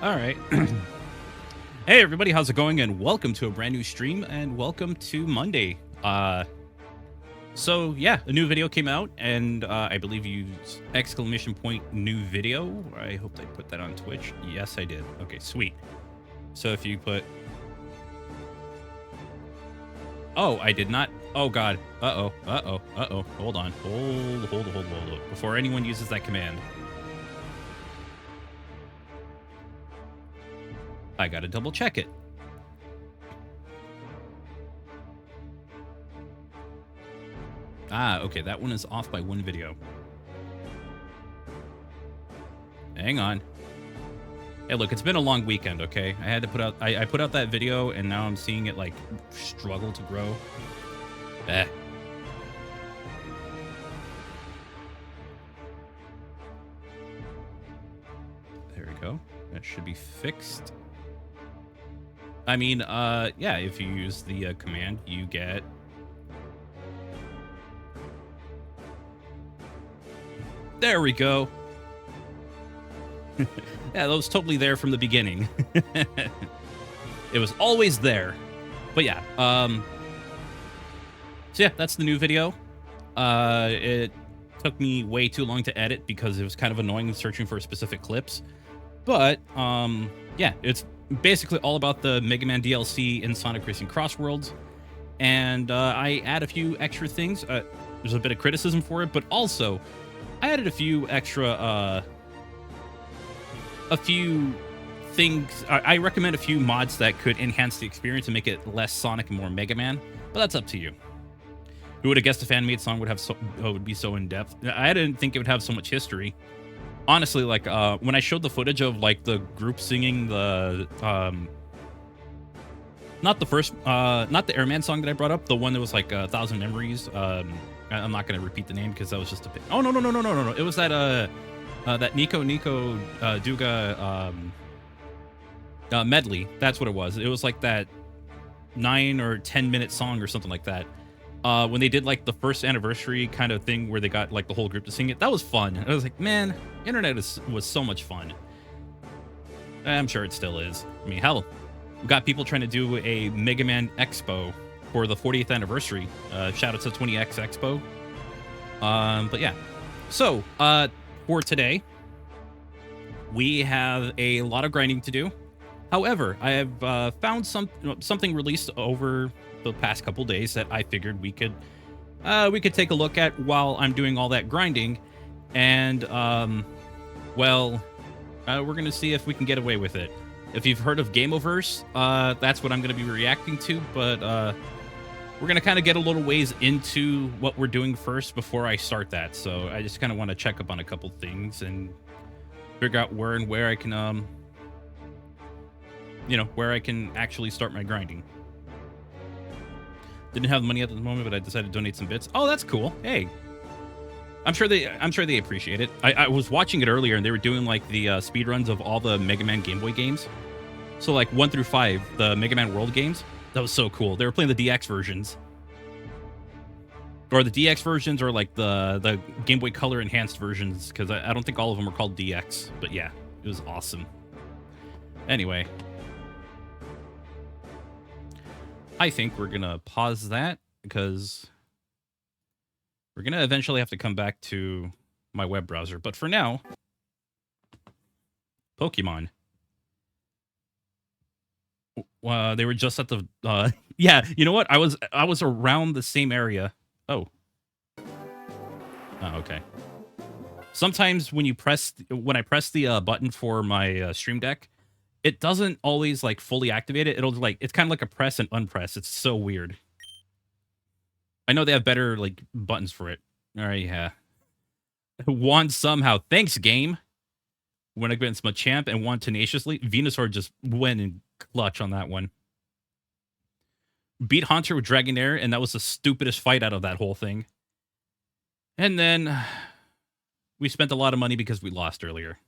All right. Hey everybody, how's it going? And welcome to a brand new stream and welcome to Monday. So yeah, a new video came out and I believe you used exclamation point new video. I hope I put that on Twitch. Yes, I did. Okay, sweet. So if you put Oh, I did not. Oh god. Uh-oh. Uh-oh. Uh-oh. Hold on. Hold. Before anyone uses that command. I gotta double check it. Ah, okay, that one is off by one video. Hang on. Hey, look, it's been a long weekend, okay? I had to put out, I put out that video, and now I'm seeing it, like, struggle to grow. Eh. There we go. That should be fixed. I mean, yeah, if you use the command, you get... There we go. Yeah, that was totally there from the beginning. It was always there. But yeah, so yeah, that's the new video. It took me way too long to edit because it was kind of annoying searching for specific clips. But, yeah, it's basically all about the Mega Man DLC in Sonic Racing Cross Worlds. And I add a few extra things. There's a bit of criticism for it, but also I added a few extra, a few things. I recommend a few mods that could enhance the experience and make it less Sonic and more Mega Man, but that's up to you. Who would have guessed a fan-made song would be so in-depth? I didn't think it would have so much history. Honestly, like, when I showed the footage of, like, the group singing the, not the Airman song that I brought up, the one that was, like, 1,000 Memories. I'm not going to repeat the name because that was just a bit... Oh, no. It was that, that Nico Duga, medley. That's what it was. It was, like, that 9 or 10-minute song or something like that. When they did like the first anniversary kind of thing where they got like the whole group to sing it, that was fun. I was like, man, internet was so much fun. I'm sure it still is. I mean, hell, we got people trying to do a Mega Man Expo for the 40th anniversary. Shout out to 20X Expo. But yeah, so for today, we have a lot of grinding to do. However, I have found something released over the past couple days that I figured we could take a look at while I'm doing all that grinding, and well, we're gonna see if we can get away with it. If you've heard of Gameoverse, that's what I'm gonna be reacting to, but we're gonna kind of get a little ways into what we're doing first before I start that. So I just kind of want to check up on a couple things and figure out where I can you know, where I can actually start my grinding. Didn't have money at the moment, but I decided to donate some bits. Oh, that's cool. Hey, I'm sure they appreciate it. I was watching it earlier, and they were doing like the speed runs of all the Mega Man Game Boy games. So like 1 through 5, the Mega Man World games. That was so cool. They were playing the DX versions, or the DX versions, or like the Game Boy Color enhanced versions, because I don't think all of them were called DX. But yeah, it was awesome. Anyway, I think we're going to pause that because we're going to eventually have to come back to my web browser. But for now, Pokemon. They were just at the... yeah, you know what? I was around the same area. Oh. Oh, okay. Sometimes when I press the button for my Stream Deck, it doesn't always like fully activate it. It'll like, it's kind of like a press and unpress. It's so weird. I know they have better like buttons for it. All right, yeah. Won somehow. Thanks, game. Went against Machamp and won tenaciously. Venusaur just went in clutch on that one. Beat Haunter with Dragonair, and that was the stupidest fight out of that whole thing. And then we spent a lot of money because we lost earlier.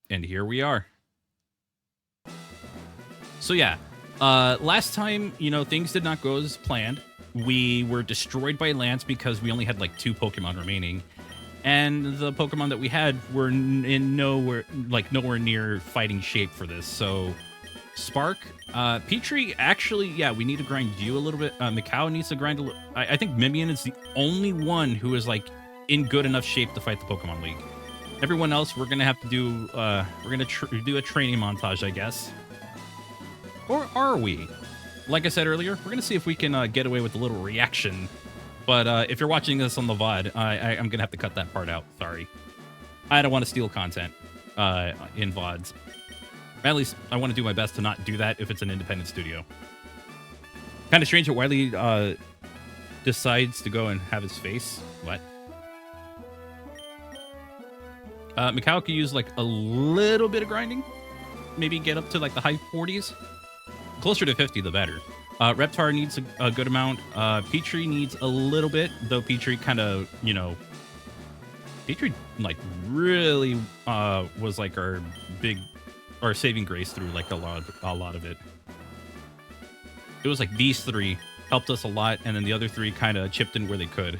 And here we are. So yeah, last time, you know, things did not go as planned. we were destroyed by Lance because we only had like 2 Pokemon remaining. And the Pokemon that we had were nowhere near fighting shape for this. So Spark, Petrie, actually, yeah, we need to grind you a little bit. Mikau needs to grind a little. I think Mimian is the only one who is like in good enough shape to fight the Pokemon League. Everyone else, we're gonna have to do. We're gonna do a training montage, I guess. Or are we? Like I said earlier, we're gonna see if we can get away with a little reaction. But if you're watching this on the VOD, I'm gonna have to cut that part out. Sorry, I don't want to steal content in VODs. At least I want to do my best to not do that if it's an independent studio. Kind of strange that Wiley decides to go and have his face. What? Mikau could use like a little bit of grinding. Maybe get up to like the high 40s. Closer to 50, the better. Reptar needs a good amount. Petrie needs a little bit, though Petrie kind of, you know... Petrie, like, really was like our saving grace through like a lot of it. It was like these 3 helped us a lot, and then the other 3 kind of chipped in where they could.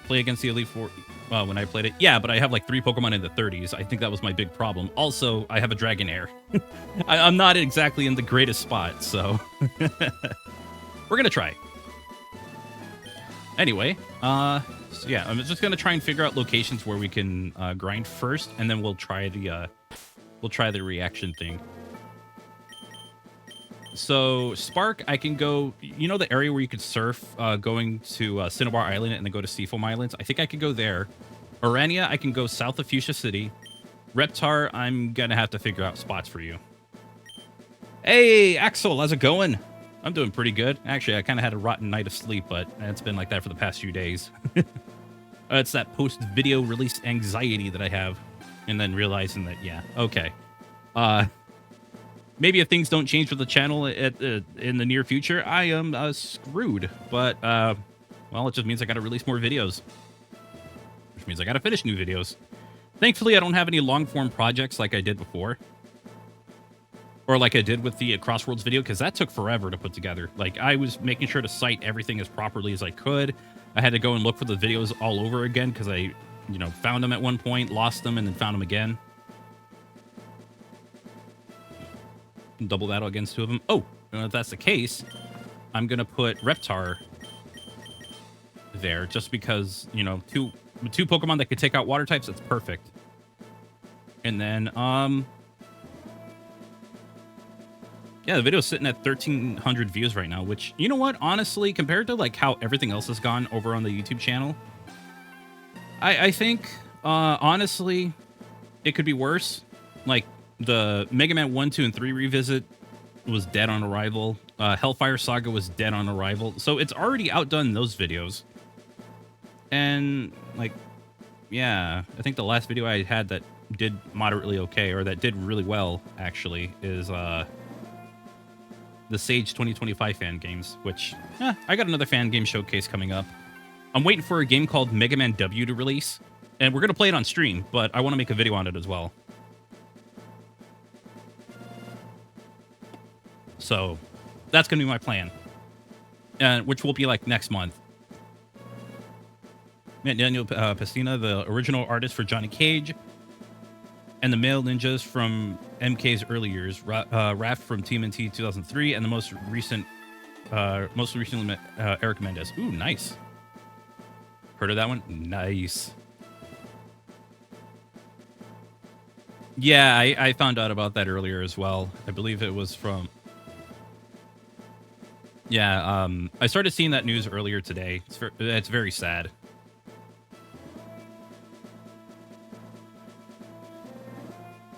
Play against the Elite Four when I played it. Yeah, but I have like 3 Pokemon in the 30s. I think that was my big problem. Also, I have a Dragonair. I'm not exactly in the greatest spot, so we're gonna try. Anyway, so yeah, I'm just gonna try and figure out locations where we can grind first, and then we'll try the reaction thing. So Spark, I can go. You know the area where you could surf, going to Cinnabar Island and then go to Seafoam Islands. I think I could go there. Orania, I can go south of Fuchsia City. Reptar, I'm gonna have to figure out spots for you. Hey, Axel, how's it going? I'm doing pretty good. Actually, I kind of had a rotten night of sleep, but it's been like that for the past few days. It's that post-video release anxiety that I have, and then realizing that, yeah, okay. Maybe if things don't change for the channel in the near future, I am screwed. But, well, it just means I got to release more videos. Which means I got to finish new videos. Thankfully, I don't have any long-form projects like I did before. Or like I did with the Crossworlds video, because that took forever to put together. Like, I was making sure to cite everything as properly as I could. I had to go and look for the videos all over again, because I, you know, found them at one point, lost them, and then found them again. Double battle against 2 of them. Oh, if that's the case, I'm gonna put Reptar there just because, you know, two Pokemon that could take out water types. That's perfect. And then yeah, the video's sitting at 1,300 views right now, which, you know what, honestly, compared to like how everything else has gone over on the YouTube channel, I think honestly it could be worse. Like, the Mega Man 1, 2, and 3 revisit was dead on arrival. Hellfire Saga was dead on arrival. So it's already outdone those videos. And, like, yeah, I think the last video I had that did moderately okay, or that did really well, actually, is the Sage 2025 fan games, which, I got another fan game showcase coming up. I'm waiting for a game called Mega Man W to release, and we're going to play it on stream, but I want to make a video on it as well. So that's going to be my plan, which will be like next month. Daniel Pestina, the original artist for Johnny Cage, and the male ninjas from MK's early years, Raph from TMNT 2003, and the most recently Eric Mendez. Ooh, nice. Heard of that one? Nice. Yeah, I found out about that earlier as well. I believe it was from... Yeah, I started seeing that news earlier today. It's very sad.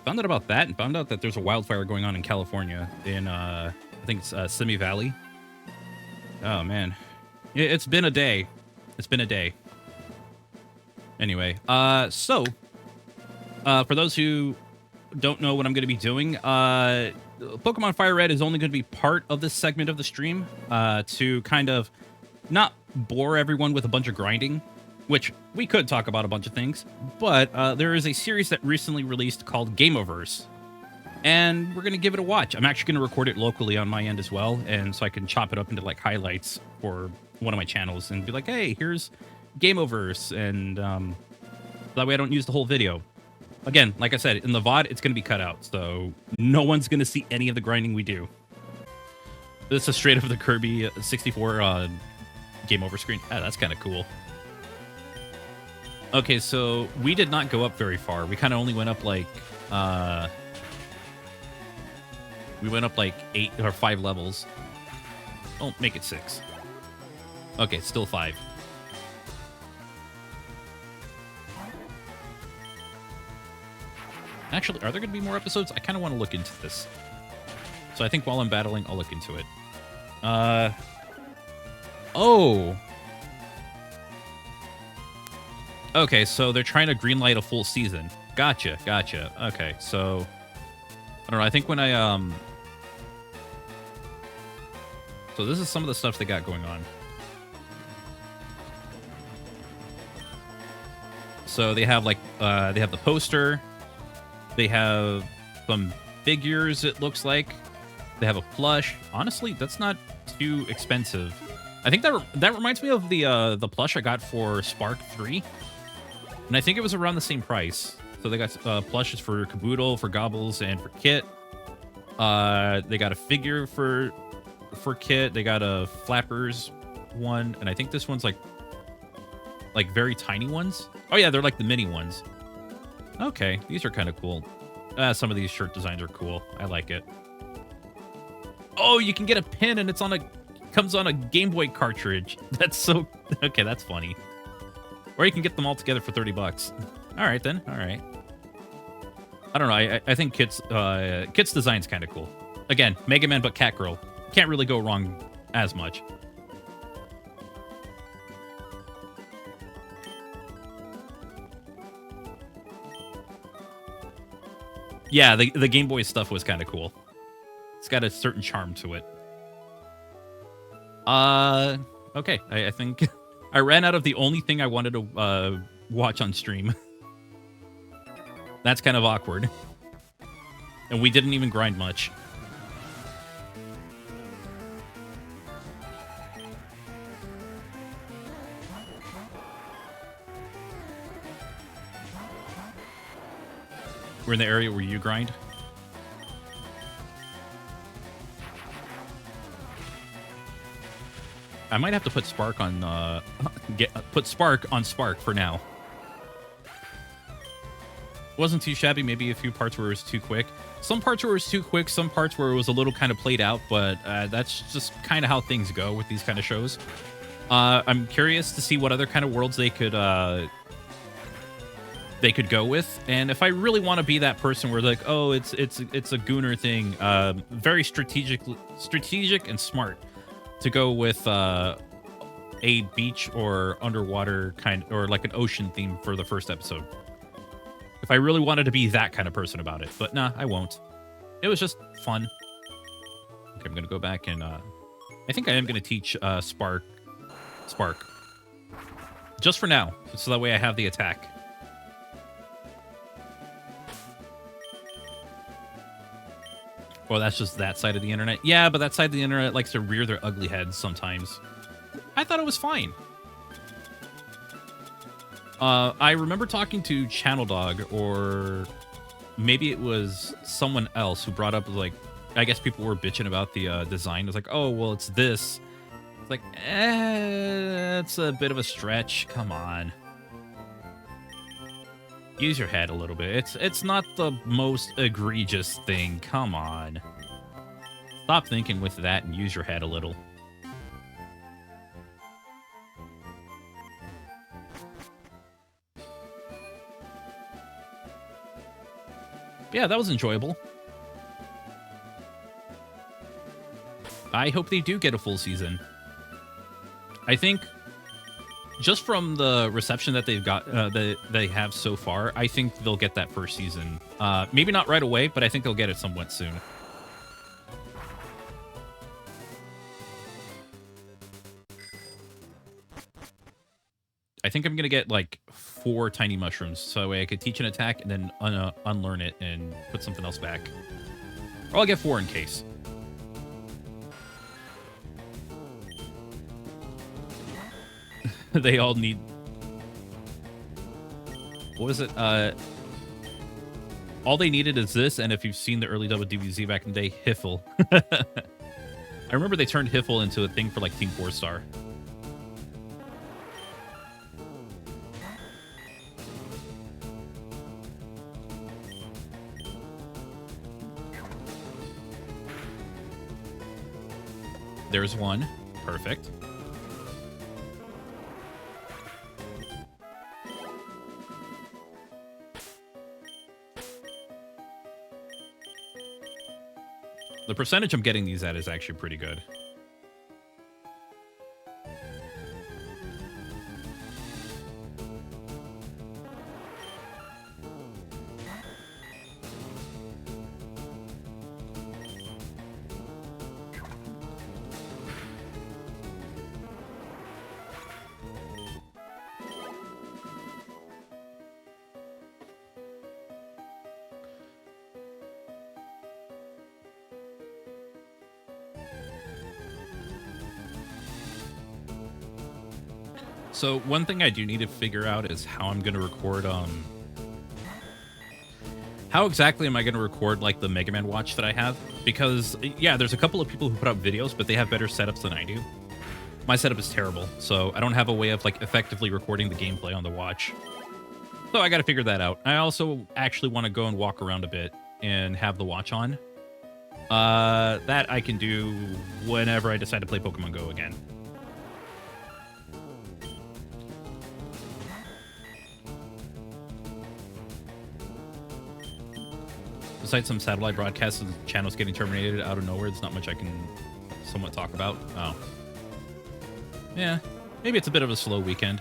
Found out about that and found out that there's a wildfire going on in California in, I think it's Simi Valley. Oh, man. It's been a day. It's been a day. Anyway, so, for those who don't know what I'm going to be doing, Pokemon FireRed is only going to be part of this segment of the stream to kind of not bore everyone with a bunch of grinding, which we could talk about a bunch of things, but there is a series that recently released called Gameoverse. and we're going to give it a watch. I'm actually going to record it locally on my end as well, and so I can chop it up into like highlights for one of my channels and be like, hey, here's Gameoverse, and that way I don't use the whole video. Again, like I said, in the VOD, it's going to be cut out, so no one's going to see any of the grinding we do. This is straight up the Kirby 64 Game Over screen. Ah, that's kind of cool. Okay, so we did not go up very far. We kind of only went up like... we went up like 8 or 5 levels. Oh, make it 6. Okay, still 5. Actually, are there going to be more episodes? I kind of want to look into this. So I think while I'm battling, I'll look into it. Oh. Okay, so they're trying to greenlight a full season. Gotcha, gotcha. Okay, so... I don't know, I think when I, So this is some of the stuff they got going on. So they have, like, they have the poster. They have some figures, it looks like. They have a plush. Honestly, that's not too expensive. I think that reminds me of the plush I got for Spark 3. And I think it was around the same price. So they got plushes for Caboodle, for Gobbles, and for Kit. They got a figure for Kit. They got a Flappers one, and I think this one's like very tiny ones. Oh yeah, they're like the mini ones. Okay, these are kind of cool. Some of these shirt designs are cool. I like it. Oh, you can get a pin, and comes on a Game Boy cartridge. That's so okay. That's funny. Or you can get them all together for $30. All right then. All right. I don't know. I think Kit's design's kind of cool. Again, Mega Man but Cat Girl. Can't really go wrong as much. Yeah, the Game Boy stuff was kind of cool. It's got a certain charm to it. Okay. I think I ran out of the only thing I wanted to watch on stream. That's kind of awkward. And we didn't even grind much. We're in the area where you grind. I might have to put Spark on put Spark on Spark for now. Wasn't too shabby. Maybe a few parts where it was too quick. Some parts where it was too quick. Some parts where it was a little kind of played out. But that's just kind of how things go with these kind of shows. I'm curious to see what other kind of worlds they could go with. And if I really want to be that person where like, oh, it's a Gooner thing, very strategic and smart to go with a beach or underwater kind, or like an ocean theme for the first episode. If I really wanted to be that kind of person about it. But nah, I won't. It was just fun. Okay, I'm going to go back and... I think I am going to teach Spark. Just for now. So that way I have the attack. Well, that's just that side of the internet. Yeah, but that side of the internet likes to rear their ugly heads sometimes. I thought it was fine. I remember talking to Channel Dog, or maybe it was someone else who brought up, like, I guess people were bitching about the design. It's like, oh, well, it's this. It's like, it's a bit of a stretch. Come on. Use your head a little bit. It's not the most egregious thing. Come on. Stop thinking with that and use your head a little. Yeah, that was enjoyable. I hope they do get a full season. I think just from the reception that they've got, that they have so far, I think they'll get that first season. Maybe not right away, but I think they'll get it somewhat soon. I think I'm going to get like 4 tiny mushrooms, so that way I could teach an attack and then unlearn it and put something else back. Or I'll get 4 in case. They all need... What was it? All they needed is this, and if you've seen the early WDBZ back in the day, Hiffle. I remember they turned Hiffle into a thing for like Team 4-Star. There's one. Perfect. The percentage I'm getting these at is actually pretty good. So one thing I do need to figure out is how I'm going to record, how exactly am I going to record, like, the Mega Man watch that I have? Because, yeah, there's a couple of people who put out videos, but they have better setups than I do. My setup is terrible, so I don't have a way of, like, effectively recording the gameplay on the watch. So I got to figure that out. I also actually want to go and walk around a bit and have the watch on. That I can do whenever I decide to play Pokemon Go again. Besides some satellite broadcasts and channels getting terminated out of nowhere, there's not much I can somewhat talk about. Oh. Yeah, maybe it's a bit of a slow weekend.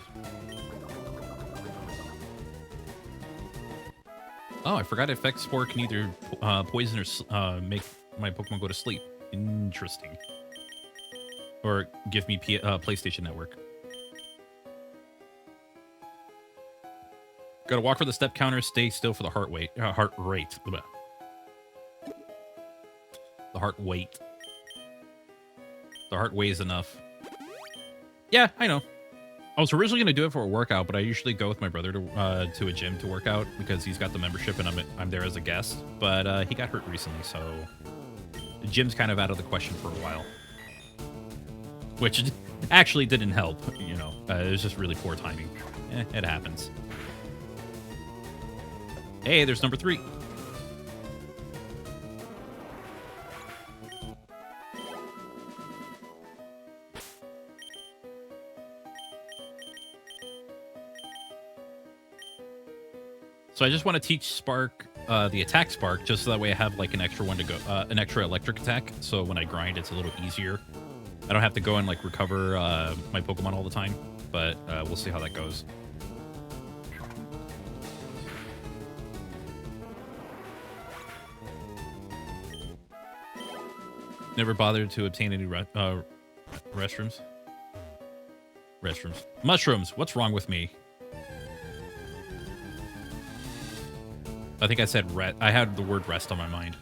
Oh, I forgot Effect Spore can either poison or make my Pokemon go to sleep. Interesting. Or give me PlayStation Network. Gotta walk for the step counter, stay still for the heart rate. The heart weight. The heart weighs enough. Yeah, I know. I was originally going to do it for a workout, but I usually go with my brother to a gym to work out because he's got the membership and I'm there as a guest. But he got hurt recently, so the gym's kind of out of the question for a while. Which actually didn't help, you know. It was just really poor timing. It happens. Hey, there's number 3. So I just want to teach Spark the attack Spark, just so that way I have like an extra one to go, an extra electric attack. So when I grind, it's a little easier. I don't have to go and like recover my Pokemon all the time, but we'll see how that goes. Never bothered to obtain any restrooms. Mushrooms. What's wrong with me? I think I said I had the word rest on my mind.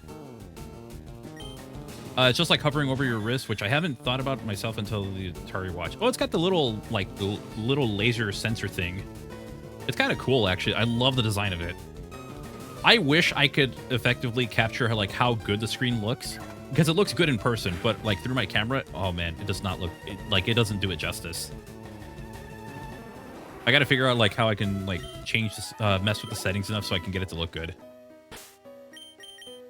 It's just like hovering over your wrist, which I haven't thought about myself until the Atari watch. Oh, it's got the little, like, the little laser sensor thing. It's kind of cool, actually. I love the design of it. I wish I could effectively capture, like, how good the screen looks. Because it looks good in person, but, like, through my camera, oh, man, it does not look... it doesn't do it justice. I gotta figure out, like, how I can, like, change this, mess with the settings enough so I can get it to look good.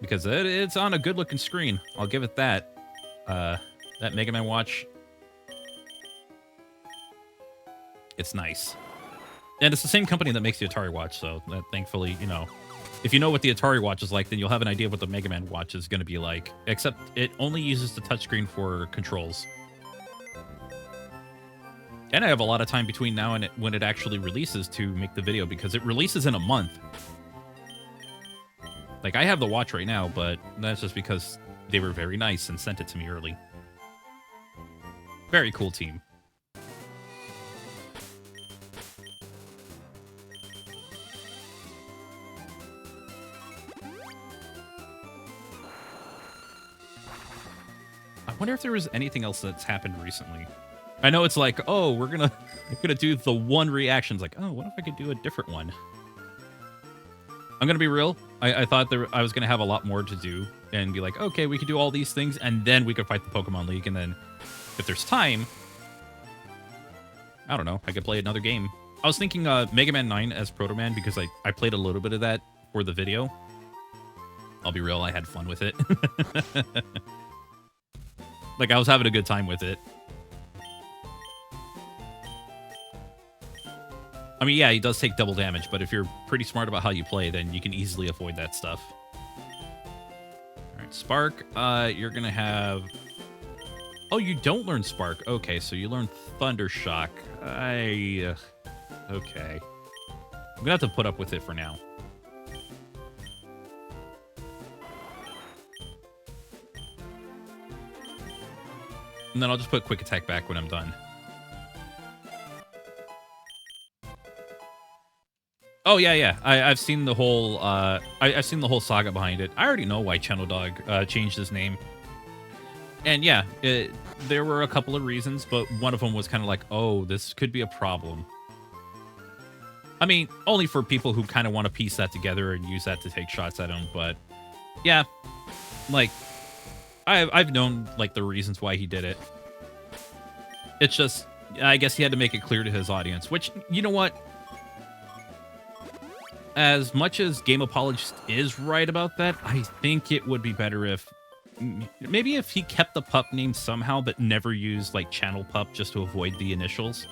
Because it's on a good-looking screen. I'll give it that. That Mega Man watch... It's nice. And it's the same company that makes the Atari watch, so that, thankfully, you know... If you know what the Atari watch is like, then you'll have an idea of what the Mega Man watch is going to be like. Except it only uses the touchscreen for controls. And I have a lot of time between now and when it actually releases to make the video, because it releases in a month. Like, I have the watch right now, but that's just because they were very nice and sent it to me early. Very cool team. wonder if there was anything else that's happened recently. I know it's like, oh, we're gonna do the one reaction. It's like, oh, what if I could do a different one? I'm gonna be real. I thought I was gonna have a lot more to do and be like, okay, we could do all these things, and then we could fight the Pokemon League, and then if there's time, I don't know, I could play another game. I was thinking Mega Man 9 as Proto Man because I played a little bit of that for the video. I'll be real, I had fun with it. Like, I was having a good time with it. I mean, yeah, he does take double damage, but if you're pretty smart about how you play, then you can easily avoid that stuff. All right, Spark, you're going to have... Oh, you don't learn Spark. Okay, so you learn Thunder Shock. Okay. I'm going to have to put up with it for now. And then I'll just put Quick Attack back when I'm done. Oh yeah. I've seen the whole I've seen the whole saga behind it. I already know why Channel Dog changed his name. And yeah, there were a couple of reasons, but one of them was kind of like, oh, this could be a problem. I mean, only for people who kind of want to piece that together and use that to take shots at him. But yeah, like I've known like the reasons why he did it. It's just, I guess he had to make it clear to his audience, which, you know what? As much as Game Apologist is right about that, I think it would be better if maybe if he kept the pup name somehow, but never used like Channel Pup just to avoid the initials.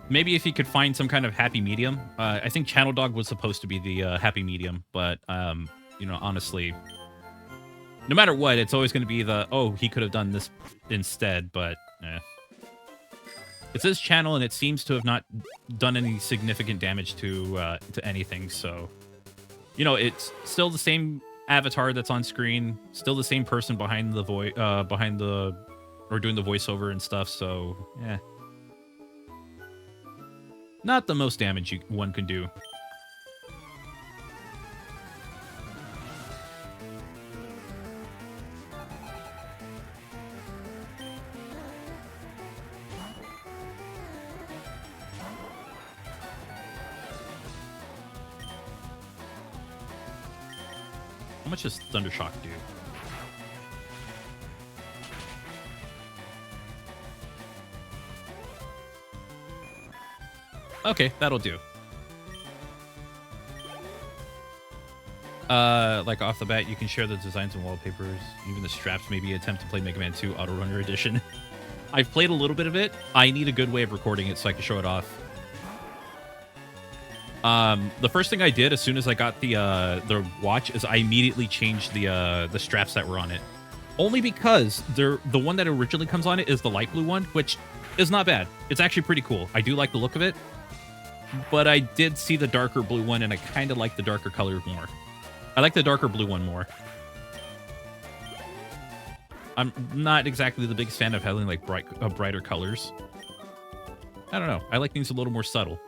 Maybe if he could find some kind of happy medium. I think Channel Dog was supposed to be the happy medium, but you know, honestly, no matter what, it's always going to be the, oh, he could have done this instead, but it's his channel, and it seems to have not done any significant damage to anything. So, you know, it's still the same avatar that's on screen, still the same person behind the or doing the voiceover and stuff. So, yeah, not the most damage one can do. How much does Thunder Shock do? Okay, that'll do. Like off the bat, you can share the designs and wallpapers. Even the straps may be an attempt to play Mega Man 2 Auto Runner Edition. I've played a little bit of it. I need a good way of recording it so I can show it off. The first thing I did as soon as I got the watch is I immediately changed the straps that were on it. Only because the one that originally comes on it is the light blue one, which is not bad. It's actually pretty cool. I do like the look of it. But I did see the darker blue one, and I kind of like the darker color more. I like the darker blue one more. I'm not exactly the biggest fan of having like brighter colors. I don't know. I like things a little more subtle.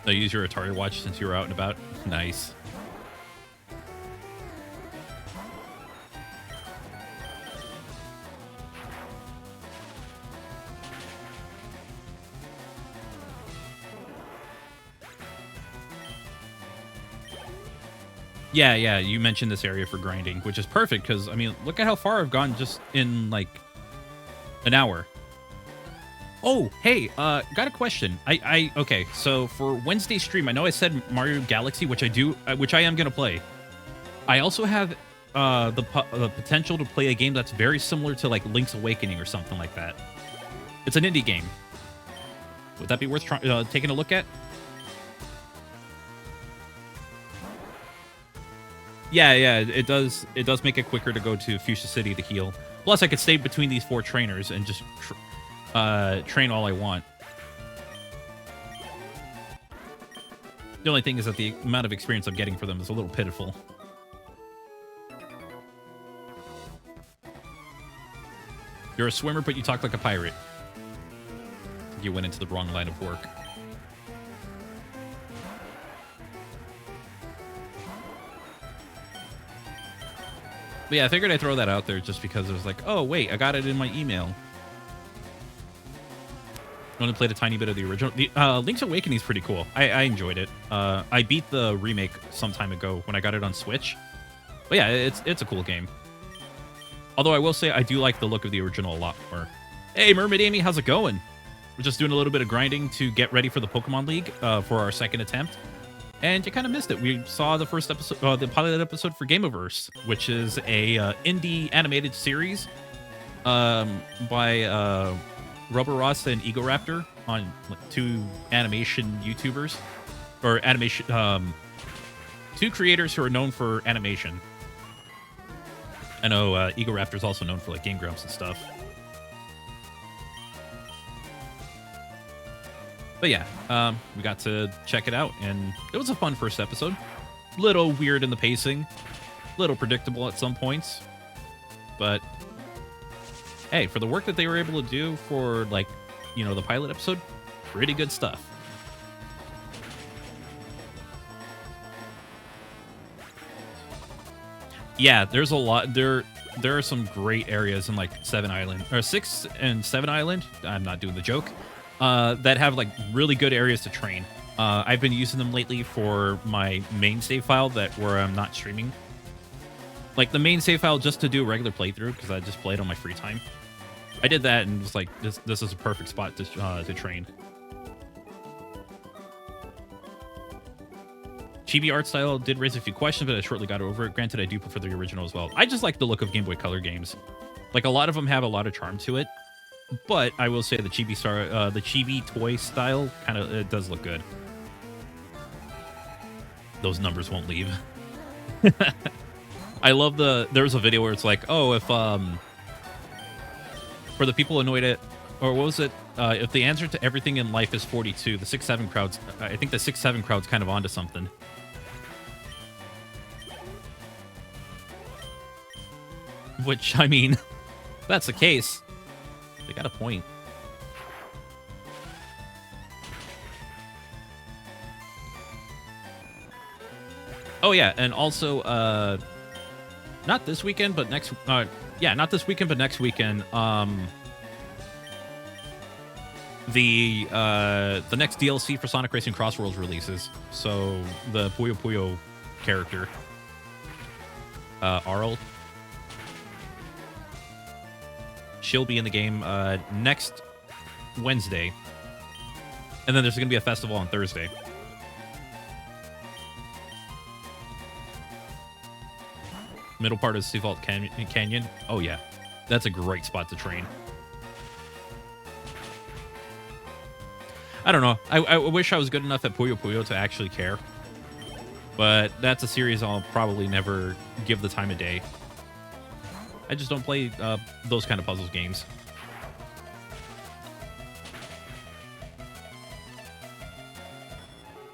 I use your Atari watch since you were out and about. Nice. Yeah, you mentioned this area for grinding, which is perfect because, I mean, look at how far I've gone just in, like, an hour. Oh, hey, got a question. Okay, so for Wednesday stream, I know I said Mario Galaxy, which I am going to play. I also have the potential to play a game that's very similar to, like, Link's Awakening or something like that. It's an indie game. Would that be worth taking a look at? Yeah, it does make it quicker to go to Fuchsia City to heal. Plus, I could stay between these 4 trainers and just train all I want. The only thing is that the amount of experience I'm getting for them is a little pitiful. You're a swimmer, but you talk like a pirate. You went into the wrong line of work. But yeah, I figured I'd throw that out there just because it was like, oh, wait, I got it in my email. I only played a tiny bit of the original. The Link's Awakening is pretty cool. I enjoyed it. I beat the remake some time ago when I got it on Switch. But yeah, it's a cool game. Although I will say I do like the look of the original a lot more. Hey, Mermaid Amy, how's it going? We're just doing a little bit of grinding to get ready for the Pokemon League for our second attempt. And you kind of missed it. We saw the first episode, the pilot episode for Gameoverse, which is a indie animated series by Rubber Ross and Ego Raptor on two animation YouTubers or animation, two creators who are known for animation. I know Ego Raptor is also known for like Game Grumps and stuff. But yeah, we got to check it out, and it was a fun first episode. Little weird in the pacing, little predictable at some points, but hey, for the work that they were able to do for, like, you know, the pilot episode, pretty good stuff. Yeah, there's a lot. There are some great areas in like 6 and 7 Island. I'm not doing the joke. That have like really good areas to train. I've been using them lately for my main save file where I'm not streaming. Like the main save file just to do a regular playthrough because I just played on my free time. I did that and was like, this is a perfect spot to train. Chibi art style did raise a few questions, but I shortly got over it. Granted, I do prefer the original as well. I just like the look of Game Boy Color games. Like a lot of them have a lot of charm to it, but I will say the Chibi toy style kind of it does look good. Those numbers won't leave. I love there's a video where it's like, oh, if for the people annoyed at, or what was it? If the answer to everything in life is 42, the 6-7 crowd's, I think the 6-7 crowd's kind of onto something. Which, I mean, if that's the case, they got a point. Oh yeah, and also, not this weekend, but next, yeah, not this weekend, but next weekend, the next DLC for Sonic Racing Cross Worlds releases. So the Puyo Puyo character, Arl, she'll be in the game next Wednesday, and then there's going to be a festival on Thursday. Middle part of Seafault Canyon. Oh yeah, that's a great spot to train. I don't know. I wish I was good enough at Puyo Puyo to actually care. But that's a series I'll probably never give the time of day. I just don't play those kind of puzzles games.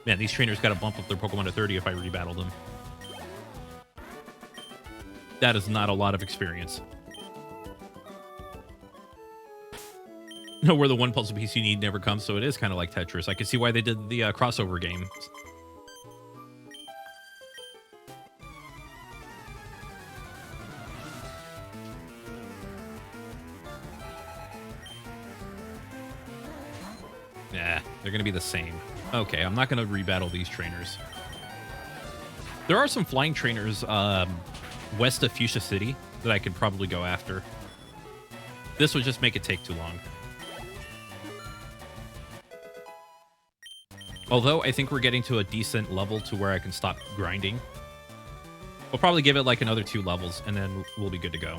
Man, these trainers got to bump up their Pokemon to 30 if I rebattle them. That is not a lot of experience. No, where the one puzzle piece you need never comes, so it is kind of like Tetris. I can see why they did the crossover game. Nah, they're going to be the same. Okay, I'm not going to rebattle these trainers. There are some flying trainers west of Fuchsia City that I could probably go after. This would just make it take too long. Although I think we're getting to a decent level to where I can stop grinding. We'll probably give it like another 2 levels and then we'll be good to go.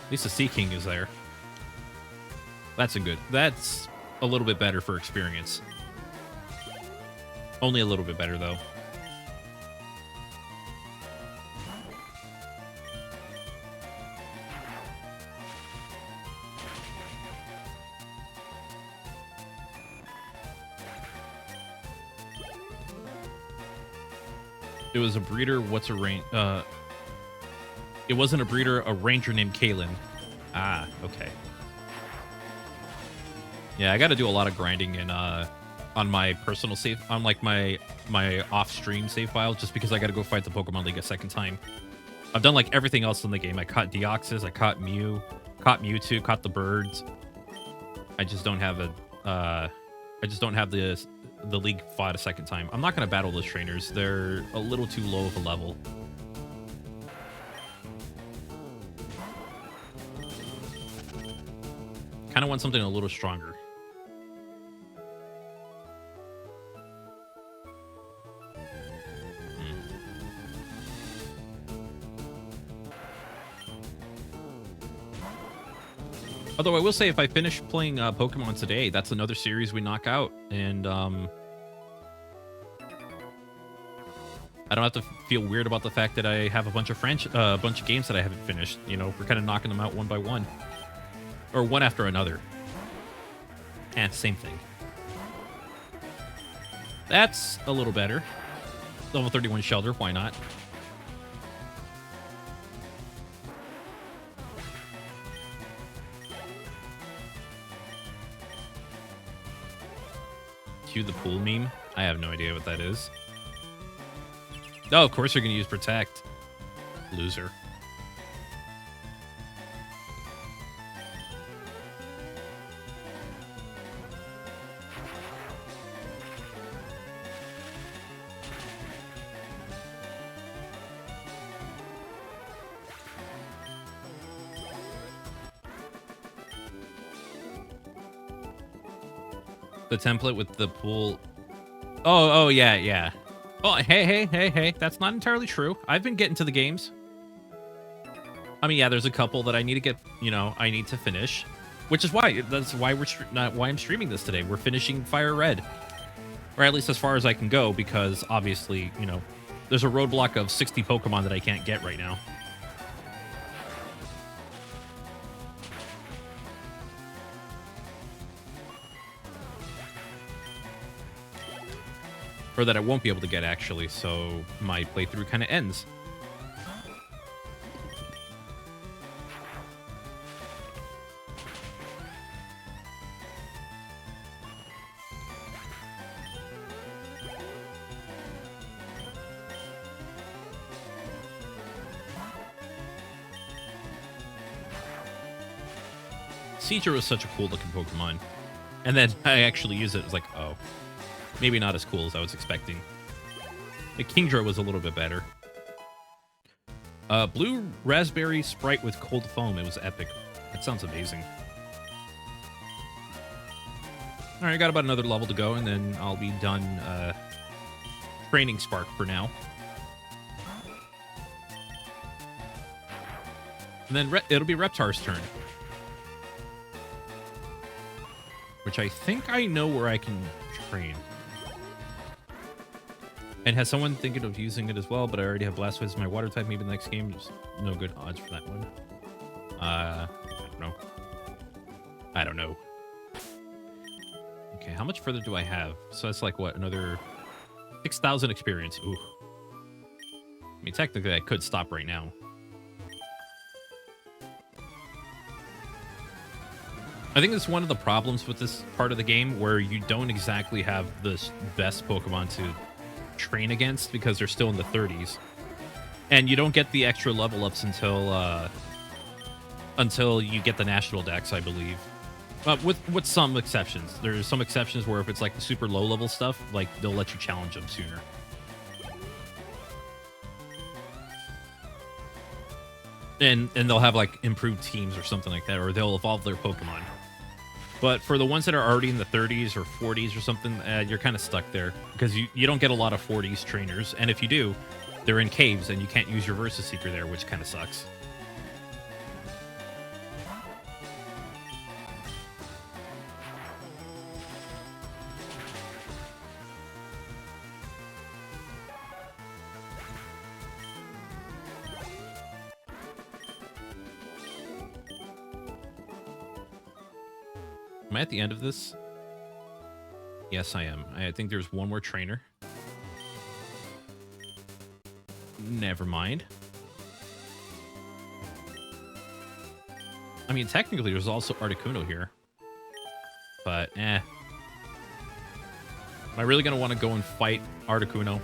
At least the Sea King is there. That's a little bit better for experience. Only a little bit better, though. It was a breeder. What's a range? It wasn't a breeder. A ranger named Kalen. Ah, okay. Yeah, I got to do a lot of grinding in on my personal save, on like my off-stream save file, just because I got to go fight the Pokemon League a second time. I've done like everything else in the game. I caught Deoxys, I caught Mew, caught Mewtwo, caught the birds. I just don't have the League fought a second time. I'm not gonna battle those trainers. They're a little too low of a level. Kind of want something a little stronger. Although I will say, if I finish playing Pokemon today, that's another series we knock out, and I don't have to feel weird about the fact that I have a bunch of games that I haven't finished. You know, we're kind of knocking them out one by one, or one after another. And same thing. That's a little better. Level 31 Shelter, why not? Cue the pool meme. I have no idea what that is. Oh, of course you're going to use Protect. Loser. The template with the pool. Oh, yeah. Oh, hey. That's not entirely true. I've been getting to the games. I mean, yeah, there's a couple that I need to get, I need to finish. Which is that's why why I'm streaming this today. We're finishing FireRed. Or at least as far as I can go, because obviously, there's a roadblock of 60 Pokemon that I can't get right now. Or that I won't be able to get, actually, so my playthrough kind of ends. Seeker was such a cool looking Pokemon. And then I actually used it. It was like, oh, maybe not as cool as I was expecting. The Kingdra was a little bit better. Blue Raspberry Sprite with Cold Foam. It was epic. That sounds amazing. All right, I got about another level to go, and then I'll be done training Spark for now. And then it'll be Reptar's turn. Which I think I know where I can train. And has someone thinking of using it as well, but I already have Blastoise as my water type. Maybe the next game, there's no good odds for that one. I don't know. Okay, how much further do I have? So that's like, what, another 6,000 experience. Ooh. I mean, technically, I could stop right now. I think that's one of the problems with this part of the game, where you don't exactly have the best Pokemon to train against because they're still in the 30s, and you don't get the extra level ups until you get the national dex, I believe. With some exceptions. There's some exceptions where if it's like the super low level stuff, like they'll let you challenge them sooner. And they'll have like improved teams or something like that, or they'll evolve their Pokemon. But for the ones that are already in the 30s or 40s or something, you're kind of stuck there because you don't get a lot of 40s trainers. And if you do, they're in caves and you can't use your Versus Seeker there, which kind of sucks. Am I at the end of this? Yes, I am. I think there's one more trainer. Never mind. I mean, technically, there's also Articuno here. But, eh. Am I really going to want to go and fight Articuno?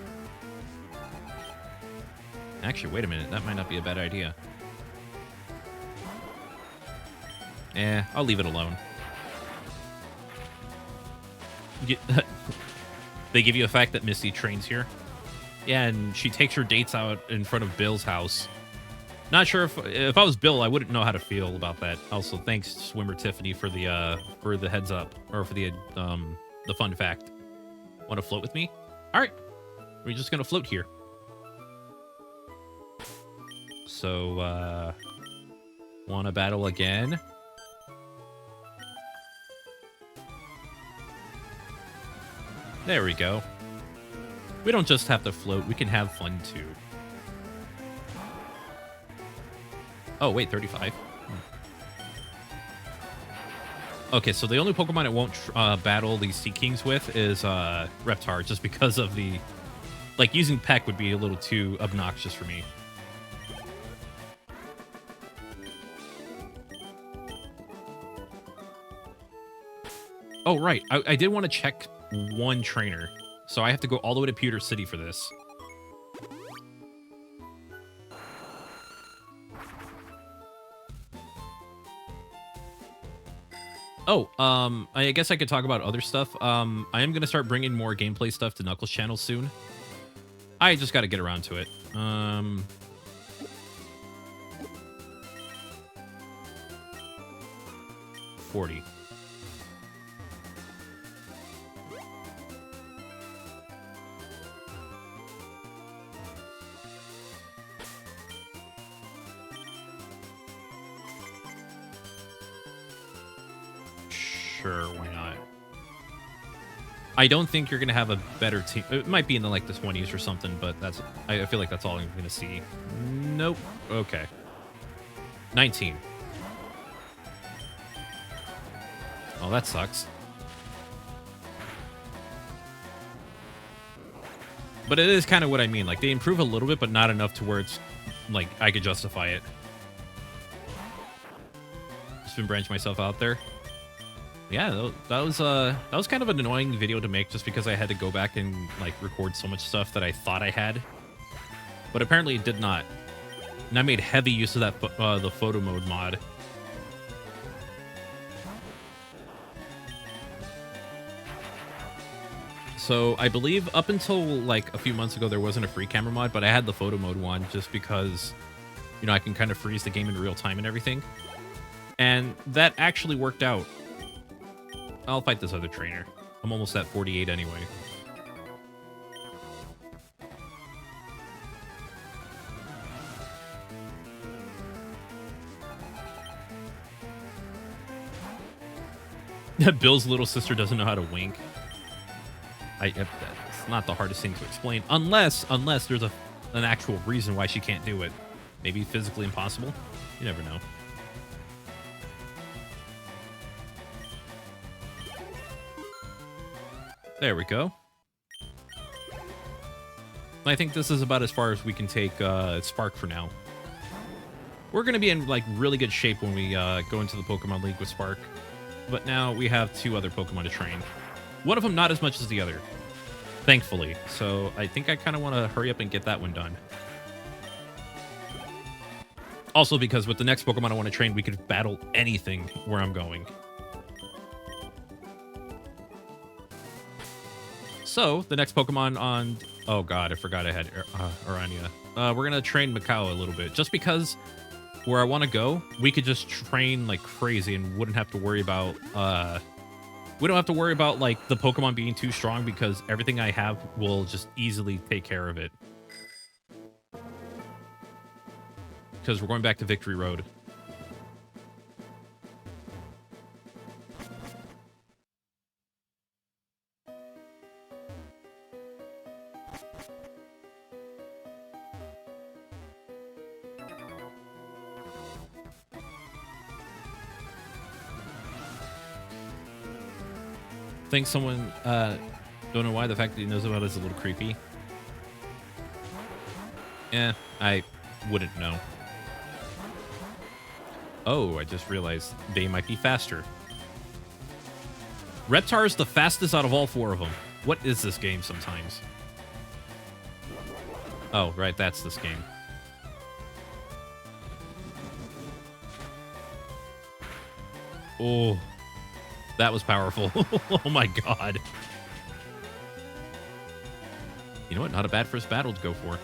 Actually, wait a minute. That might not be a bad idea. Eh, I'll leave it alone. They give you the fact that Misty trains here. Yeah, and she takes her dates out in front of Bill's house. Not sure if I was Bill, I wouldn't know how to feel about that. Also, thanks Swimmer Tiffany for the heads up, or for the fun fact. Want to float with me? All right, we're just gonna float here. So, want to battle again? There we go. We don't just have to float, we can have fun too. Oh, wait, 35. Okay, so the only Pokemon it won't battle these Sea Kings with is Reptar, just because of the... Like, using Peck would be a little too obnoxious for me. Oh, right. I did want to check one trainer. So I have to go all the way to Pewter City for this. Oh, I guess I could talk about other stuff. I am going to start bringing more gameplay stuff to Knuckles' channel soon. I just got to get around to it. 40. Sure, why not? I don't think you're gonna have a better team. It might be in the 20s or something, but that's I feel like that's all I'm gonna see. Nope. Okay. 19. Oh, that sucks. But it is kind of what I mean. Like, they improve a little bit, but not enough to where it's like I could justify it. Just been branching myself out there. Yeah, that was kind of an annoying video to make just because I had to go back and record so much stuff that I thought I had, but apparently it did not. And I made heavy use of that the photo mode mod. So I believe up until a few months ago there wasn't a free camera mod, but I had the photo mode one just because I can kind of freeze the game in real time and everything, and that actually worked out. I'll fight this other trainer. I'm almost at 48 anyway. Bill's little sister doesn't know how to wink. It's not the hardest thing to explain, unless there's an actual reason why she can't do it. Maybe physically impossible. You never know. There we go. I think this is about as far as we can take Spark for now. We're going to be in really good shape when we go into the Pokemon League with Spark. But now we have two other Pokemon to train. One of them not as much as the other, thankfully. So I think I kind of want to hurry up and get that one done. Also because with the next Pokemon I want to train, we could battle anything where I'm going. So, the next Pokemon on... Oh god, I forgot I had Arania. We're going to train Mikau a little bit. Just because where I want to go, we could just train like crazy and wouldn't have to worry about... we don't have to worry about the Pokemon being too strong because everything I have will just easily take care of it. Because we're going back to Victory Road. Think someone don't know why the fact that he knows about it is a little creepy. I wouldn't know. Oh, I just realized they might be faster. Reptar is the fastest out of all 4 of them. What is this game sometimes? Oh, right, that's this game. Oh, that was powerful. Oh my god. You know what? Not a bad first battle to go for.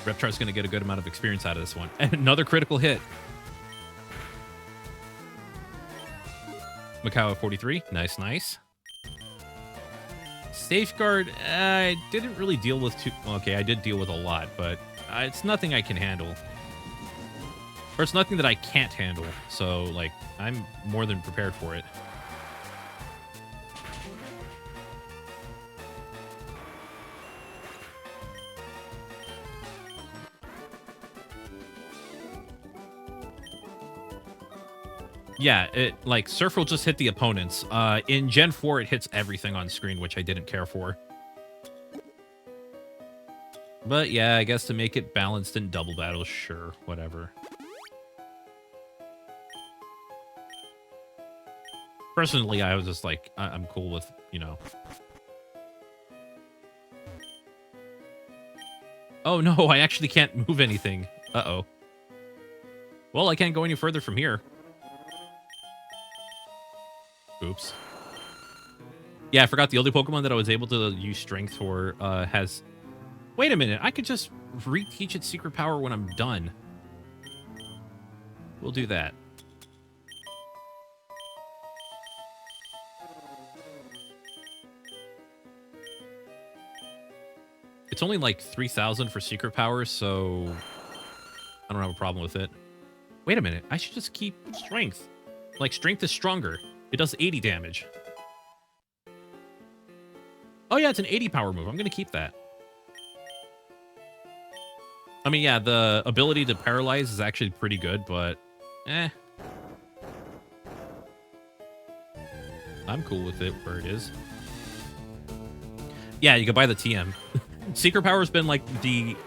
Reptar's going to get a good amount of experience out of this one. And another critical hit. Macau at 43. Nice, nice. Safeguard, I didn't really deal with too... Okay, I did deal with a lot, but it's nothing I can handle. Or it's nothing that I can't handle. So, like, I'm more than prepared for it. Yeah, like Surf will just hit the opponents. In Gen 4, it hits everything on screen, which I didn't care for. But yeah, I guess to make it balanced in double battles, sure, whatever. Personally, I was just like, I'm cool with, you know. Oh no, I actually can't move anything. Uh-oh. Well, I can't go any further from here. Oops. Yeah, I forgot the only Pokemon that I was able to use Strength for has... Wait a minute, I could just reteach its secret power when I'm done. We'll do that. It's only like 3,000 for secret power, so I don't have a problem with it. Wait a minute, I should just keep Strength. Like, Strength is stronger. It does 80 damage. Oh yeah, it's an 80 power move. I'm going to keep that. I mean, yeah, the ability to paralyze is actually pretty good, but I'm cool with it where it is. Yeah, you can buy the TM. Secret Power's been like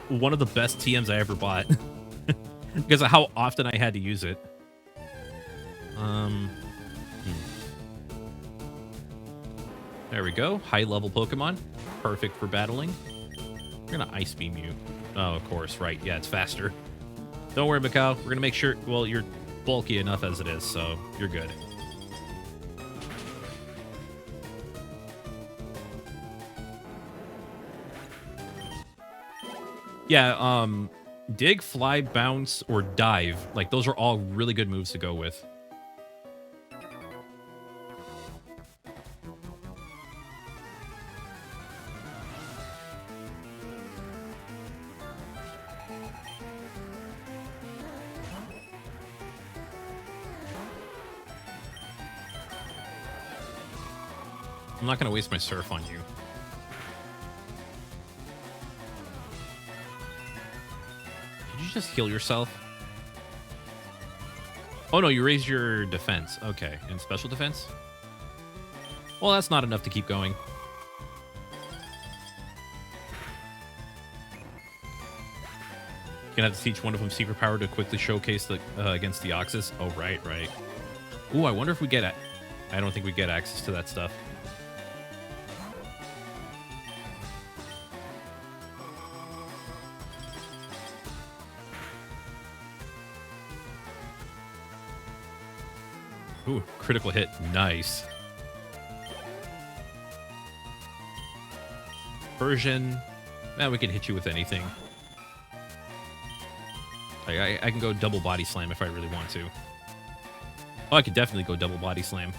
one of the best TMs I ever bought. Because of how often I had to use it. There we go. High level Pokemon. Perfect for battling. We're gonna Ice Beam you. Oh, of course, right. Yeah, it's faster. Don't worry, Macau. We're gonna make sure... Well, you're bulky enough as it is, so you're good. Yeah, Dig, Fly, Bounce, or Dive. Like, those are all really good moves to go with. I'm not going to waste my Surf on you. Did you just heal yourself? Oh, no, you raised your defense. Okay, and special defense? Well, that's not enough to keep going. You're going to have to teach one of them secret power to quickly showcase the against the Deoxys. Oh, right, right. Ooh, I wonder if we get... I don't think we get access to that stuff. Ooh, critical hit. Nice. Version. Man, we can hit you with anything. I can go double body slam if I really want to. Oh, I could definitely go double body slam.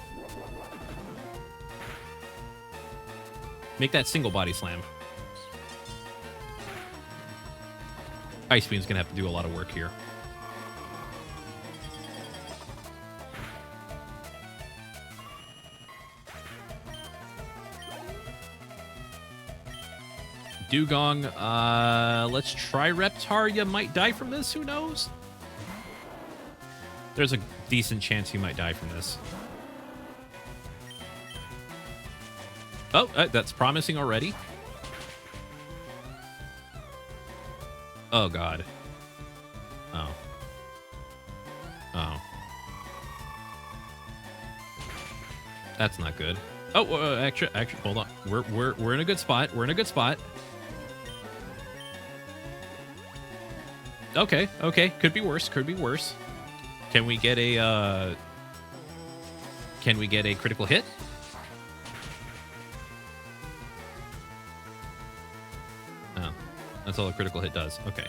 Make that single body slam. Ice Beam's gonna have to do a lot of work here. Dugong, let's try Reptar. You might die from this, who knows? There's a decent chance he might die from this. Oh, that's promising already. Oh, God. Oh. Oh. That's not good. Oh, actually, hold on. We're in a good spot. We're in a good spot. Okay, okay. Could be worse. Could be worse. Can we get a critical hit? Oh, that's all a critical hit does. Okay.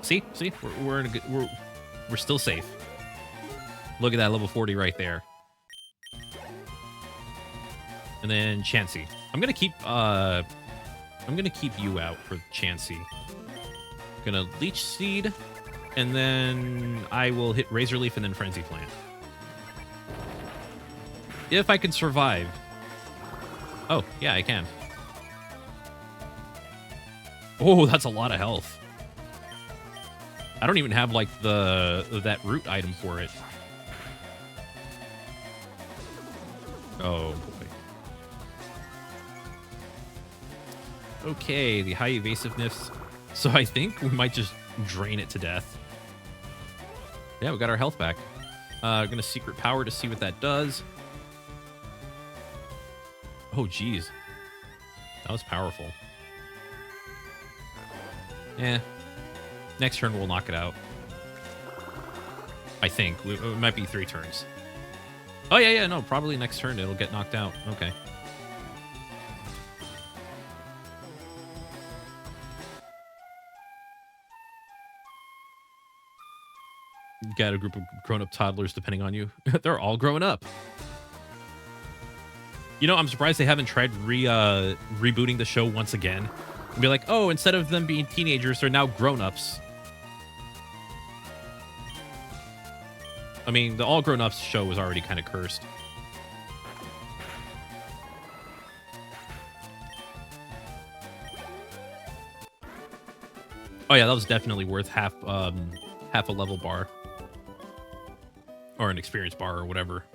See, we're in a good. We're still safe. Look at that level 40 right there. And then Chansey. I'm gonna keep you out for Chansey. Gonna Leech Seed, and then I will hit Razor Leaf and then Frenzy Plant. If I can survive. Oh, yeah, I can. Oh, that's a lot of health. I don't even have like that root item for it. Oh boy. Okay, the high evasiveness. So I think we might just drain it to death. Yeah, we got our health back. Gonna secret power to see what that does. Oh, geez. That was powerful. Yeah. Next turn, we'll knock it out. I think. It might be 3 turns. Oh, yeah, no. Probably next turn it'll get knocked out. Okay. You got a group of grown-up toddlers depending on you. They're all growing up. You know, I'm surprised they haven't tried rebooting the show once again. And be like, oh, instead of them being teenagers, they're now grown-ups. I mean, the All Grown Ups show was already kind of cursed. Oh yeah, that was definitely worth half a level bar. Or an experience bar or whatever.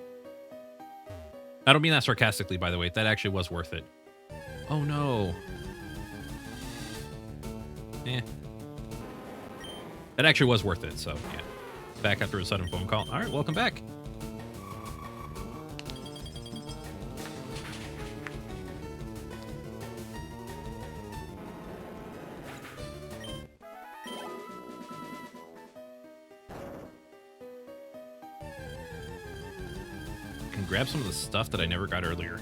I don't mean that sarcastically, by the way. That actually was worth it. Oh no. Eh. That actually was worth it, so yeah. Back after a sudden phone call. All right, welcome back. Can grab some of the stuff that I never got earlier.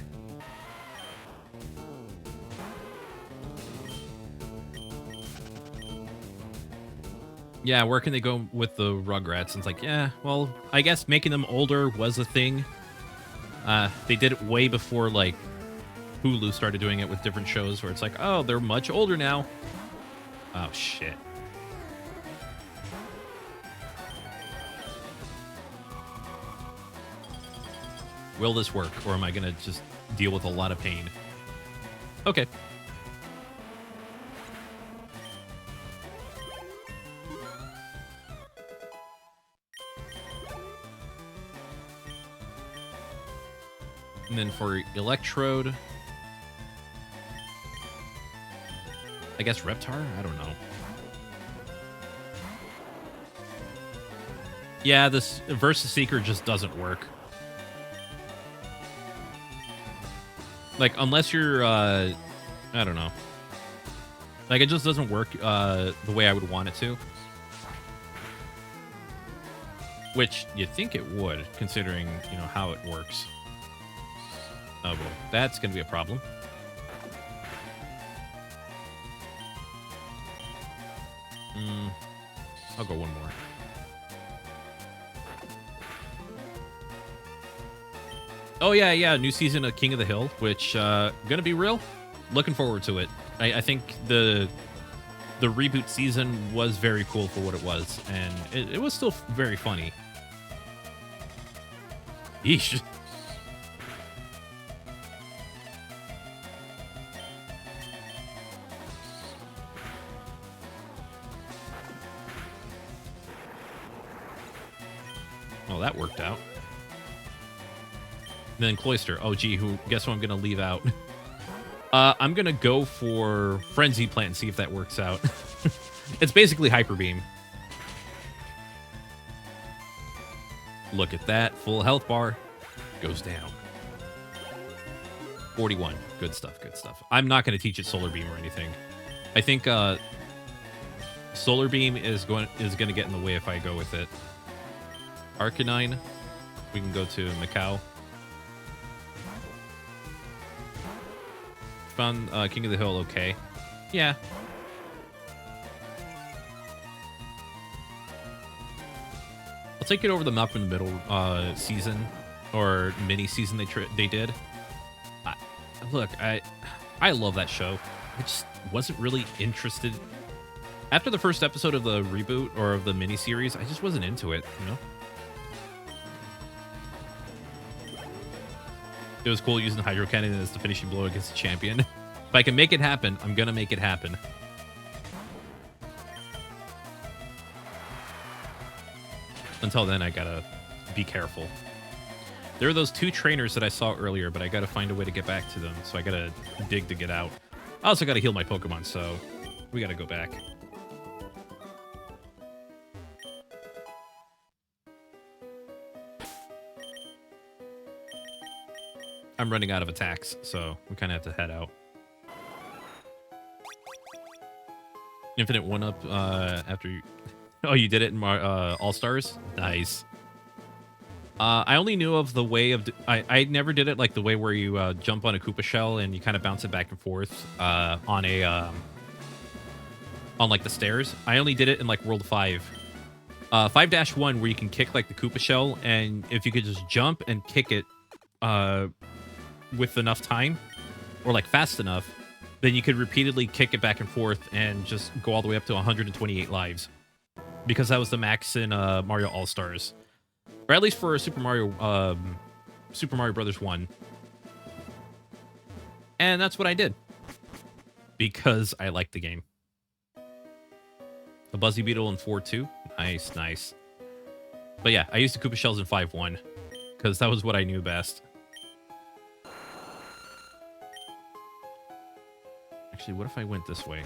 Yeah, where can they go with the Rugrats? And it's like, yeah, well, I guess making them older was a thing. They did it way before, like, Hulu started doing it with different shows where it's like, oh, they're much older now. Oh, shit. Will this work, or am I going to just deal with a lot of pain? Okay. And then for Electrode, I guess Reptar? I don't know. Yeah, this Versus Seeker just doesn't work. Like, unless you're, I don't know. Like, it just doesn't work the way I would want it to. Which, you'd think it would, considering, you know, how it works. Oh boy, that's going to be a problem. I'll go one more. Oh yeah, new season of King of the Hill, which, gonna be real. Looking forward to it. I think the reboot season was very cool for what it was, and it was still very funny. Yeesh. Oh, that worked out. And then Cloyster. Oh, gee, guess who I'm going to leave out? I'm going to go for Frenzy Plant and see if that works out. It's basically Hyper Beam. Look at that. Full health bar. Goes down. 41. Good stuff, good stuff. I'm not going to teach it Solar Beam or anything. I think Solar Beam is going to get in the way if I go with it. Arcanine. We can go to Macau. Found King of the Hill okay. Yeah. I'll take it over the Malcolm in the Middle season or mini season they did. Look, I love that show. I just wasn't really interested. After the first episode of the reboot or of the mini series, I just wasn't into it, you know? It was cool using Hydro Cannon as the finishing blow against the champion. If I can make it happen, I'm gonna make it happen. Until then, I gotta be careful. There are those 2 trainers that I saw earlier, but I gotta find a way to get back to them, so I gotta dig to get out. I also gotta heal my Pokemon, so we gotta go back. I'm running out of attacks, so we kind of have to head out. Infinite 1-up after you... Oh, you did it in All-Stars? Nice. I only knew of the way of... I never did it like the way where you jump on a Koopa shell and you kind of bounce it back and forth on a... on like the stairs. I only did it in like World 5. 5-1 where you can kick like the Koopa shell, and if you could just jump and kick it with enough time, or like fast enough, then you could repeatedly kick it back and forth and just go all the way up to 128 lives. Because that was the max in Mario All-Stars. Or at least for Super Mario Brothers 1. And that's what I did. Because I liked the game. A Buzzy Beetle in 4-2. Nice, nice. But yeah, I used the Koopa Shells in 5-1. Because that was what I knew best. Actually, what if I went this way?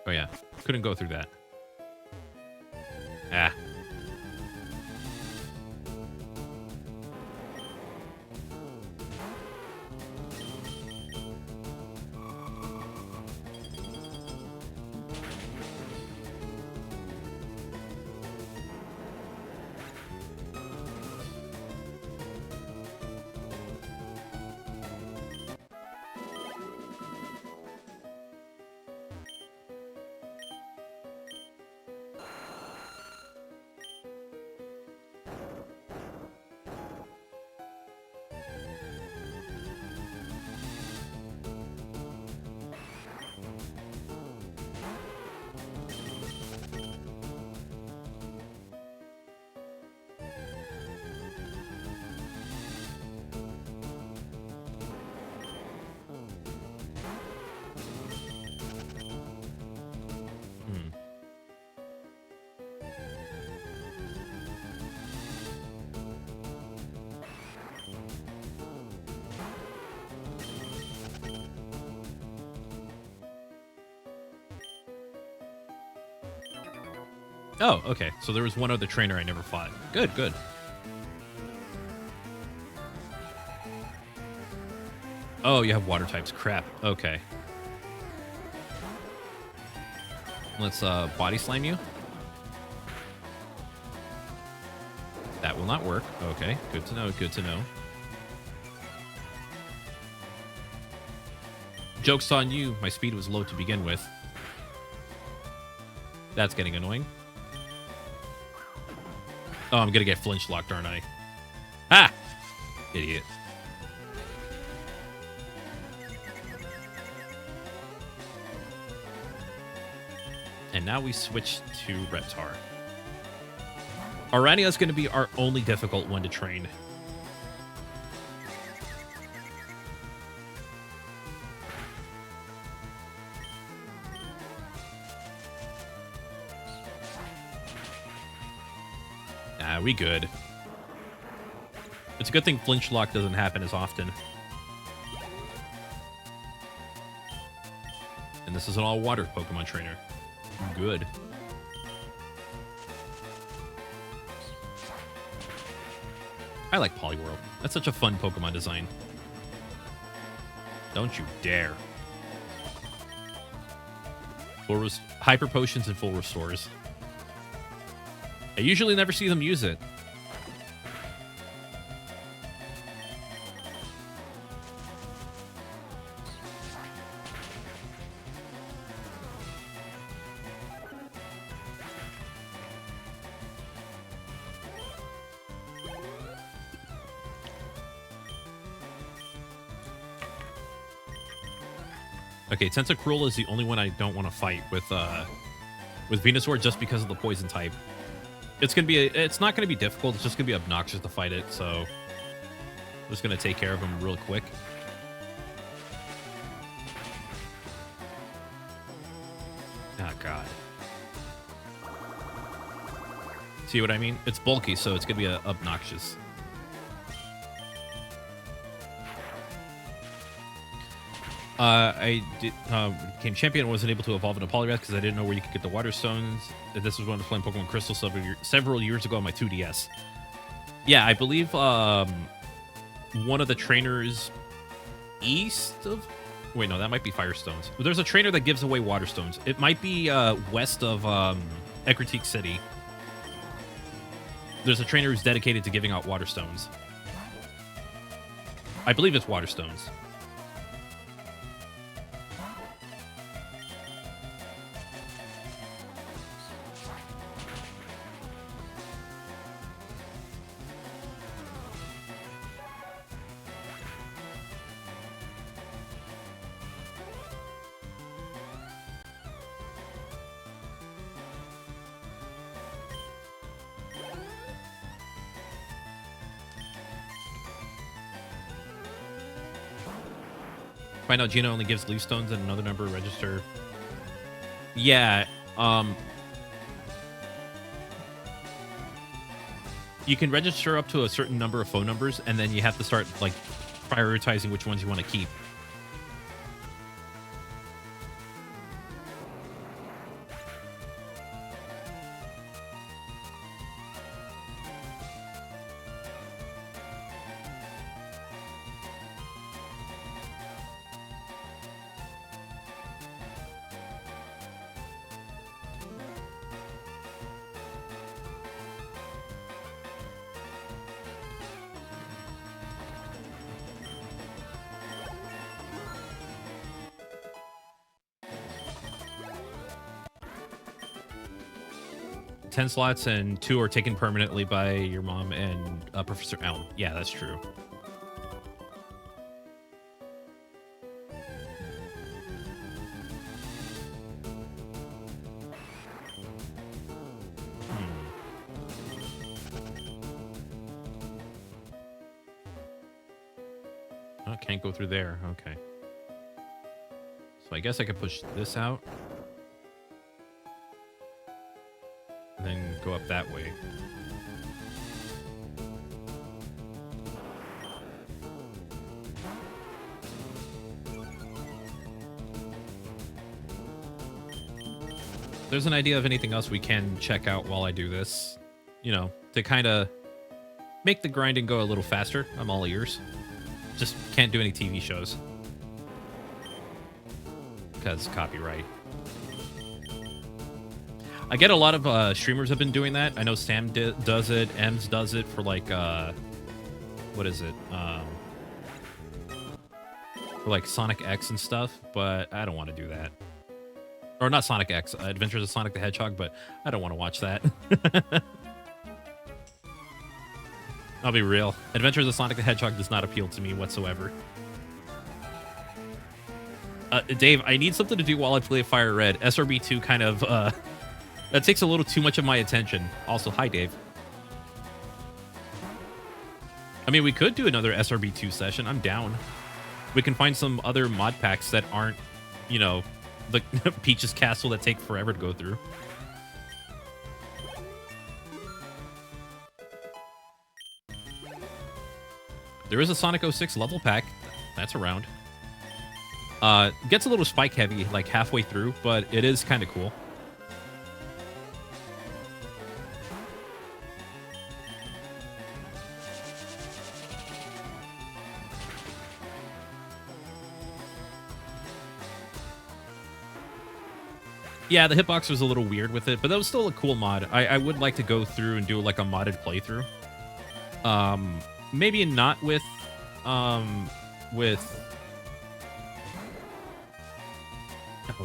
Oh yeah, couldn't go through that. Ah. Oh, okay. So there was one other trainer I never fought. Good, good. Oh, you have water types. Crap. Okay. Let's body slam you. That will not work. Okay. Good to know. Good to know. Joke's on you. My speed was low to begin with. That's getting annoying. Oh, I'm gonna get flinch locked, aren't I? Ah! Idiot. And now we switch to Reptar. Aradia is going to be our only difficult one to train. Yeah, we good. It's a good thing flinch lock doesn't happen as often. And this is an all-water Pokemon trainer. Good. I like Poliwhirl. That's such a fun Pokemon design. Don't you dare. Hyper Potions and Full Restores. I usually never see them use it. Okay, Tentacruel is the only one I don't want to fight with Venusaur just because of the poison type. It's not gonna be difficult, it's just gonna be obnoxious to fight it, so I'm just gonna take care of him real quick. Oh god. See what I mean? It's bulky, so it's gonna be obnoxious. I became champion and wasn't able to evolve into Poliwrath because I didn't know where you could get the water stones. This was when I was playing Pokemon Crystal several years ago on my 2DS. Yeah, I believe one of the trainers east of... Wait, no, that might be Firestones. There's a trainer that gives away water stones. It might be west of Ecruteak City. There's a trainer who's dedicated to giving out water stones. I believe it's water stones. Find out Gina only gives leaf stones and another number register. Yeah, you can register up to a certain number of phone numbers, and then you have to start like prioritizing which ones you want to keep. Ten slots and 2 are taken permanently by your mom and Professor Elm. Yeah, that's true. Oh, can't go through there. Okay. So I guess I could push this out. And then go up that way. There's an idea of anything else we can check out while I do this. You know, to kind of make the grinding go a little faster. I'm all ears. Just can't do any TV shows. Because copyright. I get a lot of streamers have been doing that. I know Sam does it. Ems does it for like, what is it? For like Sonic X and stuff, but I don't want to do that. Or not Sonic X, Adventures of Sonic the Hedgehog, but I don't want to watch that. I'll be real. Adventures of Sonic the Hedgehog does not appeal to me whatsoever. Dave, I need something to do while I play FireRed. SRB2 kind of, that takes a little too much of my attention. Also, hi, Dave. I mean, we could do another SRB2 session. I'm down. We can find some other mod packs that aren't, you know, the Peach's Castle that take forever to go through. There is a Sonic 06 level pack. That's around. Gets a little spike heavy like halfway through, but it is kind of cool. Yeah, the hitbox was a little weird with it, but that was still a cool mod. I would like to go through and do like a modded playthrough. Maybe not with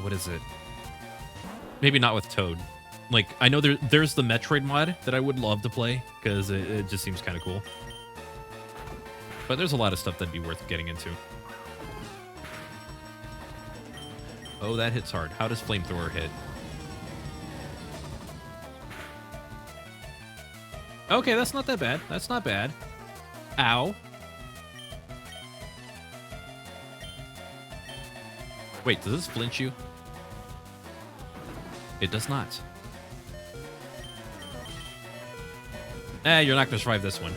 what is it? Maybe not with Toad. Like, I know there's the Metroid mod that I would love to play because it just seems kind of cool. But there's a lot of stuff that'd be worth getting into. Oh, that hits hard. How does Flamethrower hit? Okay, that's not that bad. That's not bad. Ow. Wait, does this flinch you? It does not. You're not gonna survive this one.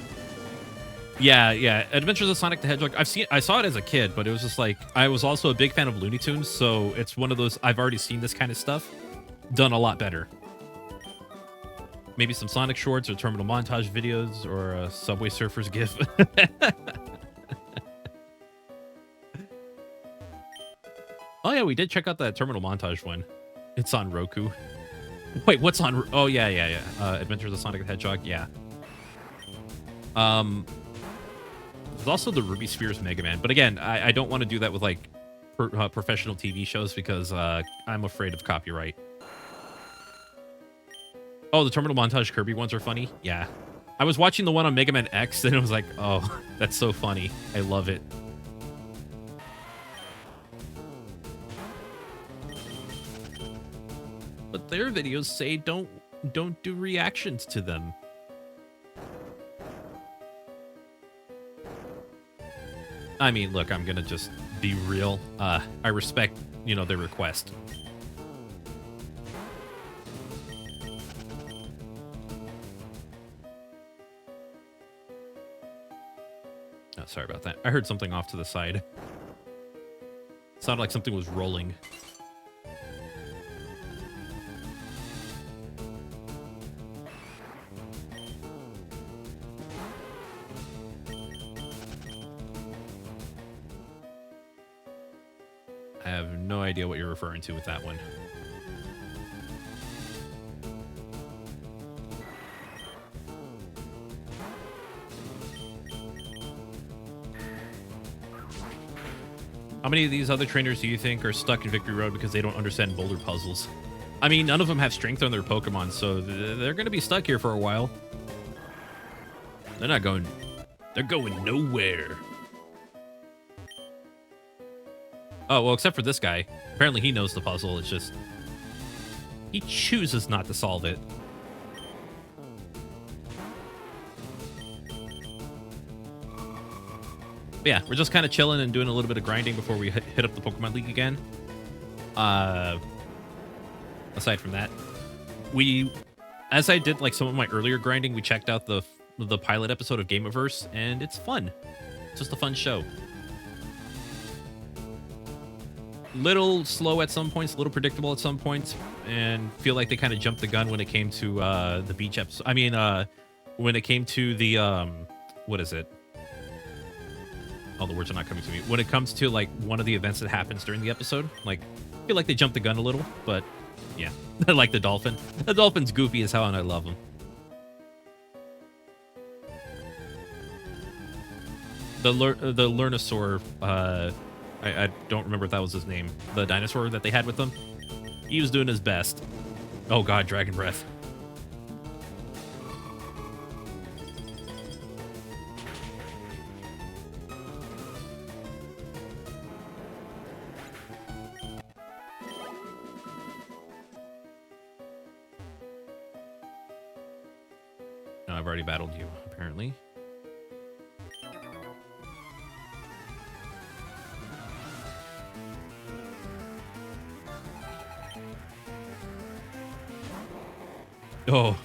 Yeah. Adventures of Sonic the Hedgehog. I saw it as a kid, but it was just like I was also a big fan of Looney Tunes, so it's one of those I've already seen this kind of stuff done a lot better. Maybe some Sonic shorts or terminal montage videos or a Subway Surfers gif. Oh yeah, we did check out that terminal montage one. It's on Roku. Wait, what's on? Oh yeah. Adventures of Sonic the Hedgehog. Yeah. There's also the Ruby Spheres Mega Man, but again, I don't want to do that with like professional TV shows because I'm afraid of copyright. Oh, the terminal montage Kirby ones are funny. Yeah, I was watching the one on Mega Man X and it was like, oh, that's so funny. I love it. But their videos say don't do reactions to them. I mean, look, I'm gonna just be real. I respect, their request. Oh, sorry about that. I heard something off to the side. It sounded like something was rolling. I have no idea what you're referring to with that one. How many of these other trainers do you think are stuck in Victory Road because they don't understand boulder puzzles? I mean, none of them have strength on their Pokemon, so they're going to be stuck here for a while. They're not going... They're going nowhere. Oh, well, except for this guy. Apparently he knows the puzzle. It's just... he chooses not to solve it. But yeah, we're just kind of chilling and doing a little bit of grinding before we hit up the Pokemon League again. Aside from that, as I did like some of my earlier grinding, we checked out the pilot episode of Gameoverse, and it's fun. It's just a fun show. Little slow at some points, a little predictable at some points, and feel like they kind of jumped the gun when it came to the beach episode. I mean, when it came to the what is it? Oh, the words are not coming to me. When it comes to like one of the events that happens during the episode, like I feel like they jumped the gun a little, but yeah, I like the dolphin. The dolphin's goofy as hell, and I love him. The Lurnosaur, I don't remember if that was his name. The dinosaur that they had with them. He was doing his best. Oh god, Dragon Breath. No, I've already battled you, apparently. Oh.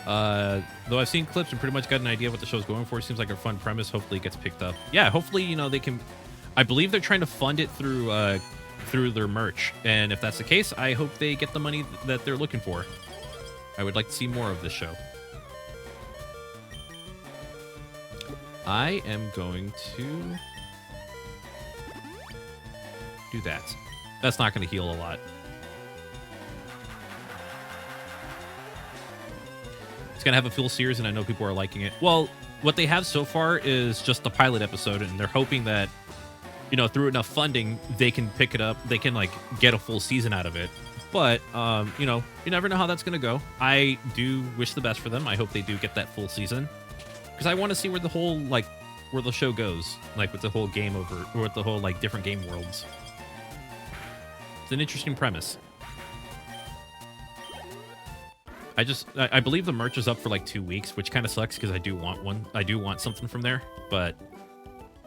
Though I've seen clips and pretty much got an idea of what the show's going for. Seems like a fun premise. Hopefully it gets picked up. Yeah, hopefully, you know, they can. I believe they're trying to fund it through their merch, and if that's the case, I hope they get the money that they're looking for. I would like to see more of this show. I am going to do that. That's not going to heal a lot. It's going to have a full series, and I know people are liking it. Well, what they have so far is just the pilot episode, and they're hoping that, you know, through enough funding, they can pick it up. They can, like, get a full season out of it. But, you know, you never know how that's going to go. I do wish the best for them. I hope they do get that full season. Because I want to see where the whole, like, where the show goes. Like, with the whole game over, or with the whole, like, different game worlds. It's an interesting premise. I believe the merch is up for like 2 weeks, which kind of sucks because I do want one. I do want something from there, but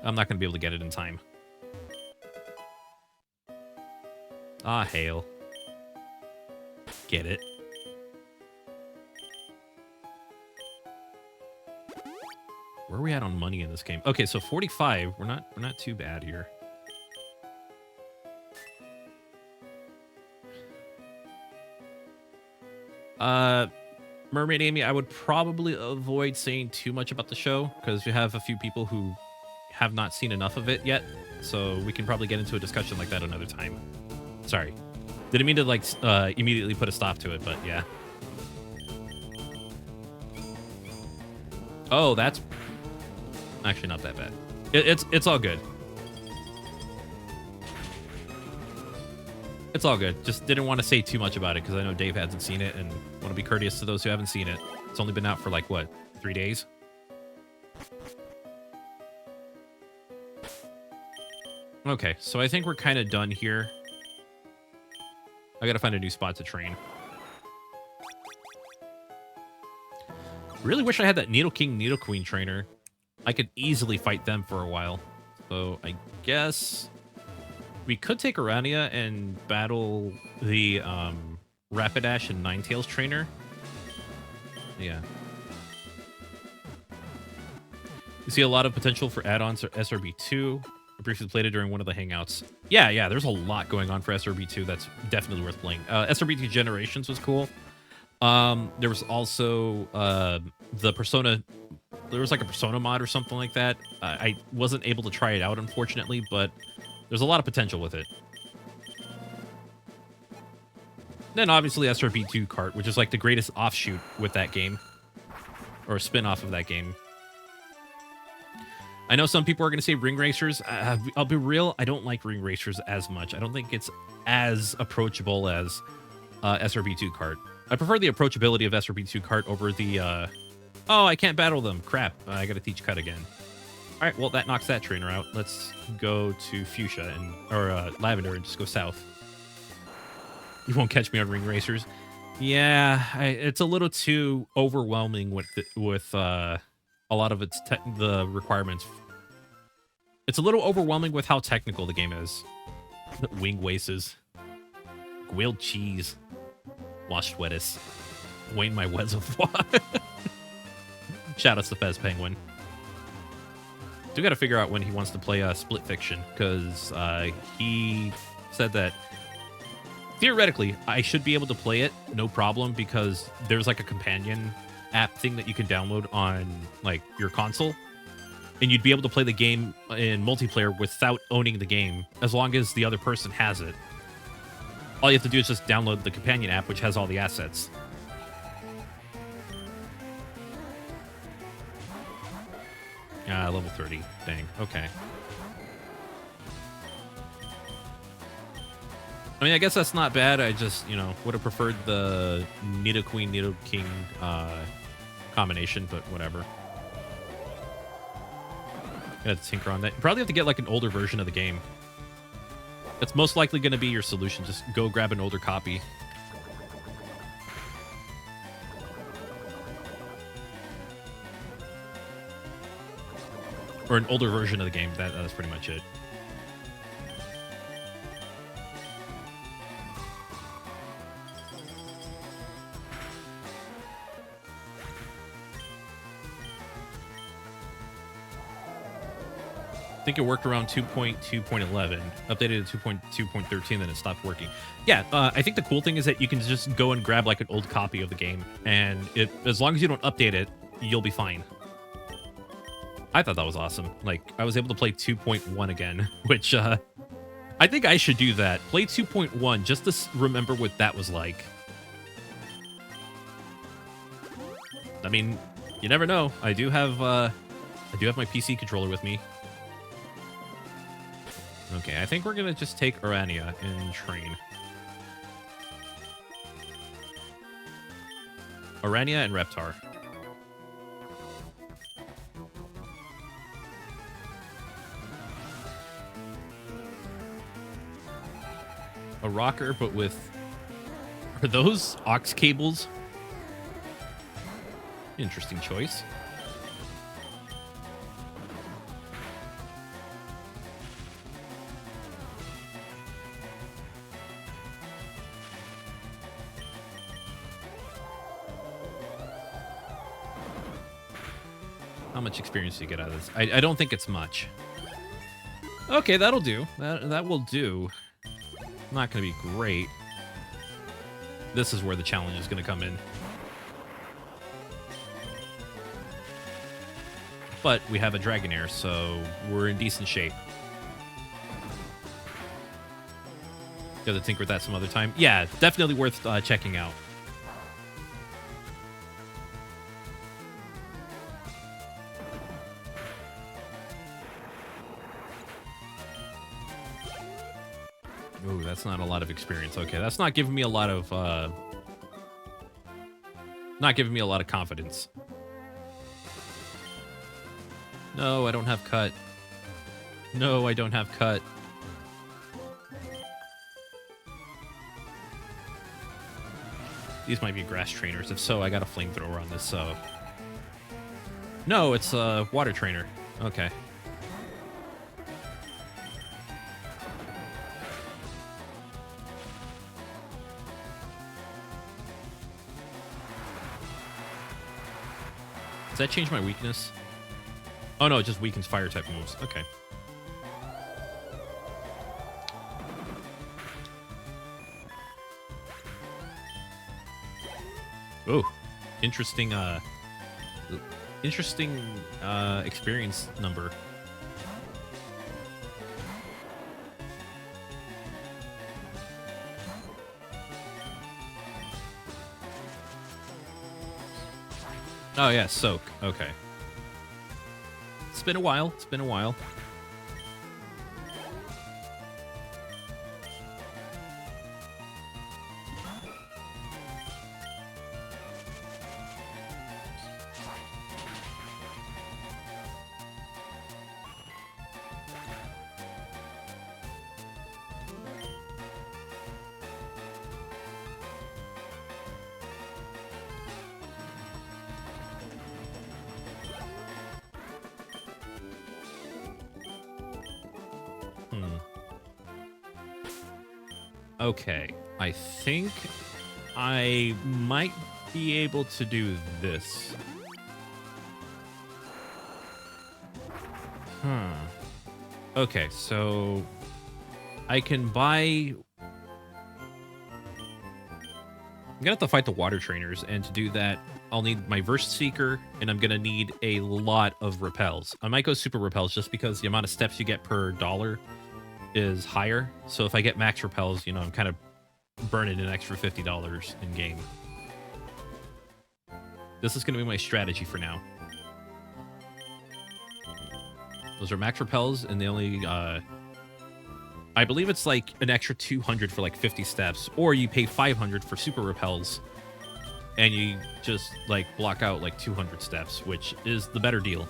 I'm not going to be able to get it in time. Ah, hail. Get it. Where are we at on money in this game? Okay, so 45. We're not too bad here. Mermaid Amy, I would probably avoid saying too much about the show because we have a few people who have not seen enough of it yet, so we can probably get into a discussion like that another time. Sorry. Didn't mean to, like, immediately put a stop to it, but yeah. Oh, that's actually not that bad. It's all good. It's all good. Just didn't want to say too much about it because I know Dave hasn't seen it and want to be courteous to those who haven't seen it. It's only been out for like, what, 3 days? Okay, so I think we're kind of done here. I gotta find a new spot to train. Really wish I had that Needle King, Needle Queen trainer. I could easily fight them for a while. So I guess we could take Urania and battle the Rapidash and Ninetales trainer. Yeah. You see a lot of potential for add-ons for SRB2. I briefly played it during one of the hangouts. Yeah, there's a lot going on for SRB2 that's definitely worth playing. SRB2 Generations was cool. There was also the Persona. There was like a Persona mod or something like that. I wasn't able to try it out, unfortunately, but there's a lot of potential with it. Then obviously SRB2 Kart, which is like the greatest offshoot with that game, or a spin-off of that game. I know some people are going to say Ring Racers. I'll be real, I don't like Ring Racers as much. I don't think it's as approachable as SRB2 Kart. I prefer the approachability of SRB2 Kart over the, oh, I can't battle them. Crap, I got to teach Cut again. All right, well, that knocks that trainer out. Let's go to Fuchsia, or Lavender, and just go south. You won't catch me on Ring Racers. Yeah, it's a little too overwhelming with a lot of the requirements. It's a little overwhelming with how technical the game is. Wing Waces. Grilled cheese. Washed Wetis. Wayne my reservoir. Shout outs to Fez Penguin. Do got to figure out when he wants to play Split Fiction, because he said that theoretically I should be able to play it no problem, because there's like a companion app thing that you can download on like your console, and you'd be able to play the game in multiplayer without owning the game as long as the other person has it. All you have to do is just download the companion app, which has all the assets. Level 30. Dang. Okay. I mean, I guess that's not bad. I just, you know, would have preferred the Nido Queen, Nido King combination, but whatever. Gotta tinker on that. You probably have to get like an older version of the game. That's most likely going to be your solution. Just go grab an older copy. Or an older version of the game. That's pretty much it. think it worked around 2.2.11, updated to 2.2.13, then it stopped working. Yeah, I think the cool thing is that you can just go and grab like an old copy of the game, and as long as you don't update it, you'll be fine. I thought that was awesome. Like, I was able to play 2.1 again, which I think I should do that. Play 2.1 just to remember what that was like. I mean, you never know. I do have my PC controller with me. Okay, I think we're gonna just take Orania and train. Orania and Reptar. A rocker, but with... Are those aux cables? Interesting choice. How much experience do you get out of this? I don't think it's much. Okay, that'll do. That will do. Not going to be great. This is where the challenge is going to come in. But we have a Dragonair, so we're in decent shape. You have to tinker with that some other time. Yeah, definitely worth checking out. Ooh, that's not a lot of experience. Okay, that's not giving me a lot of confidence. No, I don't have cut. No, I don't have cut. These might be grass trainers. If so, I got a flamethrower on this, so... No, it's a water trainer. Okay. Does that change my weakness? Oh no, it just weakens fire type moves. Okay. Ooh, interesting experience number. Oh yeah, soak. Okay. It's been a while. It's been a while. Okay, I think I might be able to do this. Okay, so I can buy... I'm gonna have to fight the water trainers, and to do that, I'll need my Verse Seeker, and I'm gonna need a lot of repels. I might go super repels just because the amount of steps you get per dollar is higher. So if I get max repels, you know, I'm kind of burning an extra $50 in game. This is going to be my strategy for now. Those are max repels, and they only, I believe it's like an extra 200 for like 50 steps, or you pay 500 for super repels, and you just like block out like 200 steps, which is the better deal.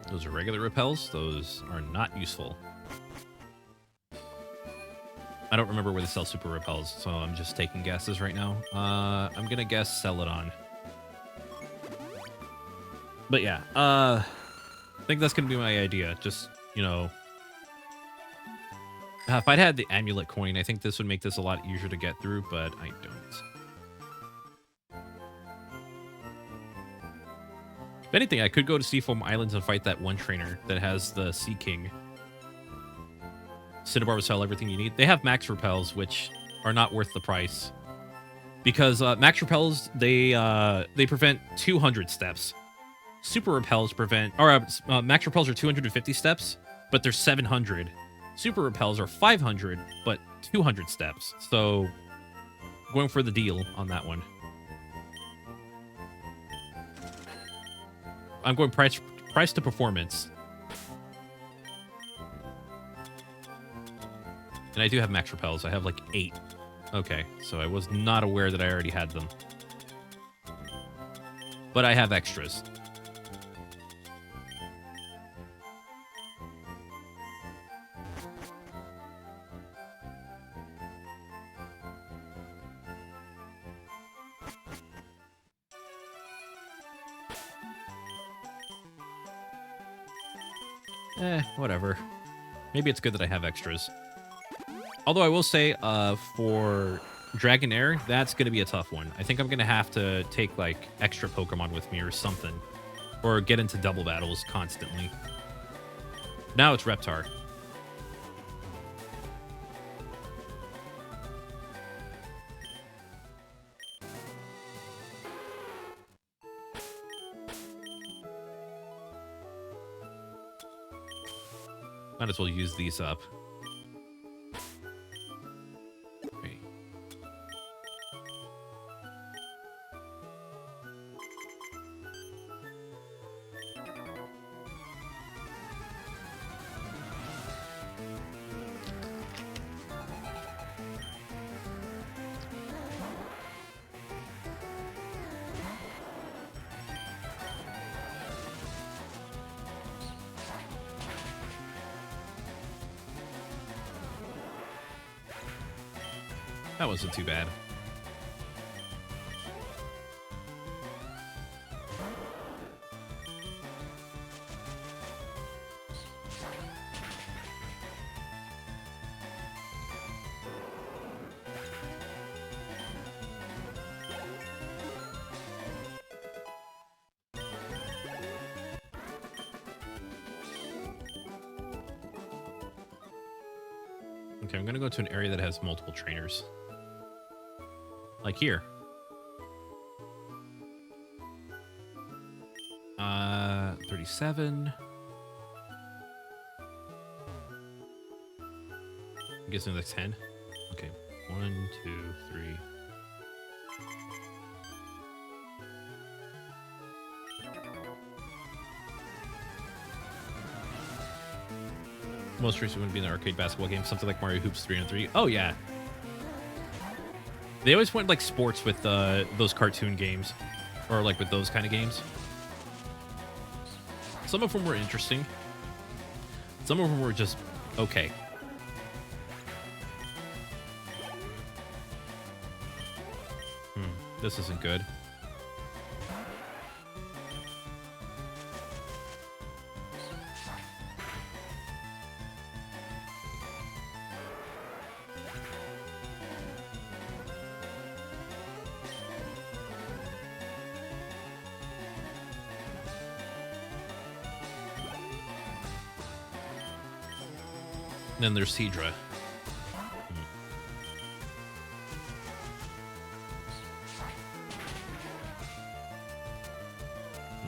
Those are regular repels. Those are not useful. I don't remember where they sell super repels, so I'm just taking guesses right now. I'm gonna guess Celadon. But yeah, I think that's gonna be my idea. Just, you know, if I'd had the amulet coin, I think this would make this a lot easier to get through, but I don't. If anything, I could go to Seafoam Islands and fight that one trainer that has the Sea King. Cinnabar will sell everything you need. They have max repels, which are not worth the price. Because max repels, they prevent 200 steps. Super repels prevent... Or max repels are 250 steps, but they're 700. Super repels are 500, but 200 steps. So, going for the deal on that one. I'm going price to performance. And I do have max repels. I have like 8. Okay, so I was not aware that I already had them. But I have extras. Whatever. Maybe it's good that I have extras. Although I will say, for Dragonair, that's going to be a tough one. I think I'm going to have to take, like, extra Pokemon with me or something. Or get into double battles constantly. Now it's Reptar. Might as well use these up. Okay. That wasn't too bad. Okay, I'm gonna go to an area that has multiple trainers. Like here. 37. I'm guessing that's 10. Okay. 1, 2, 3. Most recent would be an arcade basketball game, something like Mario Hoops 3-on-3. Oh yeah. They always went like sports with those cartoon games, or like with those kind of games. Some of them were interesting. Some of them were just okay. This isn't good. Then there's Seadra.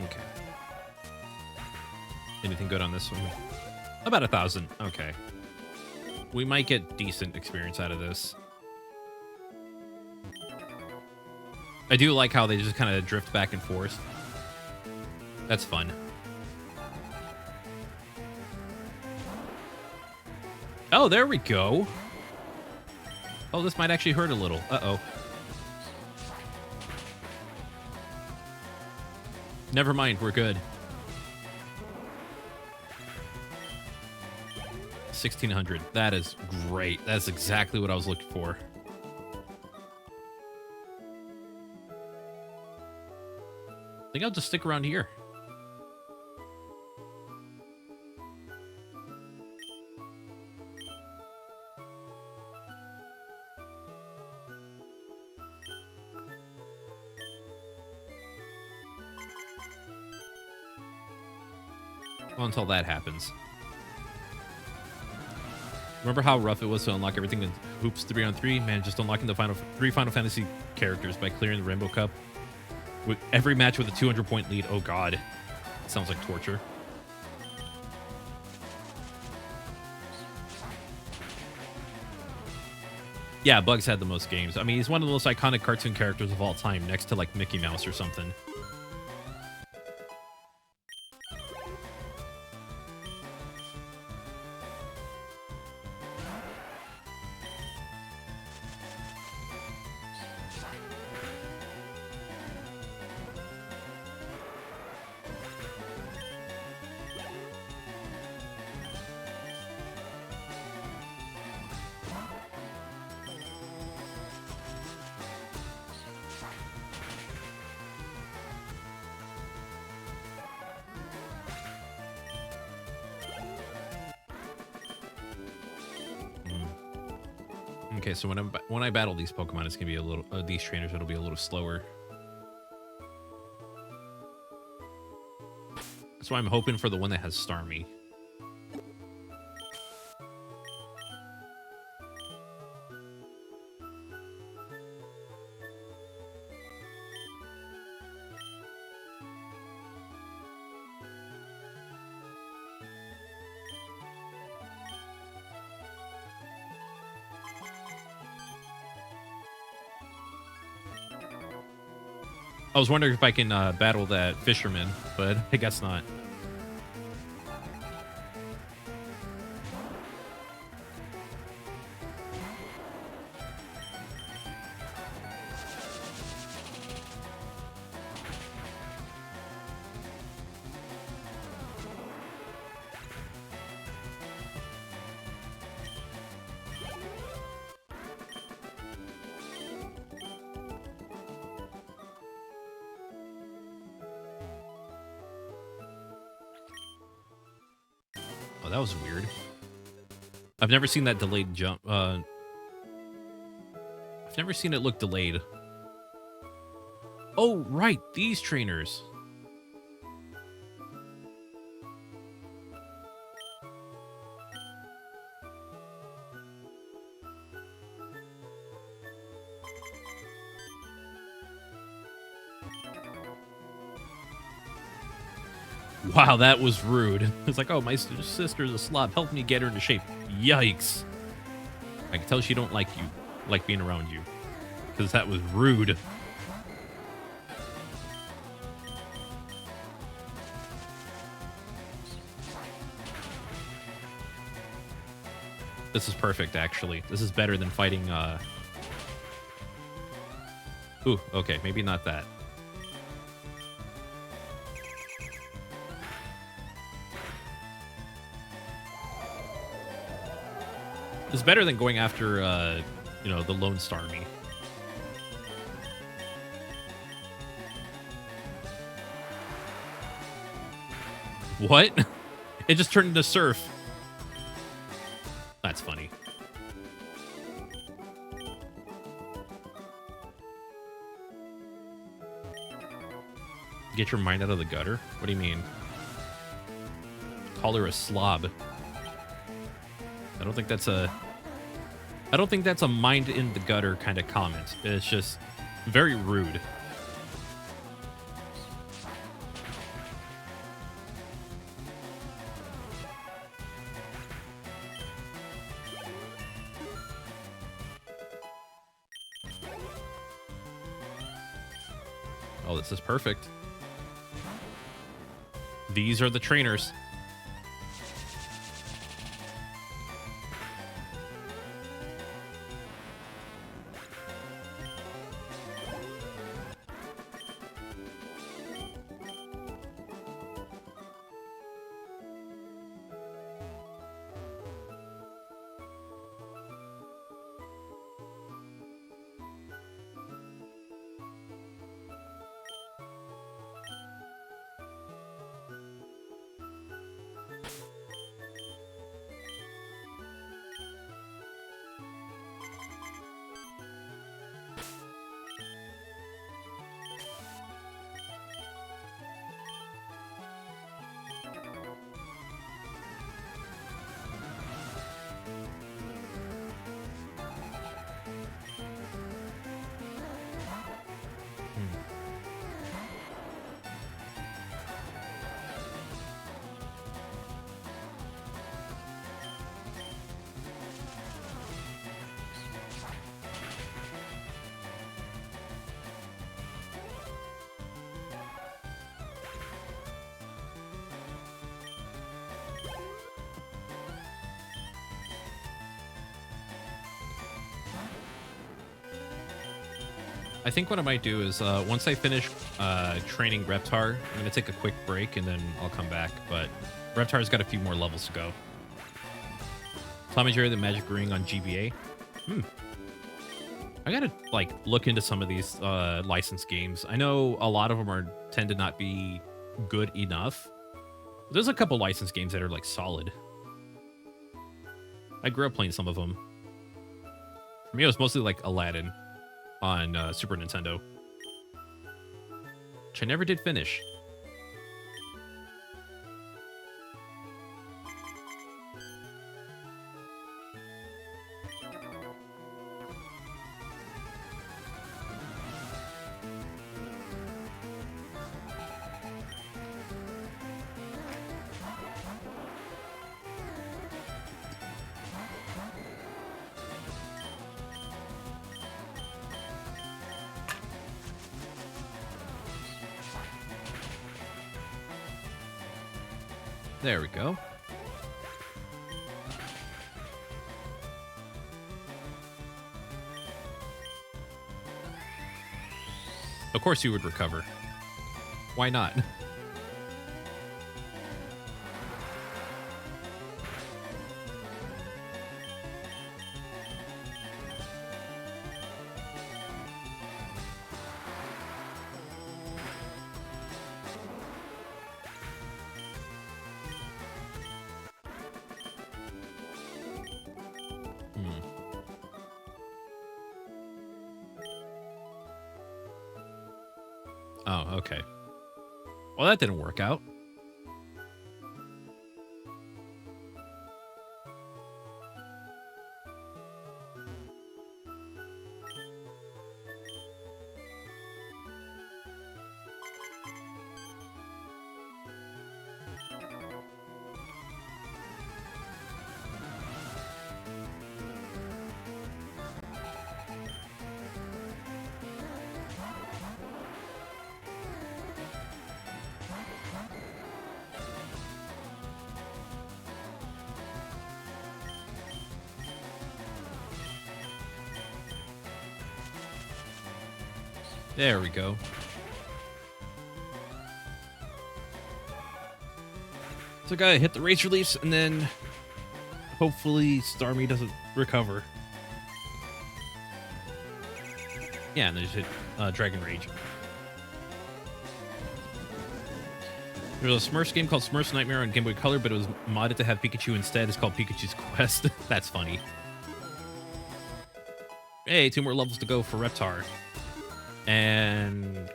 Okay. Anything good on this one? About 1,000. Okay. We might get decent experience out of this. I do like how they just kind of drift back and forth. That's fun. Oh, there we go. Oh, this might actually hurt a little. Uh-oh. Never mind, we're good. 1,600. That is great. That's exactly what I was looking for. I think I'll just stick around here. Well, until that happens. Remember how rough it was to unlock everything in Hoops 3-on-3? Man, just unlocking the three Final Fantasy characters by clearing the Rainbow Cup. With every match with a 200-point lead. Oh, God. It sounds like torture. Yeah, Bugs had the most games. I mean, he's one of the most iconic cartoon characters of all time, next to, like, Mickey Mouse or something. Okay, so when I battle these Pokemon, it's gonna be a little these trainers. It'll be a little slower. That's why I'm hoping for the one that has Starmie. I was wondering if I can battle that fisherman, but I guess not. Oh, that was weird. I've never seen that delayed jump. I've never seen it look delayed. Oh, right. These trainers. Wow, that was rude. It's like, oh, my sister's a slob. Help me get her into shape. Yikes. I can tell she don't like you, like being around you. Because that was rude. This is perfect, actually. This is better than fighting, Ooh, okay, maybe not that. It's better than going after, you know, the Lone Starmie. What? It just turned into Surf. That's funny. Get your mind out of the gutter? What do you mean? Call her a slob. I don't think that's a mind in the gutter kind of comment. It's just very rude. Oh, this is perfect. These are the trainers. I think what I might do is once I finish training Reptar, I'm going to take a quick break and then I'll come back. But Reptar's got a few more levels to go. Tom and Jerry, the Magic Ring on GBA. I gotta like look into some of these licensed games. I know a lot of them tend to not be good enough. There's a couple licensed games that are like solid. I grew up playing some of them. For me, it was mostly like Aladdin on Super Nintendo, which I never did finish. There we go. Of course you would recover. Why not? Oh, okay. Well, that didn't work out. There we go. So I gotta hit the Rage Release and then hopefully Starmie doesn't recover. Yeah, and then just hit Dragon Rage. There's a Smurfs game called Smurfs Nightmare on Game Boy Color, but it was modded to have Pikachu instead. It's called Pikachu's Quest. That's funny. Hey, 2 more levels to go for Reptar. And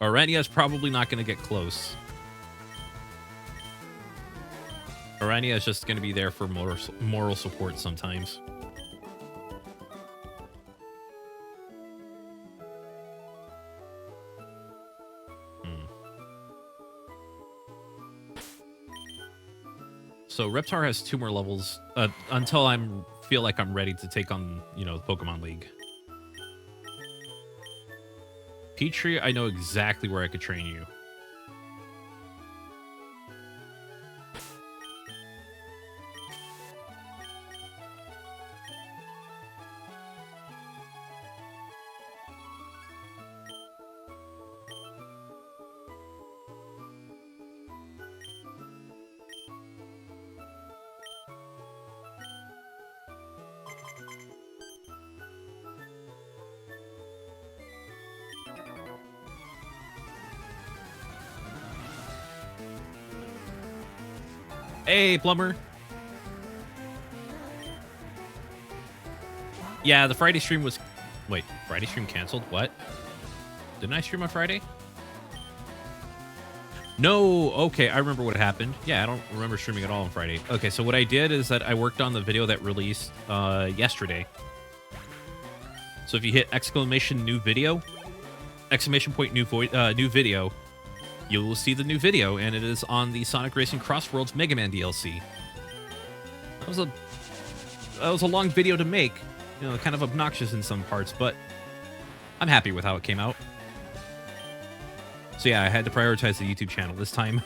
Orania is probably not going to get close. Orania is just going to be there for moral support sometimes. So Reptar has 2 more levels until feel like I'm ready to take on, the Pokemon League. Petrie, I know exactly where I could train you. Hey, Plumber. Yeah, the Friday stream was... Wait, Friday stream canceled? What? Didn't I stream on Friday? No, okay, I remember what happened. Yeah, I don't remember streaming at all on Friday. Okay, so what I did is that I worked on the video that released yesterday. So if you hit exclamation new video, exclamation point new video, you will see the new video, and it is on the Sonic Racing Crossworlds Mega Man DLC. That was a long video to make, kind of obnoxious in some parts, but I'm happy with how it came out. So yeah, I had to prioritize the YouTube channel this time.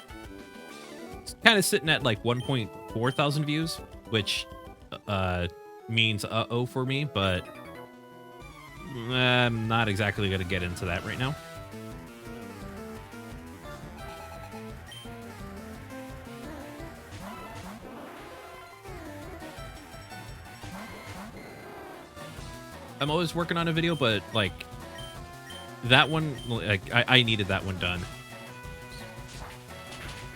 It's kind of sitting at like 1.4 thousand views, which means uh-oh for me, but I'm not exactly going to get into that right now. I'm always working on a video, but like that one, like I needed that one done.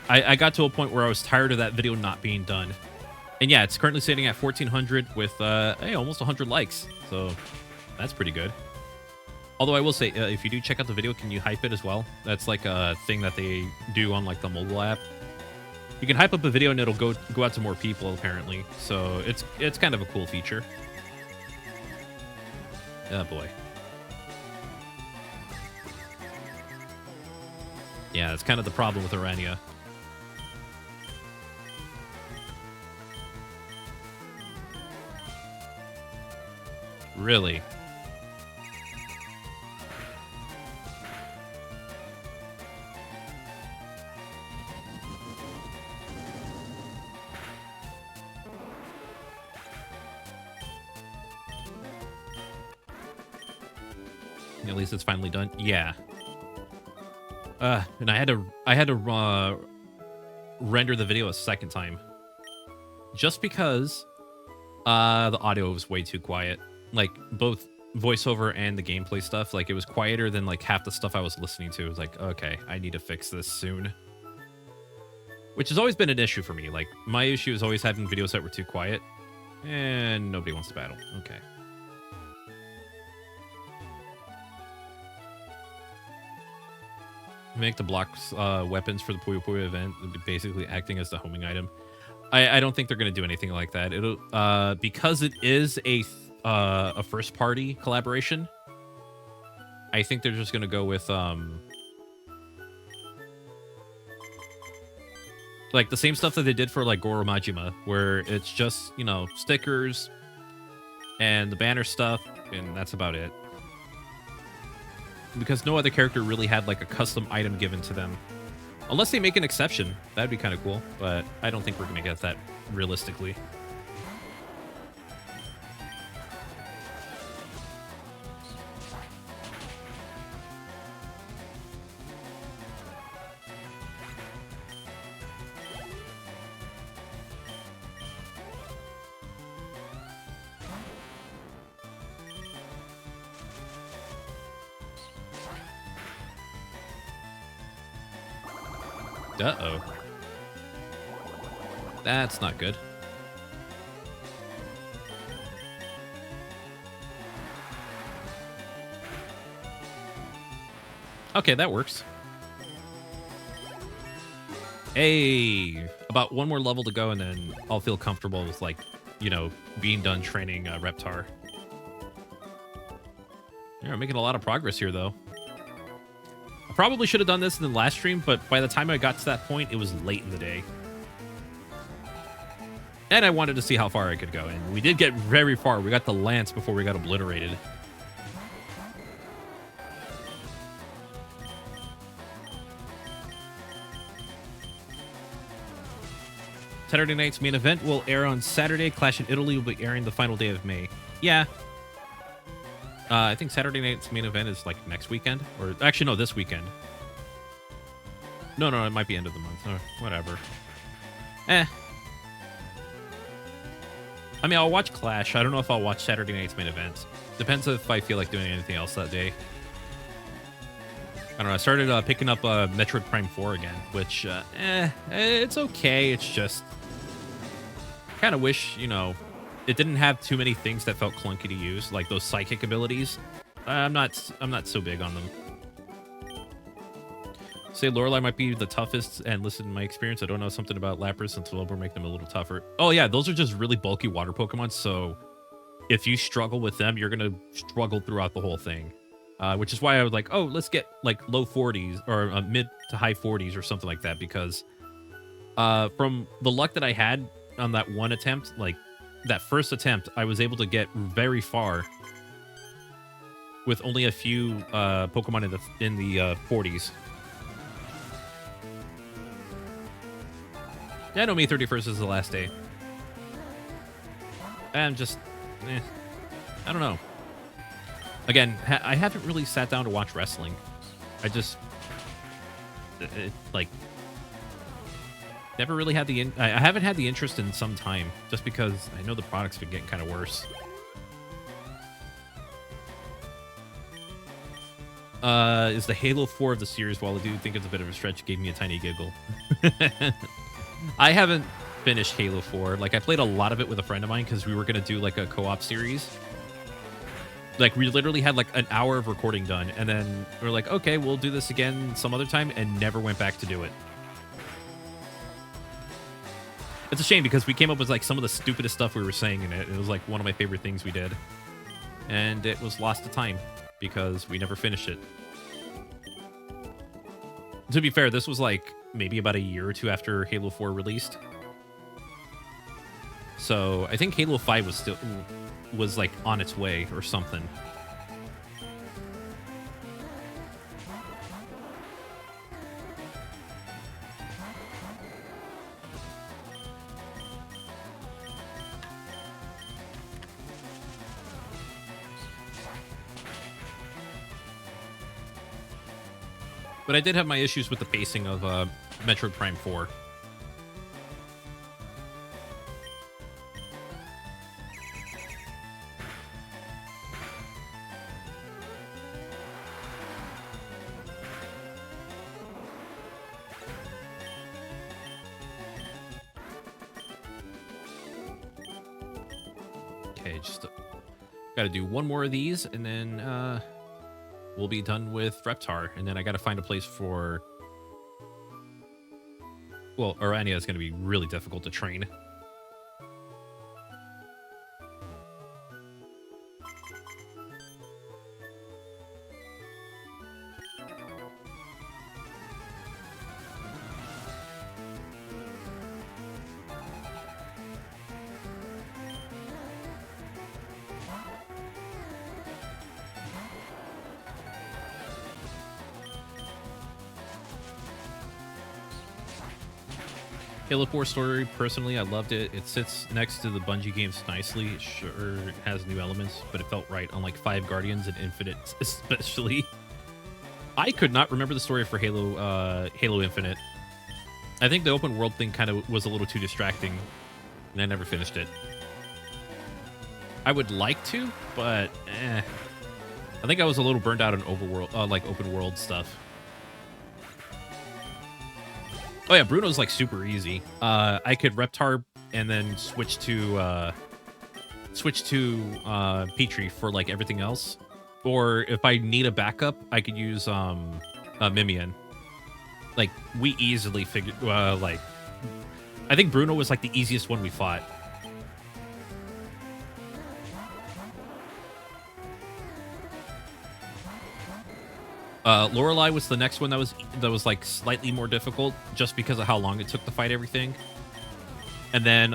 I got to a point where I was tired of that video not being done. And yeah, it's currently sitting at 1,400 with hey, almost 100 likes. So that's pretty good. Although I will say, if you do check out the video, can you hype it as well? That's like a thing that they do on like the mobile app. You can hype up a video and it'll go out to more people apparently. So it's kind of a cool feature. Oh boy. Yeah, that's kind of the problem with Orania. Really? At least it's finally done. Yeah. And I had to render the video a second time, just because the audio was way too quiet. Like both voiceover and the gameplay stuff, like it was quieter than like half the stuff I was listening to. It was like, okay, I need to fix this soon. Which has always been an issue for me. Like my issue is always having videos that were too quiet, and nobody wants to battle. Okay. Make the blocks weapons for the Puyo Puyo event, basically acting as the homing item. I don't think they're going to do anything like that. It'll because it is a first party collaboration. I think they're just going to go with like the same stuff that they did for like Goro Majima, where it's just, you know, stickers and the banner stuff, and that's about it. Because no other character really had like a custom item given to them. Unless they make an exception. That'd be kind of cool, but I don't think we're going to get that realistically. Uh-oh. That's not good. Okay, that works. Hey, about one more level to go, and then I'll feel comfortable with, like, you know, being done training Reptar. Yeah, we're making a lot of progress here, though. I probably should have done this in the last stream, but by the time I got to that point, it was late in the day. And I wanted to see how far I could go, and we did get very far. We got the Lance before we got obliterated. Saturday night's main event will air on Saturday. Clash in Italy will be airing the final day of May. Yeah. I think Saturday night's main event is like next weekend. Or actually, no, this weekend. No, it might be end of the month. Or whatever. I mean, I'll watch Clash. I don't know if I'll watch Saturday night's main event. Depends if I feel like doing anything else that day. I don't know. I started picking up Metroid Prime 4 again, which, it's okay. It's just kind of wish, you know, it didn't have too many things that felt clunky to use, like those psychic abilities. I'm not so big on them. Say Lorelei might be the toughest, and listen to my experience, I don't know something about Lapras and Slowbro make them a little tougher. Oh yeah, those are just really bulky water Pokemon, so if you struggle with them, you're gonna struggle throughout the whole thing. Which is why I was like, oh, let's get like low 40s or mid to high 40s or something like that, because from the luck that I had on that one attempt, like that first attempt, I was able to get very far with only a few Pokemon in the 40s. Yeah, no, May 31st is the last day. And just, I don't know. Again, I haven't really sat down to watch wrestling. I just like never really had I haven't had the interest in some time, just because I know the product's been getting kind of worse. Is the Halo 4 of the series, while I do think it's a bit of a stretch, gave me a tiny giggle. I haven't finished Halo 4. Like, I played a lot of it with a friend of mine because we were going to do, like, a co-op series. Like, we literally had, like, an hour of recording done, and then we were like, okay, we'll do this again some other time, and never went back to do it. It's a shame because we came up with, like, some of the stupidest stuff we were saying in it. It was, like, one of my favorite things we did. And it was lost to time because we never finished it. To be fair, this was, like, maybe about a year or two after Halo 4 released. So I think Halo 5 was like on its way or something. But I did have my issues with the pacing of Metroid Prime 4. Okay, just got to do one more of these, and then we'll be done with Reptar. And then I got to find a place for... Well, Orania is going to be really difficult to train. Halo 4 story, personally, I loved it. It sits next to the Bungie games nicely. It sure has new elements, but it felt right, unlike 5 Guardians and Infinite especially. I could not remember the story for Halo Infinite. I think the open world thing kind of was a little too distracting, and I never finished it. I would like to, but I think I was a little burned out on like open world stuff. Oh yeah, Bruno's like super easy. I could Reptar and then switch to Petrie for like everything else. Or if I need a backup, I could use Mimian. Like we easily figured like I think Bruno was like the easiest one we fought. Lorelei was the next one that was like slightly more difficult just because of how long it took to fight everything. And then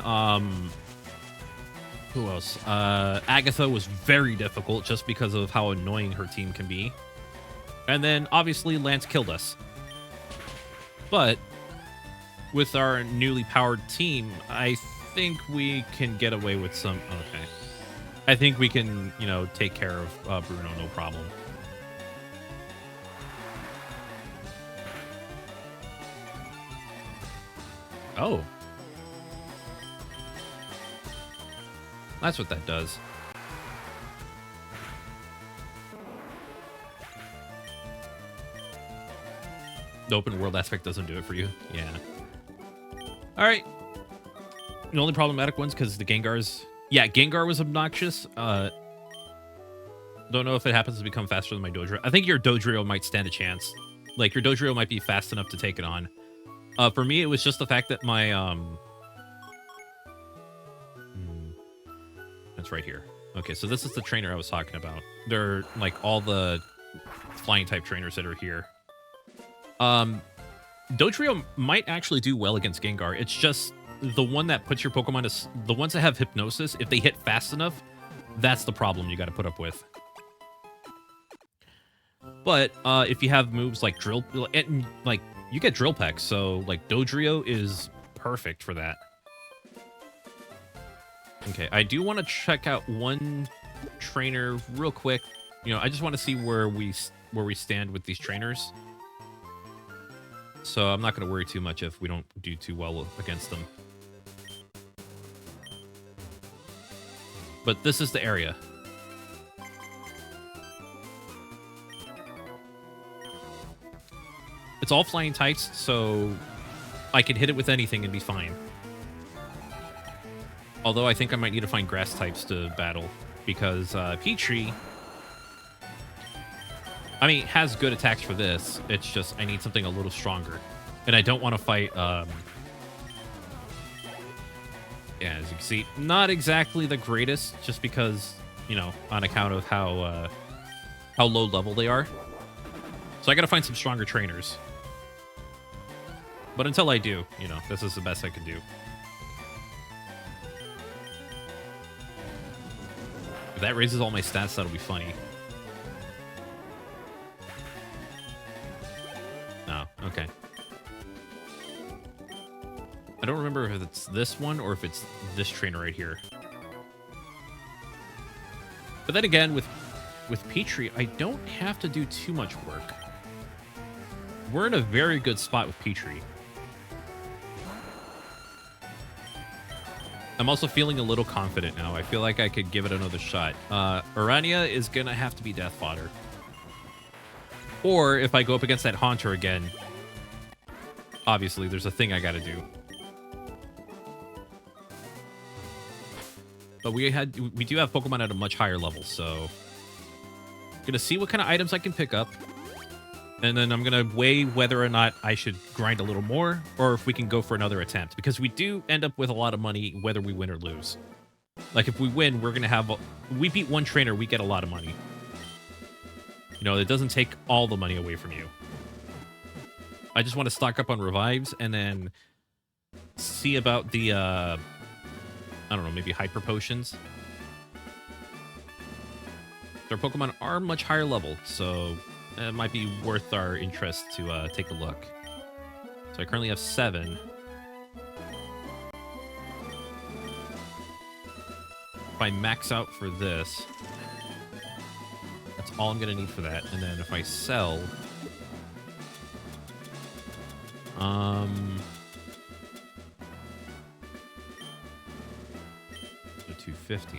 who else? Agatha was very difficult just because of how annoying her team can be. And then obviously Lance killed us. But with our newly powered team, I think we can get away with some... Okay. I think we can, you know, take care of Bruno, no problem. Oh. That's what that does. The open world aspect doesn't do it for you. Yeah. All right. The only problematic ones because the Gengars... Yeah, Gengar was obnoxious. Don't know if it happens to become faster than my Dodrio. I think your Dodrio might stand a chance. Like, your Dodrio might be fast enough to take it on. For me, it was just the fact that my... That's right here. Okay, so this is the trainer I was talking about. They're, like, all the flying-type trainers that are here. Dodrio might actually do well against Gengar. It's just the one that puts your Pokemon to... The ones that have Hypnosis, if they hit fast enough, that's the problem you got to put up with. But if you have moves like Drill... And, like, you get Drill Peck, so, like, Dodrio is perfect for that. Okay, I do want to check out one trainer real quick you know, I just want to see where we stand with these trainers. So I'm not going to worry too much if we don't do too well against them. But this is the area. It's all flying types, so I can hit it with anything and be fine. Although I think I might need to find grass types to battle, because Petrie, I mean, has good attacks for this. It's just I need something a little stronger. And I don't want to fight, yeah, as you can see, not exactly the greatest, just because, you know, on account of how low level they are. So I got to find some stronger trainers. But until I do, you know, this is the best I can do. If that raises all my stats, that'll be funny. Oh, okay. I don't remember if it's this one or if it's this trainer right here. But then again, with Petrie, I don't have to do too much work. We're in a very good spot with Petrie. I'm also feeling a little confident now. I feel like I could give it another shot. Urania is going to have to be death fodder. Or if I go up against that Haunter again, obviously there's a thing I got to do. But we do have Pokemon at a much higher level, so gonna see what kind of items I can pick up. And then I'm going to weigh whether or not I should grind a little more or if we can go for another attempt. Because we do end up with a lot of money whether we win or lose. Like, if we win, we're going to have... we beat one trainer, we get a lot of money. You know, it doesn't take all the money away from you. I just want to stock up on revives and then see about the... I don't know, maybe hyper potions. Their Pokemon are much higher level, so... it might be worth our interest to take a look. So I currently have 7. If I max out for this, that's all I'm going to need for that. And then if I sell... 250.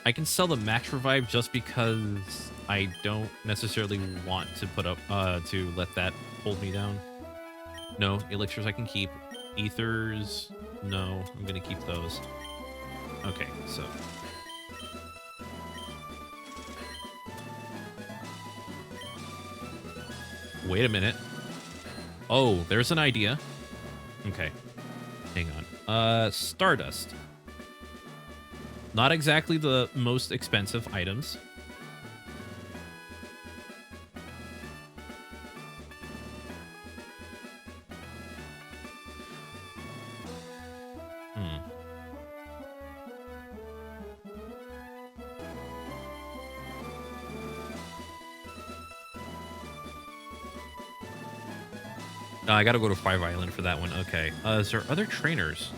I can sell the max revive just because I don't necessarily want to put up to let that hold me down. No, elixirs I can keep. Ethers, no, I'm gonna keep those. Okay, so wait a minute. Oh, there's an idea. Okay, hang on. Stardust. Not exactly the most expensive items. I gotta go to Five Island for that one. Okay. Is there other trainers?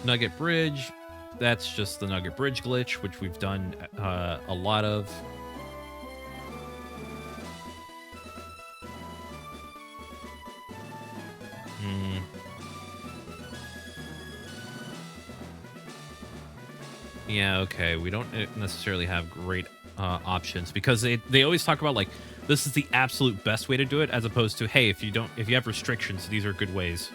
Nugget Bridge. That's just the Nugget Bridge glitch, which we've done a lot of. Yeah, okay. We don't necessarily have great options because they always talk about like this is the absolute best way to do it, as opposed to hey, if you have restrictions, these are good ways.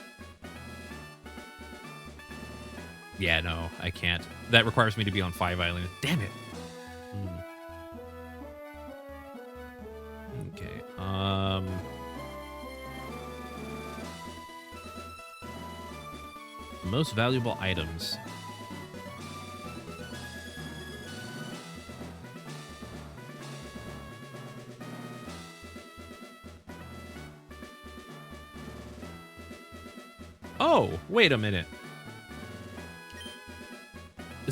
Yeah, no, I can't. That requires me to be on Five Island. Damn it. Okay. Most valuable items. Oh, wait a minute.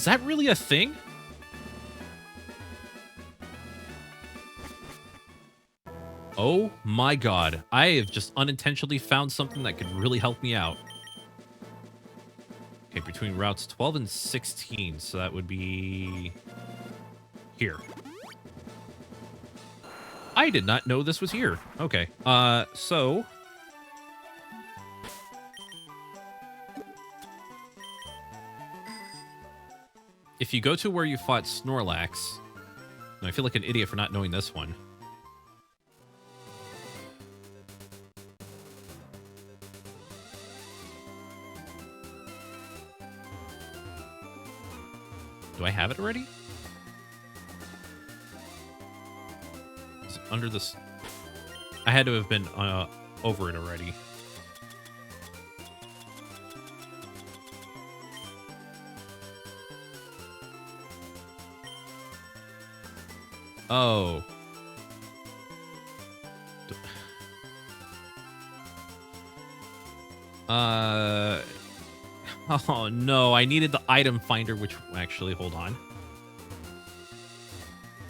Is that really a thing? Oh my god. I have just unintentionally found something that could really help me out. Okay, between routes 12 and 16, so that would be here. I did not know this was here. Okay, so if you go to where you fought Snorlax, and I feel like an idiot for not knowing this one. Do I have it already? Is it under this? I had to have been over it already. Oh. Oh no, I needed the item finder, which actually, hold on.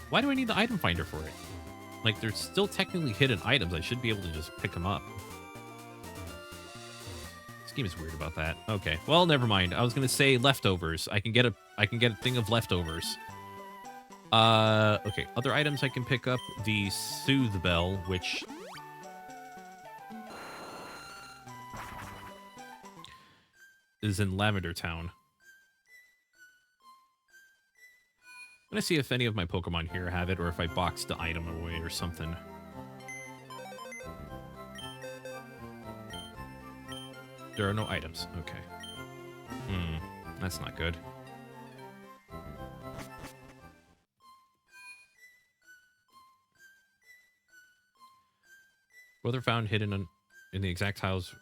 Why do I need the item finder for it? Like, there's still technically hidden items. I should be able to just pick them up. This game is weird about that. Okay, well, never mind. I was gonna say leftovers. I can get a thing of leftovers. Okay, other items I can pick up. The Soothe Bell, which is in Lavender Town. I'm gonna see if any of my Pokemon here have it, or if I boxed the item away or something. There are no items. Okay. That's not good. Whether found hidden in the exact tiles.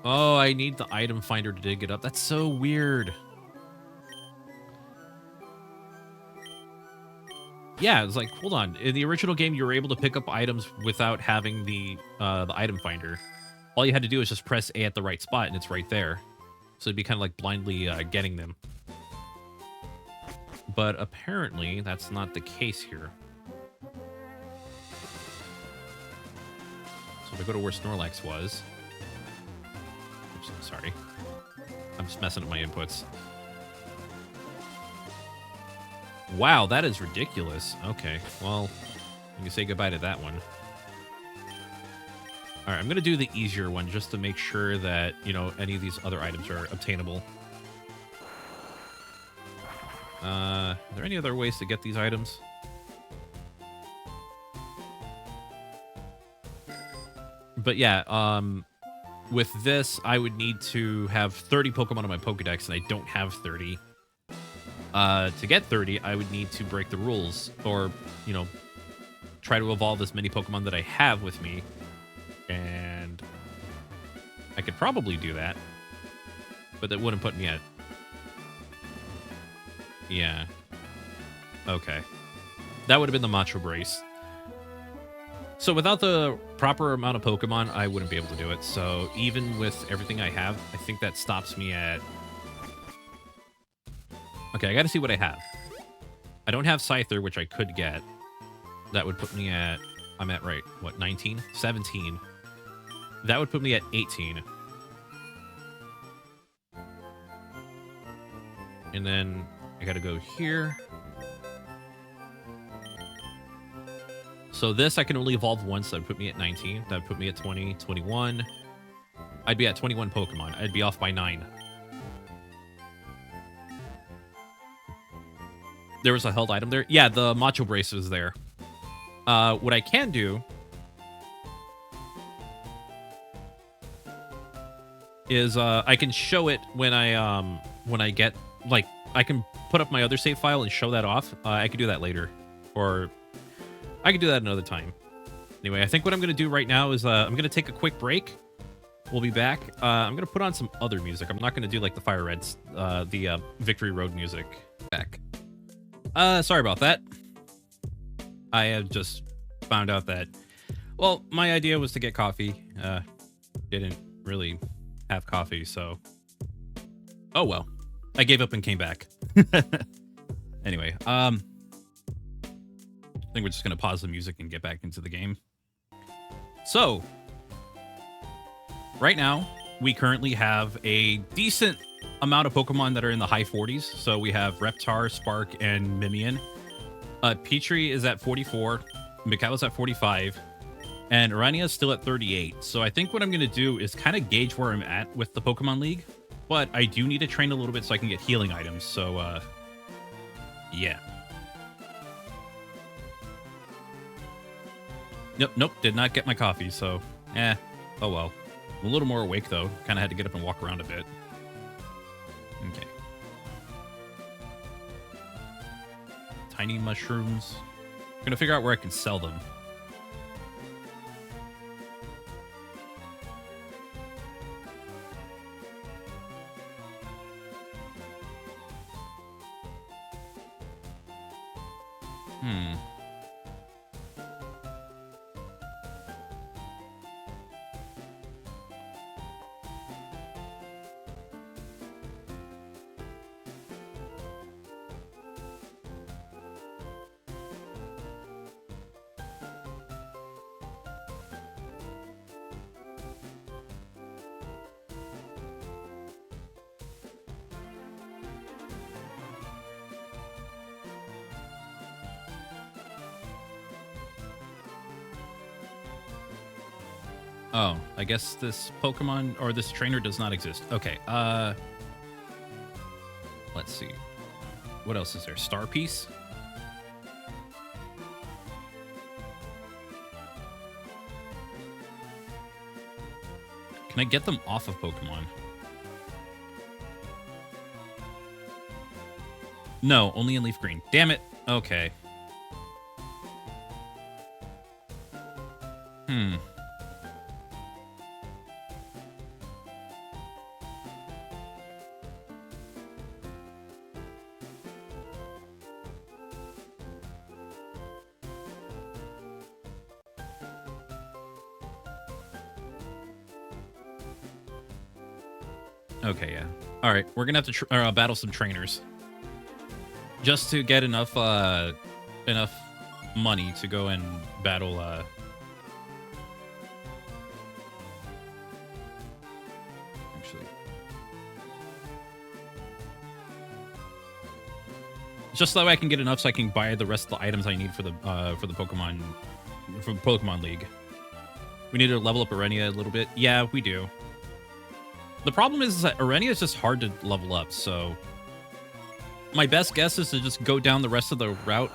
Oh, I need the item finder to dig it up. That's so weird. Yeah, it's like, hold on. In the original game, you were able to pick up items without having the item finder. All you had to do is just press A at the right spot, and it's right there. So it'd be kind of like blindly getting them. But apparently, that's not the case here. So if I go to where Snorlax was... Oops, I'm sorry. I'm just messing up my inputs. Wow, that is ridiculous. Okay, well, you can say goodbye to that one. All right, I'm going to do the easier one just to make sure that, you know, any of these other items are obtainable. Are there any other ways to get these items? But yeah, with this, I would need to have 30 Pokemon on my Pokedex, and I don't have 30. To get 30, I would need to break the rules, or, you know, try to evolve as many Pokemon that I have with me. And I could probably do that, but that wouldn't put me at... Yeah. Okay. That would have been the Macho Brace. So without the proper amount of Pokemon, I wouldn't be able to do it. So even with everything I have, I think that stops me at... Okay, I gotta see what I have. I don't have Scyther, which I could get. That would put me at... I'm at, right, what, 19? 17. That would put me at 18. And then I gotta go here. So this I can only evolve once. That would put me at 19. That would put me at 20, 21. I'd be at 21 Pokemon. I'd be off by 9. There was a held item there. Yeah, the Macho Brace was there. What I can do is I can show it when I get, like, I can put up my other save file and show that off. I could do that later, or I could do that another time. Anyway, I think what I'm gonna do right now is I'm gonna take a quick break. We'll be back. I'm gonna put on some other music. I'm not gonna do like the FireRed's, the Victory Road music. Back. Sorry about that. I have just found out that, well, my idea was to get coffee. Didn't really have coffee, so... Oh, well. I gave up and came back. Anyway, I think we're just gonna pause the music and get back into the game. So, right now, we currently have a decent amount of Pokemon that are in the high 40s. So we have Reptar, Spark, and Mimian. Petrie is at 44, Mikau is at 45, and Urania is still at 38. So I think what I'm going to do is kind of gauge where I'm at with the Pokemon League, but I do need to train a little bit so I can get healing items. So, yeah. Nope, did not get my coffee, so, oh well. I'm a little more awake, though. Kind of had to get up and walk around a bit. Okay. Tiny mushrooms. I'm gonna figure out where I can sell them. Oh, I guess this Pokemon or this trainer does not exist. Okay, let's see. What else is there? Star Piece? Can I get them off of Pokemon? No, only in Leaf Green. Damn it. Okay. Okay, yeah. All right, we're gonna have to battle some trainers just to get enough enough money to go and battle. Actually, just that way I can get enough so I can buy the rest of the items I need for the Pokemon League. We need to level up Urania a little bit. Yeah, we do. The problem is that Urania is just hard to level up, so my best guess is to just go down the rest of the route.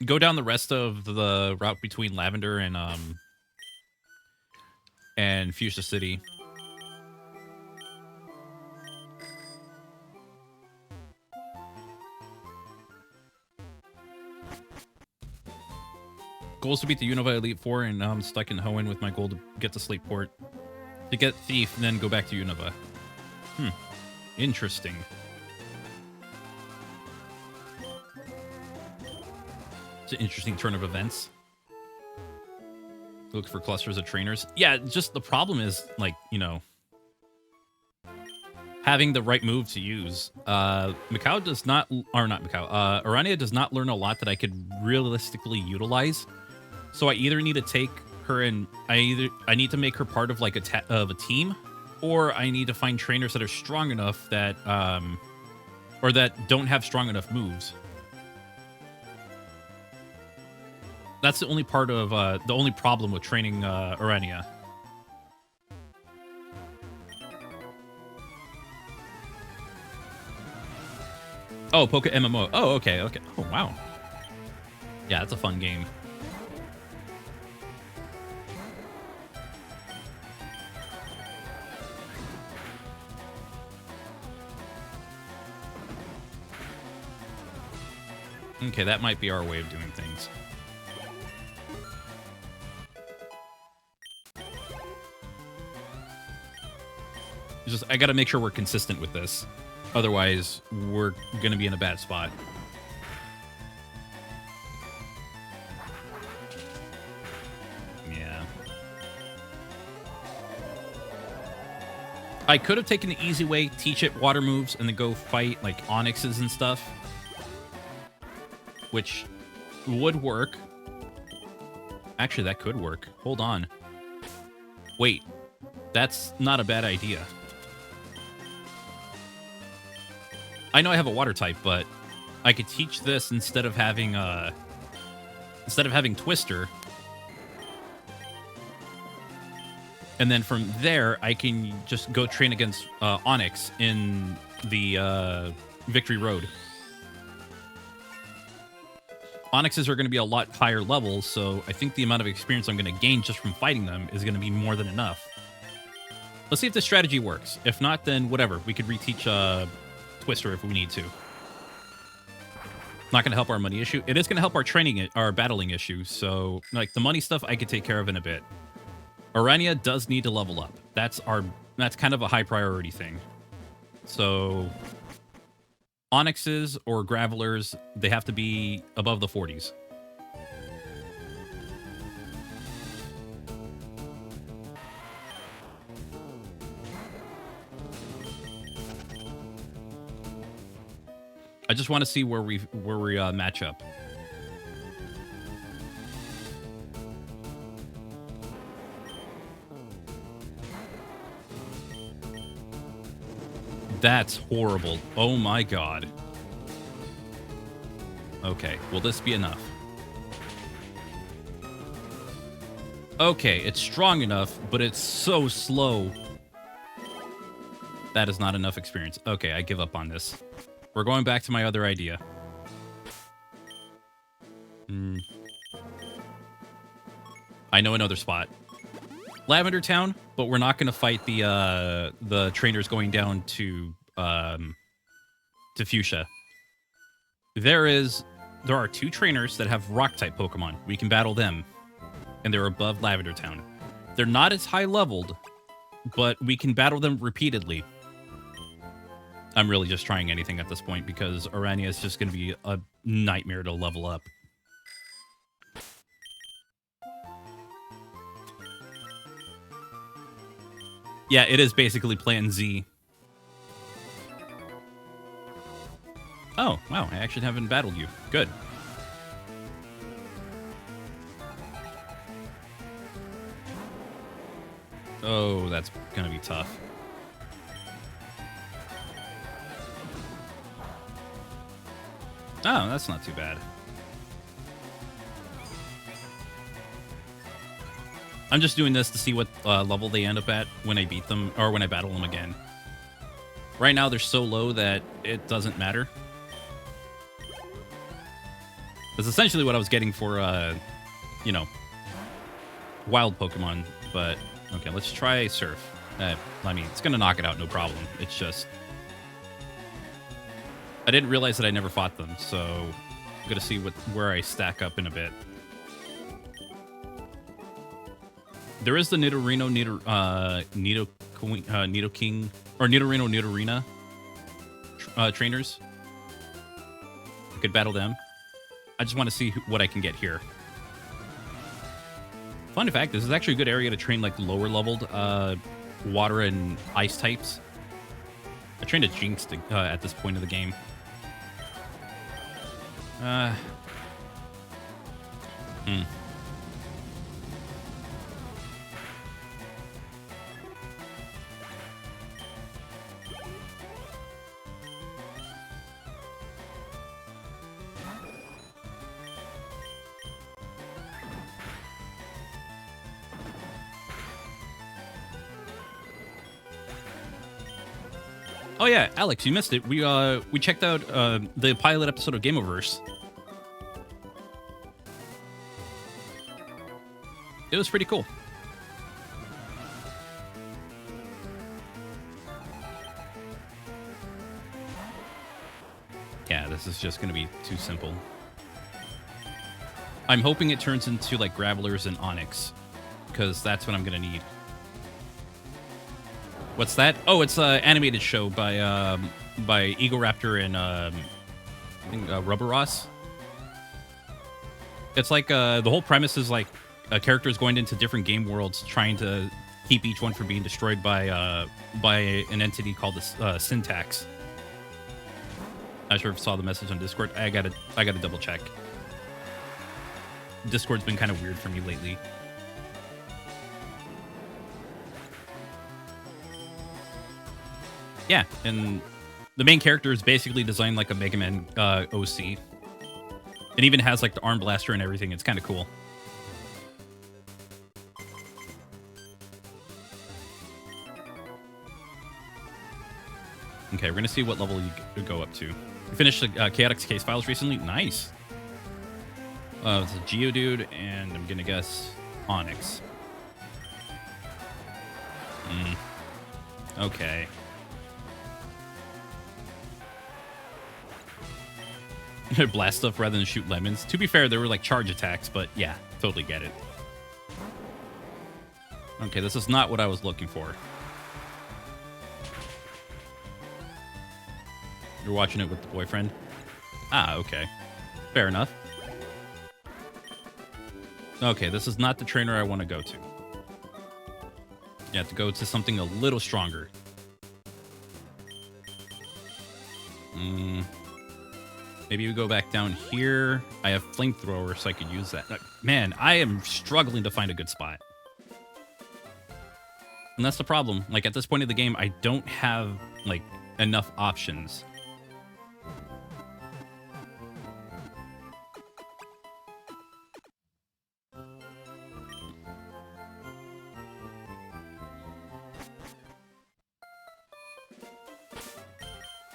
Go down the rest of the route between Lavender and Fuchsia City. Goals to beat the Unova Elite Four, and now I'm stuck in Hoenn with my goal to get to Slateport. To get Thief, and then go back to Unova. Interesting. It's an interesting turn of events. Look for clusters of trainers. Yeah, just the problem is, like, you know, having the right move to use. Mikau does not, or not Mikau, Urania does not learn a lot that I could realistically utilize. So I either need to take her and I need to make her part of like a team, or I need to find trainers that are strong enough that or that don't have strong enough moves. That's the only part of the only problem with training Urania. Oh, Poke MMO. Oh, okay. Oh, wow. Yeah, that's a fun game. Okay, that might be our way of doing things. Just, I gotta make sure we're consistent with this. Otherwise, we're gonna be in a bad spot. Yeah. I could have taken the easy way, teach it water moves, and then go fight, like, Onyxes and stuff. Which would work. Actually, that could work. Hold on. Wait. That's not a bad idea. I know I have a water type, but I could teach this instead of having Twister. And then from there, I can just go train against Onyx in the Victory Road. Onyxes are going to be a lot higher levels, so I think the amount of experience I'm going to gain just from fighting them is going to be more than enough. Let's see if this strategy works. If not, then whatever. We could reteach Twister if we need to. Not going to help our money issue. It is going to help our training, our battling issue. So, like, the money stuff I could take care of in a bit. Orania does need to level up. That's kind of a high priority thing. So, Onyxes or Gravelers, they have to be above the 40s. I just want to see where we match up. That's horrible. Oh my god. Okay, will this be enough? Okay, it's strong enough, but it's so slow. That is not enough experience. Okay, I give up on this. We're going back to my other idea. I know another spot. Lavender Town, but we're not going to fight the trainers going down to Fuchsia. There are 2 trainers that have Rock-type Pokemon. We can battle them, and they're above Lavender Town. They're not as high leveled, but we can battle them repeatedly. I'm really just trying anything at this point because Orania is just going to be a nightmare to level up. Yeah, it is basically Plan Z. Oh, wow, I actually haven't battled you. Good. Oh, that's gonna be tough. Oh, that's not too bad. I'm just doing this to see what level they end up at when I beat them, or when I battle them again. Right now, they're so low that it doesn't matter. That's essentially what I was getting for, you know, wild Pokemon. But, okay, let's try Surf. I mean, it's going to knock it out, no problem. It's just... I didn't realize that I never fought them, so I'm going to see where I stack up in a bit. There is the Nidorino, Nidoking, or Nidorino, Nidorina trainers. I could battle them. I just want to see what I can get here. Fun fact, this is actually a good area to train like lower leveled water and ice types. I trained a Jinx at this point of the game. Oh yeah, Alex, you missed it. We checked out the pilot episode of Gameoverse. It was pretty cool. Yeah, this is just going to be too simple. I'm hoping it turns into like Gravelers and Onyx, because that's what I'm going to need. What's that? Oh, it's an animated show by Egoraptor and I think Rubber Ross. It's like the whole premise is like characters going into different game worlds trying to keep each one from being destroyed by an entity called the Syntax. Not sure if you saw the message on Discord. I gotta double check. Discord's been kind of weird for me lately. Yeah, and the main character is basically designed like a Mega Man OC. It even has like the arm blaster and everything. It's kind of cool. Okay, we're gonna see what level you could go up to. You finished the Chaotix case files recently. Nice. It's a Geodude, and I'm gonna guess Onyx. Okay. Blast stuff rather than shoot lemons. To be fair, they were like charge attacks, but yeah, totally get it. Okay, this is not what I was looking for. You're watching it with the boyfriend? Ah, okay. Fair enough. Okay, this is not the trainer I want to go to. You have to go to something a little stronger. Maybe we go back down here. I have flamethrower, so I could use that. Man, I am struggling to find a good spot. And that's the problem. Like, at this point of the game, I don't have, like, enough options.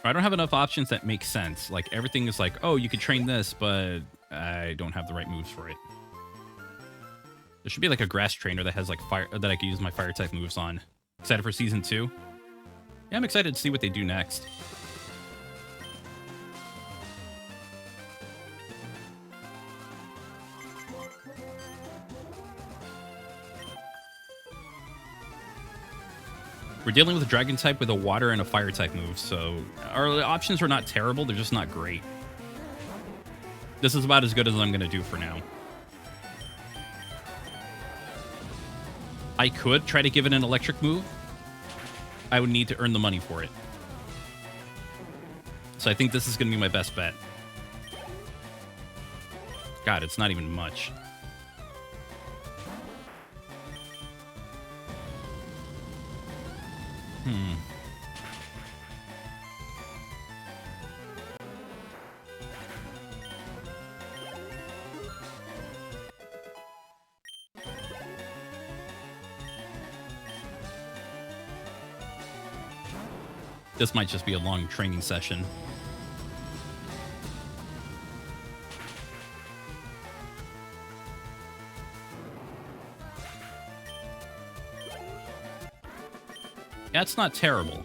I don't have enough options that make sense. Like, everything is like, oh, you could train this, but I don't have the right moves for it. There should be like a grass trainer that has like fire that I can use my fire type moves on. Excited for season 2? Yeah, I'm excited to see what they do next. We're dealing with a dragon type with a water and a fire type move, so our options are not terrible, they're just not great. This is about as good as I'm going to do for now. I could try to give it an electric move. I would need to earn the money for it. So I think this is going to be my best bet. God, it's not even much. This might just be a long training session. That's not terrible.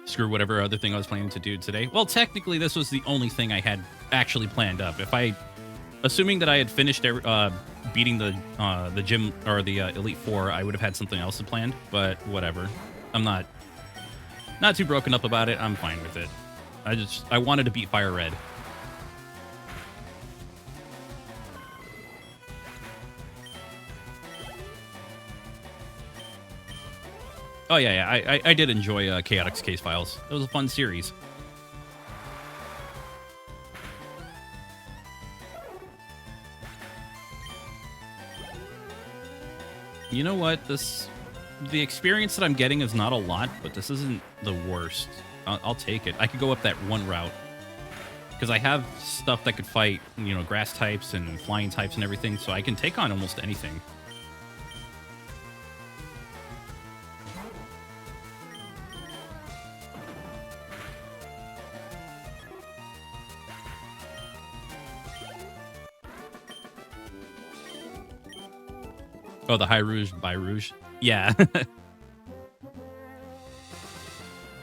Screw whatever other thing I was planning to do today. Well, technically, this was the only thing I had actually planned up. Assuming that I had finished beating the gym or the Elite Four, I would have had something else planned. But whatever, I'm not too broken up about it. I'm fine with it. I wanted to beat FireRed. Oh, yeah. I did enjoy Chaotix Case Files. It was a fun series. You know what? The experience that I'm getting is not a lot, but this isn't the worst. I'll take it. I could go up that one route. Because I have stuff that could fight, you know, grass types and flying types and everything, so I can take on almost anything. Oh, the High Rouge, By Rouge? Yeah.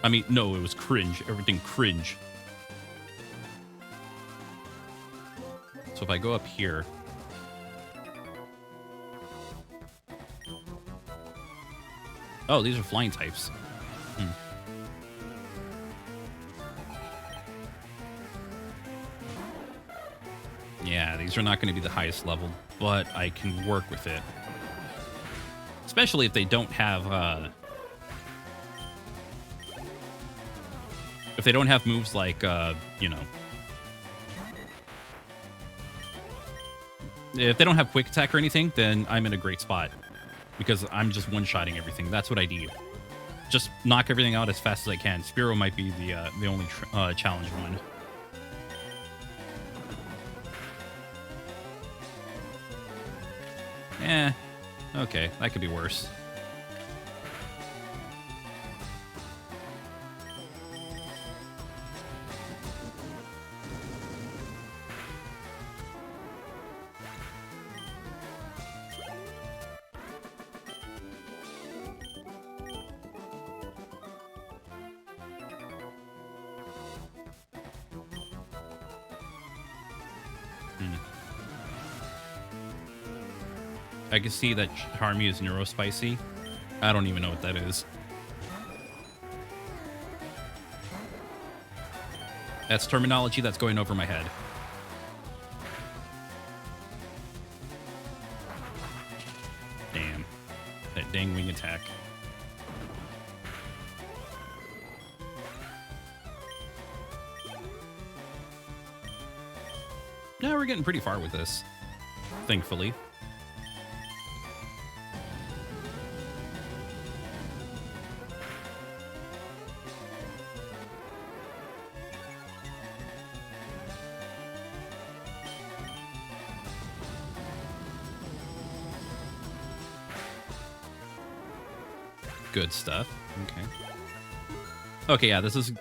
I mean, no, it was cringe. Everything cringe. So if I go up here... Oh, these are flying types. Yeah, these are not going to be the highest level, but I can work with it. Especially if they don't have moves like you know, if they don't have quick attack or anything, then I'm in a great spot because I'm just one-shotting everything. That's what I need. Just knock everything out as fast as I can. Spearow might be the only challenge one. Eh, okay, that could be worse. I can see that Charmy is neurospicy. I don't even know what that is. That's terminology that's going over my head. Damn. That dang wing attack. No, we're getting pretty far with this. Thankfully. Good stuff. Okay. Okay, yeah, this is...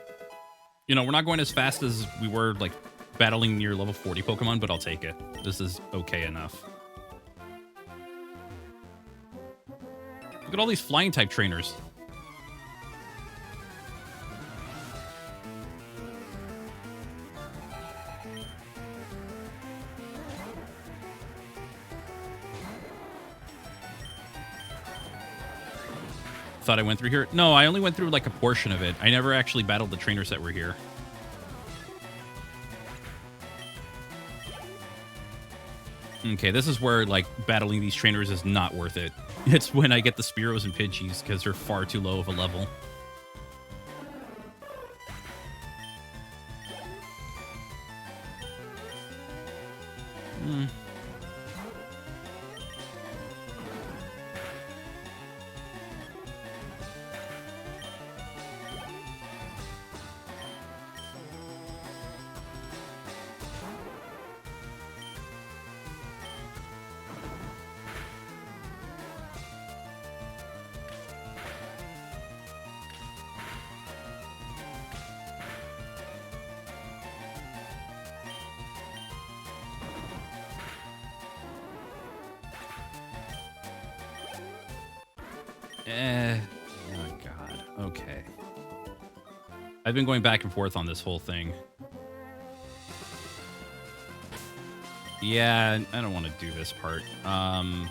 You know, we're not going as fast as we were, like, battling near level 40 Pokemon, but I'll take it. This is okay enough. Look at all these flying-type trainers. Thought I went through here. No, I only went through like a portion of it. I never actually battled the trainers that were here. Okay, this is where like battling these trainers is not worth it. It's when I get the Spearows and Pidgeys because they're far too low of a level. Oh god. Okay. I've been going back and forth on this whole thing. Yeah, I don't want to do this part. I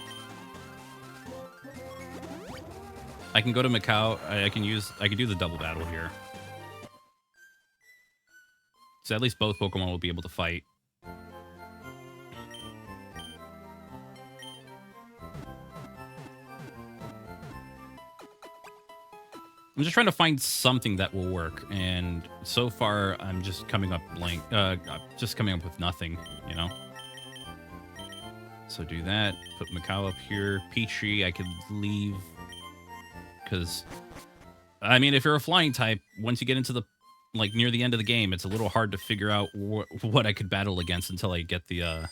can go to Macau. I can do the double battle here. So at least both Pokemon will be able to fight. I'm just trying to find something that will work, and so far I'm just coming up blank. Just coming up with nothing, you know. So do that. Put Macau up here. Petrie, I could leave because, I mean, if you're a flying type, once you get into the like near the end of the game, it's a little hard to figure out what I could battle against until I get the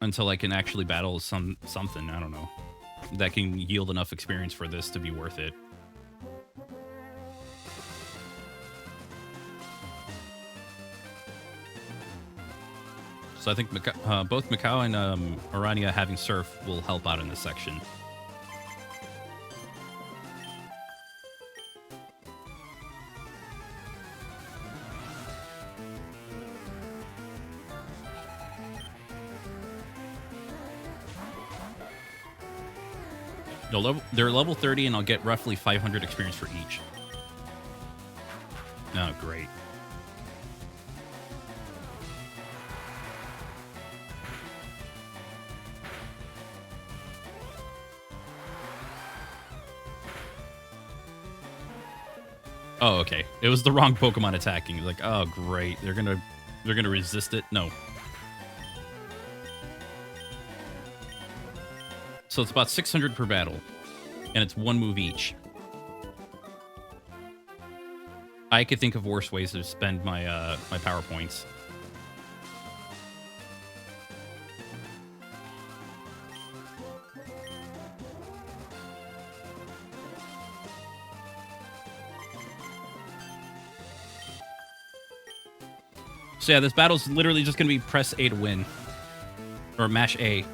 until I can actually battle something. I don't know. That can yield enough experience for this to be worth it. So I think both Macau and Orania having Surf will help out in this section. They're level 30, and I'll get roughly 500 experience for each. Oh, great. Oh, okay. It was the wrong Pokemon attacking. Like, oh great. They're gonna resist it. No. So it's about 600 per battle, and it's one move each. I could think of worse ways to spend my my power points. So yeah, this battle's literally just gonna be press A to win, or mash A.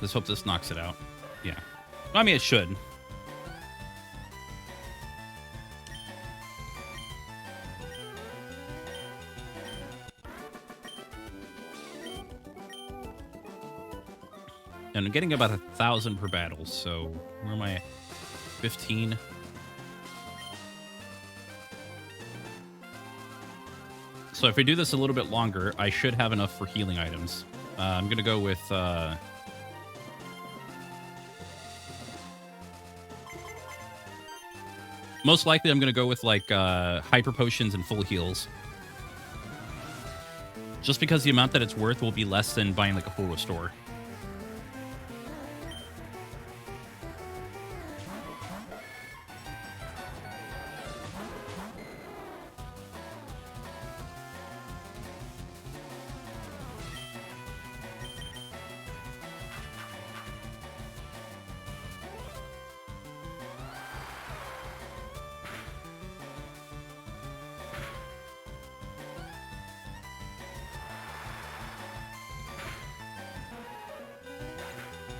Let's hope this knocks it out. Yeah. I mean, it should. And I'm getting about 1,000 per battle, so where am I? 15. So if we do this a little bit longer, I should have enough for healing items. I'm going to go with... most likely, I'm going to go with, like, hyper potions and full heals. Just because the amount that it's worth will be less than buying, like, a full restore.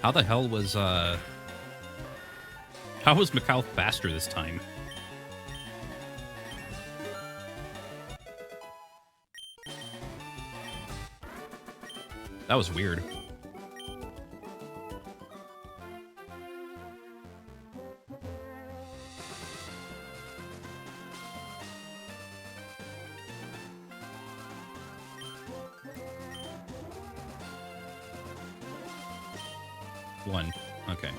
How the hell was, how was Macau faster this time? That was weird. One. Okay.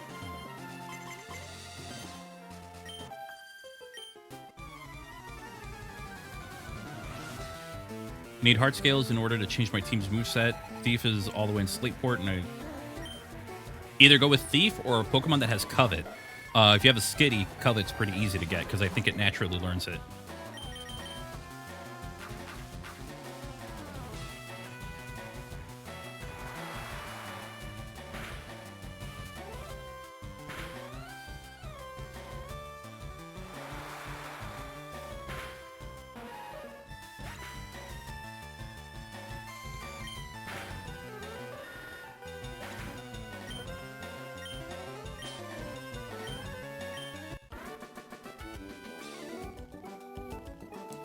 Need heart scales in order to change my team's moveset. Thief is all the way in Slateport, and I either go with Thief or a Pokemon that has Covet. If you have a Skitty, Covet's pretty easy to get because I think it naturally learns it.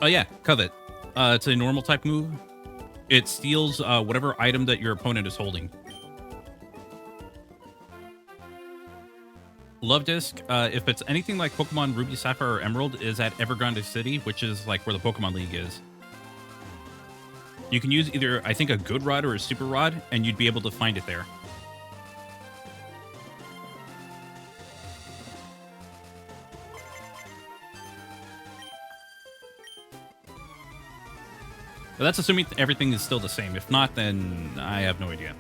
Oh yeah, Covet. It's a normal type move. It steals whatever item that your opponent is holding. Love Disc, if it's anything like Pokemon Ruby, Sapphire, or Emerald, is at Evergrande City, which is like where the Pokemon League is. You can use either, I think, a Good Rod or a Super Rod, and you'd be able to find it there. But that's assuming everything is still the same. If not, then I have no idea.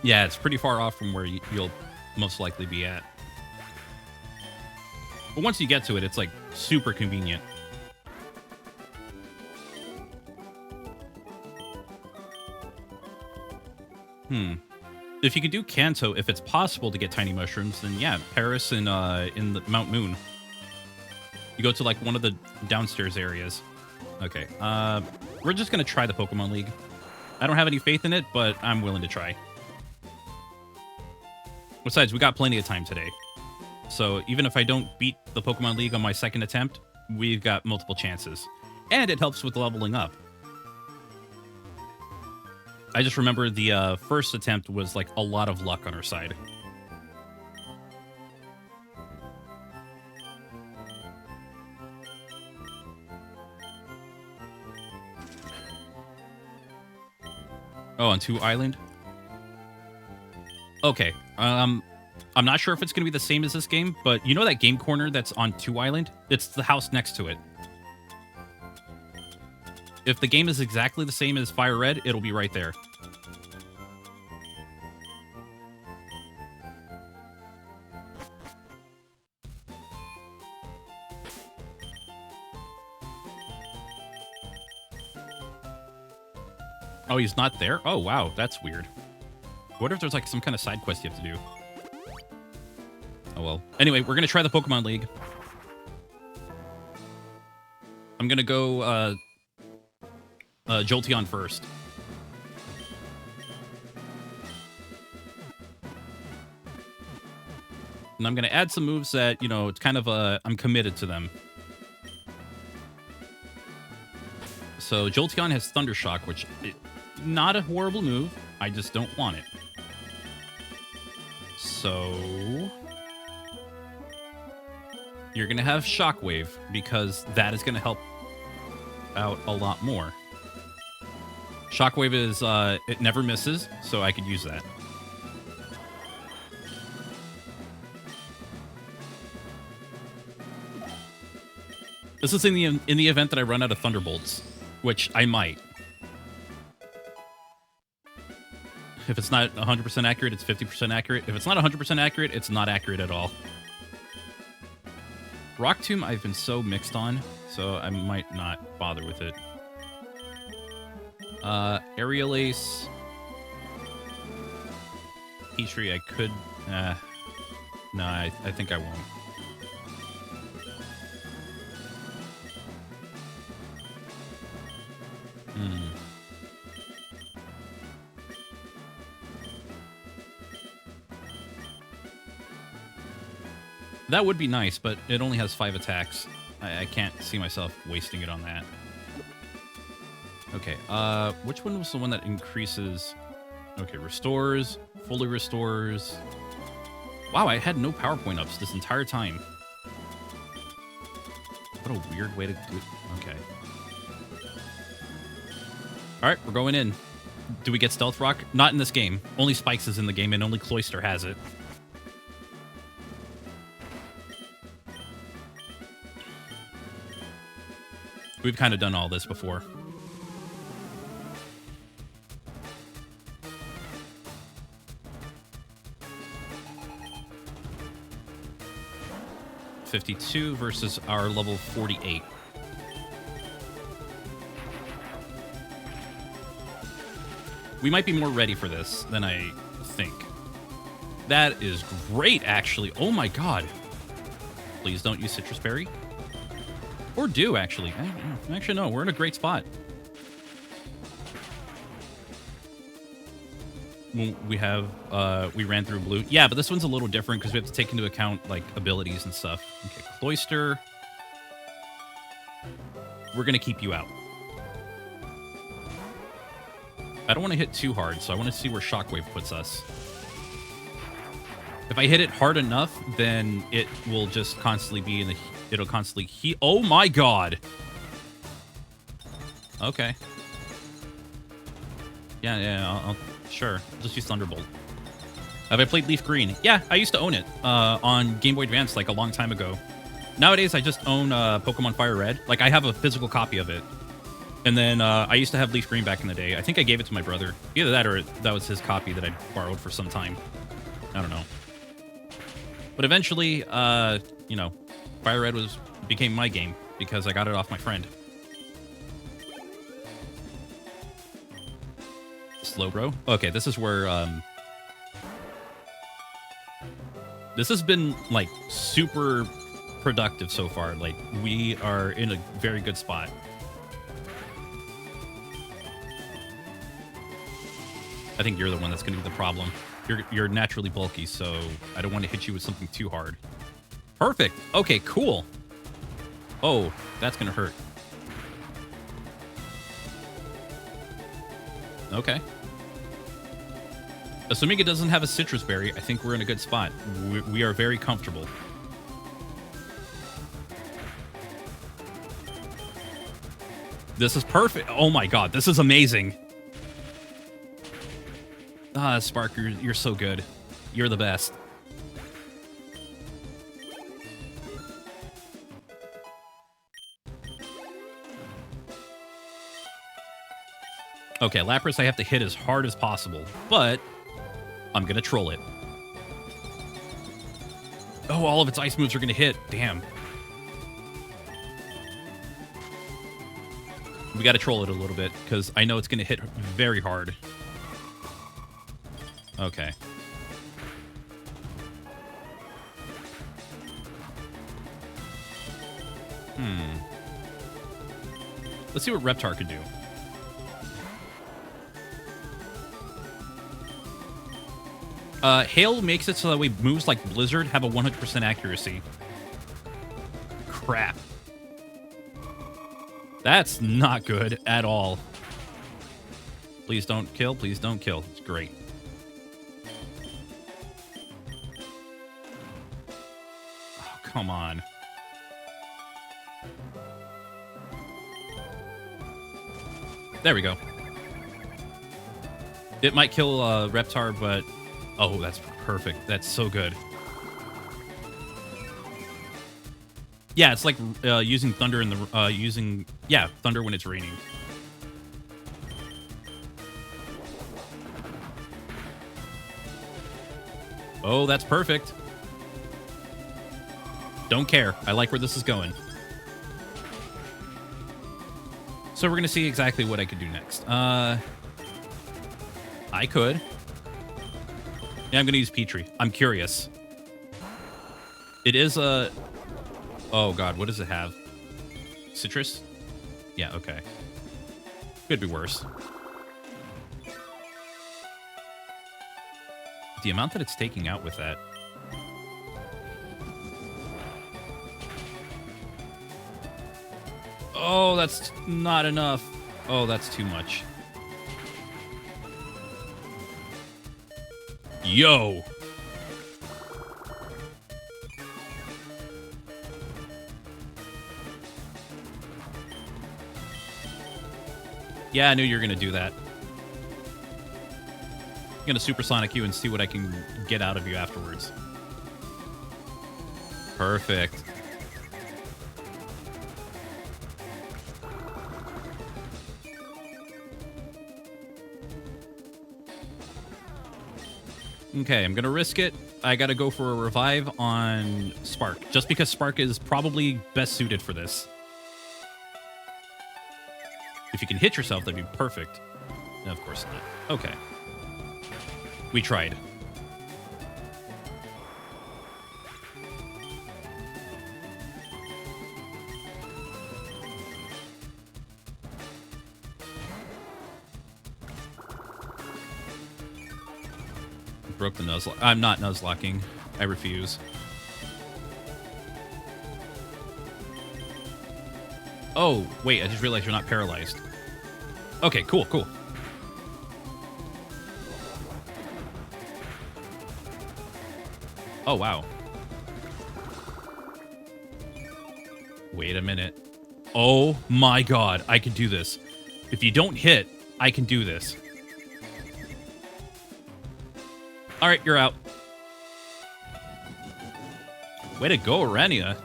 Yeah, it's pretty far off from where you'll most likely be at. But once you get to it, it's like super convenient. If you could do Kanto, if it's possible to get tiny mushrooms, then yeah, Paris in the Mount Moon. You go to like one of the downstairs areas. Okay, we're just gonna try the Pokemon League. I don't have any faith in it, but I'm willing to try. Besides, we got plenty of time today. So even if I don't beat the Pokemon League on my second attempt, we've got multiple chances. And it helps with leveling up. I just remember the first attempt was like a lot of luck on our side. Oh, on 2 Island? Okay. I'm not sure if it's going to be the same as this game, but you know that game corner that's on 2 Island? It's the house next to it. If the game is exactly the same as FireRed, it'll be right there. Oh, he's not there? Oh, wow, that's weird. What if there's like some kind of side quest you have to do? Oh, well. Anyway, we're going to try the Pokemon League. I'm going to go Jolteon first. And I'm going to add some moves that, you know, it's kind of I'm committed to them. So Jolteon has Thunder Shock, which not a horrible move. I just don't want it. So you're going to have Shockwave because that is going to help out a lot more. Shockwave is, it never misses, so I could use that. This is in the event that I run out of Thunderbolts, which I might. If it's not 100% accurate, it's 50% accurate. If it's not 100% accurate, it's not accurate at all. Rock Tomb I've been so mixed on, so I might not bother with it. Aerial Ace. Petrie, I could... no, I think I won't. That would be nice, but it only has 5 attacks. I can't see myself wasting it on that. Okay, which one was the one that increases... Okay, restores, fully restores... Wow, I had no PowerPoint ups this entire time. What a weird way to do it. Okay. Alright, we're going in. Do we get Stealth Rock? Not in this game. Only Spikes is in the game, and only Cloyster has it. We've kind of done all this before. $52 versus our level 48. We might be more ready for this than I think. That is great, actually. Oh my god. Please don't use Citrus Berry. Or do, actually. Actually, no. We're in a great spot. We have, we ran through blue. Yeah, but this one's a little different because we have to take into account, like, abilities and stuff. Okay, Cloyster. We're going to keep you out. I don't want to hit too hard, so I want to see where Shockwave puts us. If I hit it hard enough, then it will just constantly be in the... It'll constantly heal. Oh my god! Okay. Yeah, I'll sure. I'll just use Thunderbolt. Have I played Leaf Green? Yeah, I used to own it on Game Boy Advance like a long time ago. Nowadays, I just own Pokemon FireRed. Like, I have a physical copy of it. And then I used to have Leaf Green back in the day. I think I gave it to my brother. Either that or that was his copy that I borrowed for some time. I don't know. But eventually, you know, FireRed became my game because I got it off my friend. Slowbro? Okay, this is where This has been, like, super productive so far. Like, we are in a very good spot. I think you're the one that's going to be the problem. You're naturally bulky, so I don't want to hit you with something too hard. Perfect. Okay, cool. Oh, that's going to hurt. Okay. Assuming it doesn't have a citrus berry, I think we're in a good spot. We are very comfortable. This is perfect. Oh my god, this is amazing. Ah, Spark, you're so good. You're the best. Okay, Lapras I have to hit as hard as possible, but I'm gonna troll it. Oh, all of its ice moves are gonna hit. Damn. We gotta troll it a little bit, because I know it's gonna hit very hard. Okay. Let's see what Reptar can do. Hail makes it so that way moves like Blizzard have a 100% accuracy. Crap. That's not good at all. Please don't kill. Please don't kill. It's great. Oh, come on. There we go. It might kill Reptar, but... Oh, that's perfect. That's so good. Yeah, it's like using thunder in the... thunder when it's raining. Oh, that's perfect. Don't care. I like where this is going. So we're going to see exactly what I could do next. I could. Yeah, I'm going to use Petrie. I'm curious. It is a... Oh, God. What does it have? Citrus? Yeah, okay. Could be worse. The amount that it's taking out with that. Oh, that's not enough. Oh, that's too much. Yo! Yeah, I knew you were going to do that. I'm going to supersonic you and see what I can get out of you afterwards. Perfect. Okay, I'm going to risk it. I got to go for a revive on Spark, just because Spark is probably best suited for this. If you can hit yourself, that'd be perfect. No, of course not. Okay. We tried. Broke the Nuzlocke. I'm not Nuzlocking. I refuse. Oh, wait, I just realized you're not paralyzed. Okay, cool, cool. Oh, wow. Wait a minute. Oh my god, I can do this. If you don't hit, I can do this. Alright, you're out. Way to go, Arania.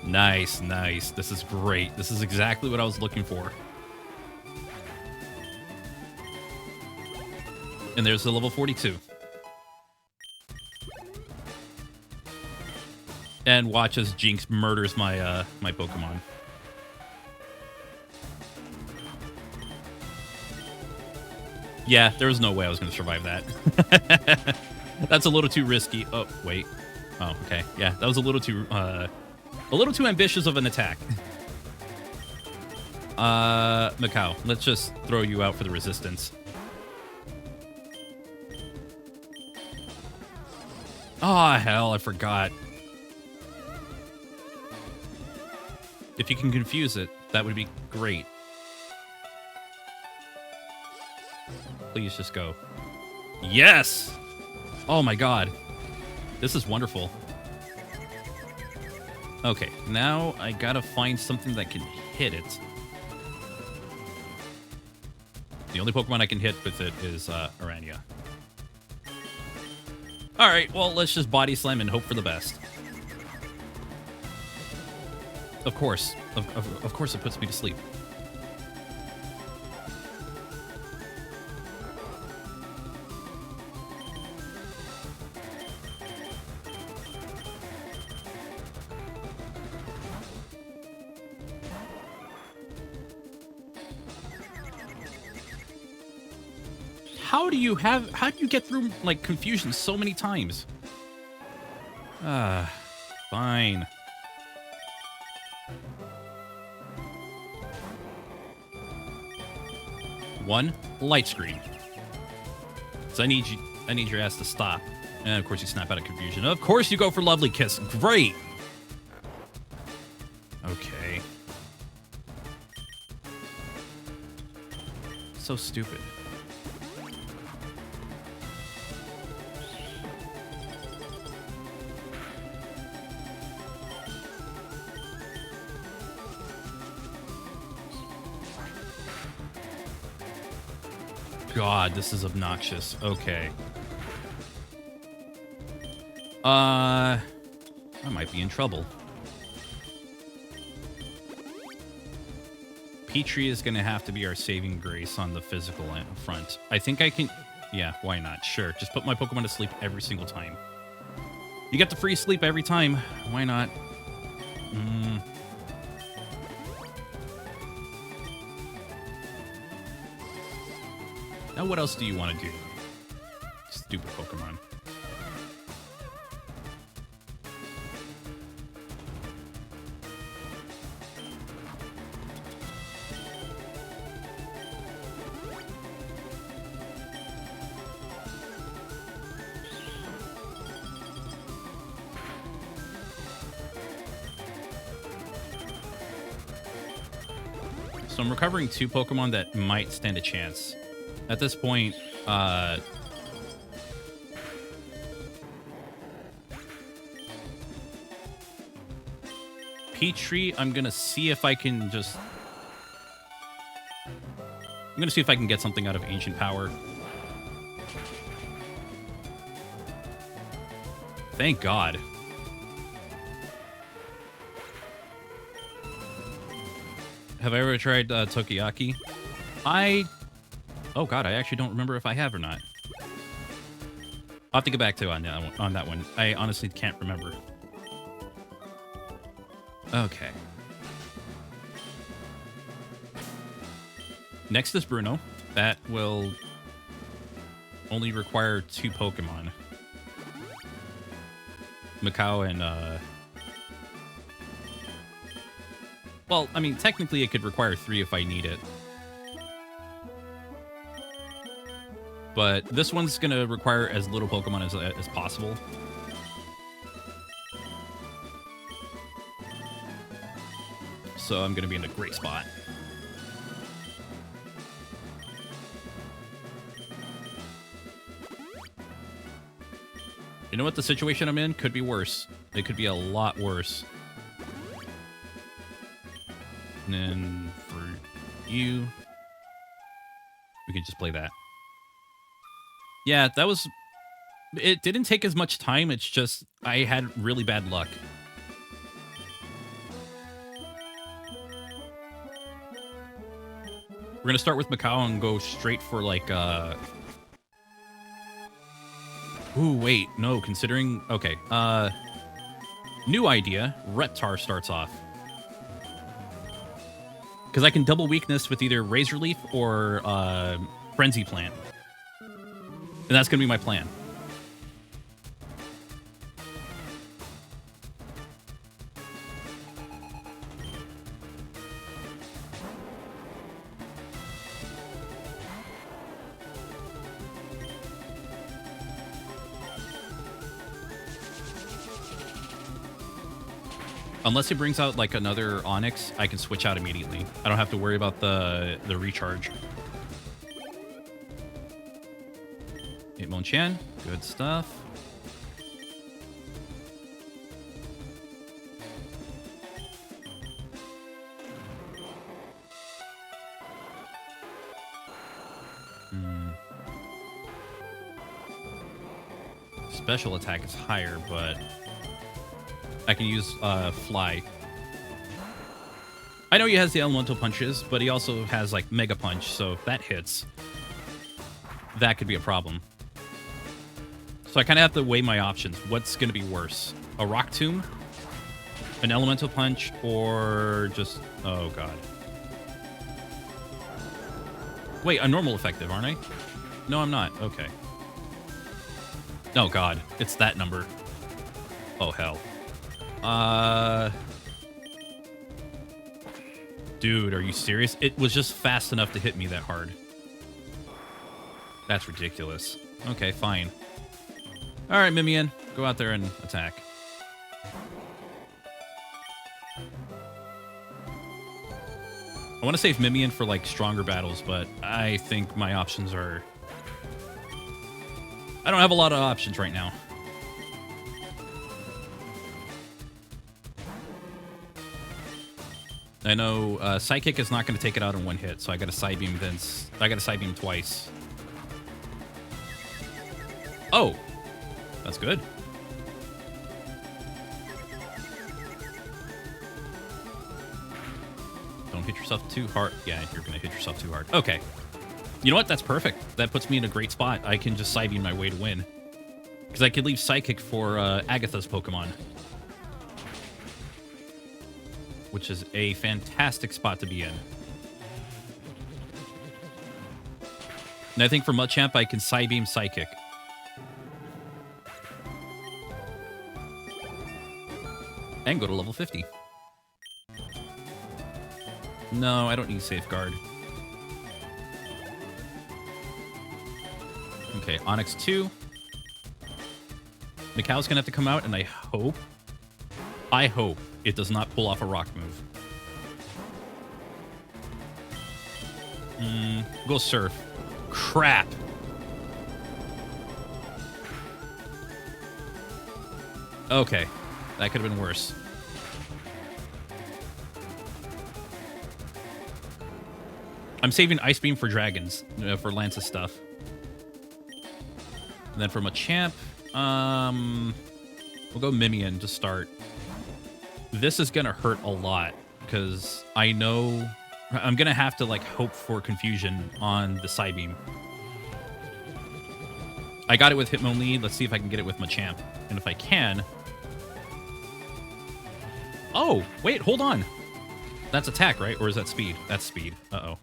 Nice, nice. This is great. This is exactly what I was looking for. And there's the level 42. And watch as Jinx murders my my Pokemon. Yeah, there was no way I was going to survive that. That's a little too risky. Oh, wait. Oh, okay. Yeah, that was a little too ambitious of an attack. Macau, let's just throw you out for the resistance. Oh, hell, I forgot. If you can confuse it, that would be great. Please just go. Yes! Oh my god. This is wonderful. Okay, now I gotta find something that can hit it. The only Pokemon I can hit with it is Arania. Alright, well, let's just Body Slam and hope for the best. Of course. Of course it puts me to sleep. How do you get through, like, confusion so many times? Fine. One, light screen. So I need your ass to stop. And of course you snap out of confusion. Of course you go for Lovely Kiss. Great. Okay. So stupid. God, this is obnoxious. Okay. I might be in trouble. Petrie is gonna have to be our saving grace on the physical front. I think I can... Yeah, why not? Sure, just put my Pokemon to sleep every single time. You get the free sleep every time. Why not? Now what else do you want to do? Stupid Pokemon. So I'm recovering 2 Pokemon that might stand a chance. At this point, Petrie, I'm gonna see if I can just... I'm gonna see if I can get something out of Ancient Power. Thank God. Have I ever tried Tokiyaki? Oh God, I actually don't remember if I have or not. I'll have to get back to on that one. I honestly can't remember. Okay. Next is Bruno. That will only require 2 Pokemon. Macau and well, I mean, technically it could require 3 if I need it. But this one's going to require as little Pokemon as possible. So I'm going to be in a great spot. You know what the situation I'm in? Could be worse. It could be a lot worse. And then for you, we can just play that. Yeah, that was... It didn't take as much time, it's just I had really bad luck. We're gonna start with Macau and go straight for, like, Ooh, wait, no, considering... Okay, new idea. Reptar starts off. Because I can double weakness with either Razor Leaf or Frenzy Plant. And that's going to be my plan. Unless it brings out like another Onyx, I can switch out immediately. I don't have to worry about the recharge. Hitmonchan, good stuff. Special attack is higher, but I can use Fly. I know he has the elemental punches, but he also has like Mega Punch, so if that hits, that could be a problem. So I kind of have to weigh my options. What's going to be worse? A Rock Tomb? An Elemental Punch? Or just... Oh, God. Wait, a normal effective, aren't I? No, I'm not. Okay. Oh, God. It's that number. Oh, hell. Dude, are you serious? It was just fast enough to hit me that hard. That's ridiculous. Okay, fine. All right, Mimian, go out there and attack. I want to save Mimian for, like, stronger battles, but I think my options are... I don't have a lot of options right now. I know Psychic is not going to take it out in one hit, so I got to Psybeam I got to Psybeam twice. Oh! That's good. Don't hit yourself too hard. Yeah, you're going to hit yourself too hard. Okay. You know what? That's perfect. That puts me in a great spot. I can just Psybeam my way to win. Because I could leave Psychic for Agatha's Pokemon. Which is a fantastic spot to be in. And I think for Machamp, I can Psybeam Psychic. And go to level 50. No, I don't need Safeguard. Okay, Onix 2. Mikau's gonna have to come out, and I hope it does not pull off a rock move. Go Surf. Crap. Okay. That could have been worse. I'm saving Ice Beam for dragons, for Lance's stuff. And then for Machamp, we'll go Mimian to start. This is going to hurt a lot because I know I'm going to have to like hope for confusion on the Psybeam. I got it with Hitmon Lead. Let's see if I can get it with Machamp. And if I can... Oh, wait, hold on. That's attack, right? Or is that speed? That's speed. Uh-oh.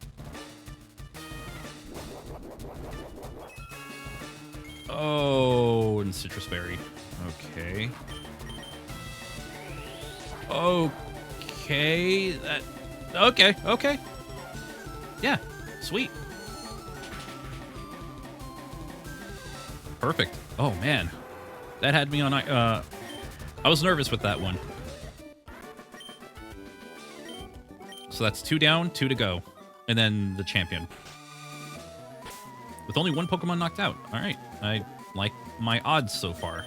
Oh, and Citrus Berry. Okay. Okay. Okay. Yeah, sweet. Perfect. Oh, man. That had me on... I was nervous with that one. So that's 2 down, 2 to go. And then the champion. With only 1 Pokemon knocked out. All right. I like my odds so far.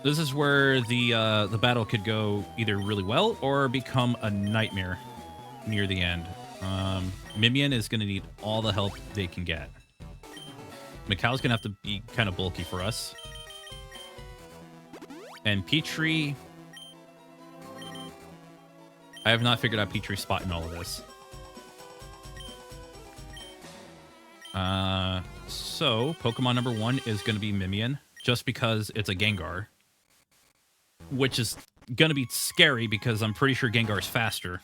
This is where the battle could go either really well or become a nightmare near the end. Mimian is going to need all the help they can get. Mikau's going to have to be kind of bulky for us. And Petrie... I have not figured out Petrie's spot in all of this. So, Pokemon number 1 is going to be Mimian, just because it's a Gengar. Which is going to be scary, because I'm pretty sure Gengar's faster.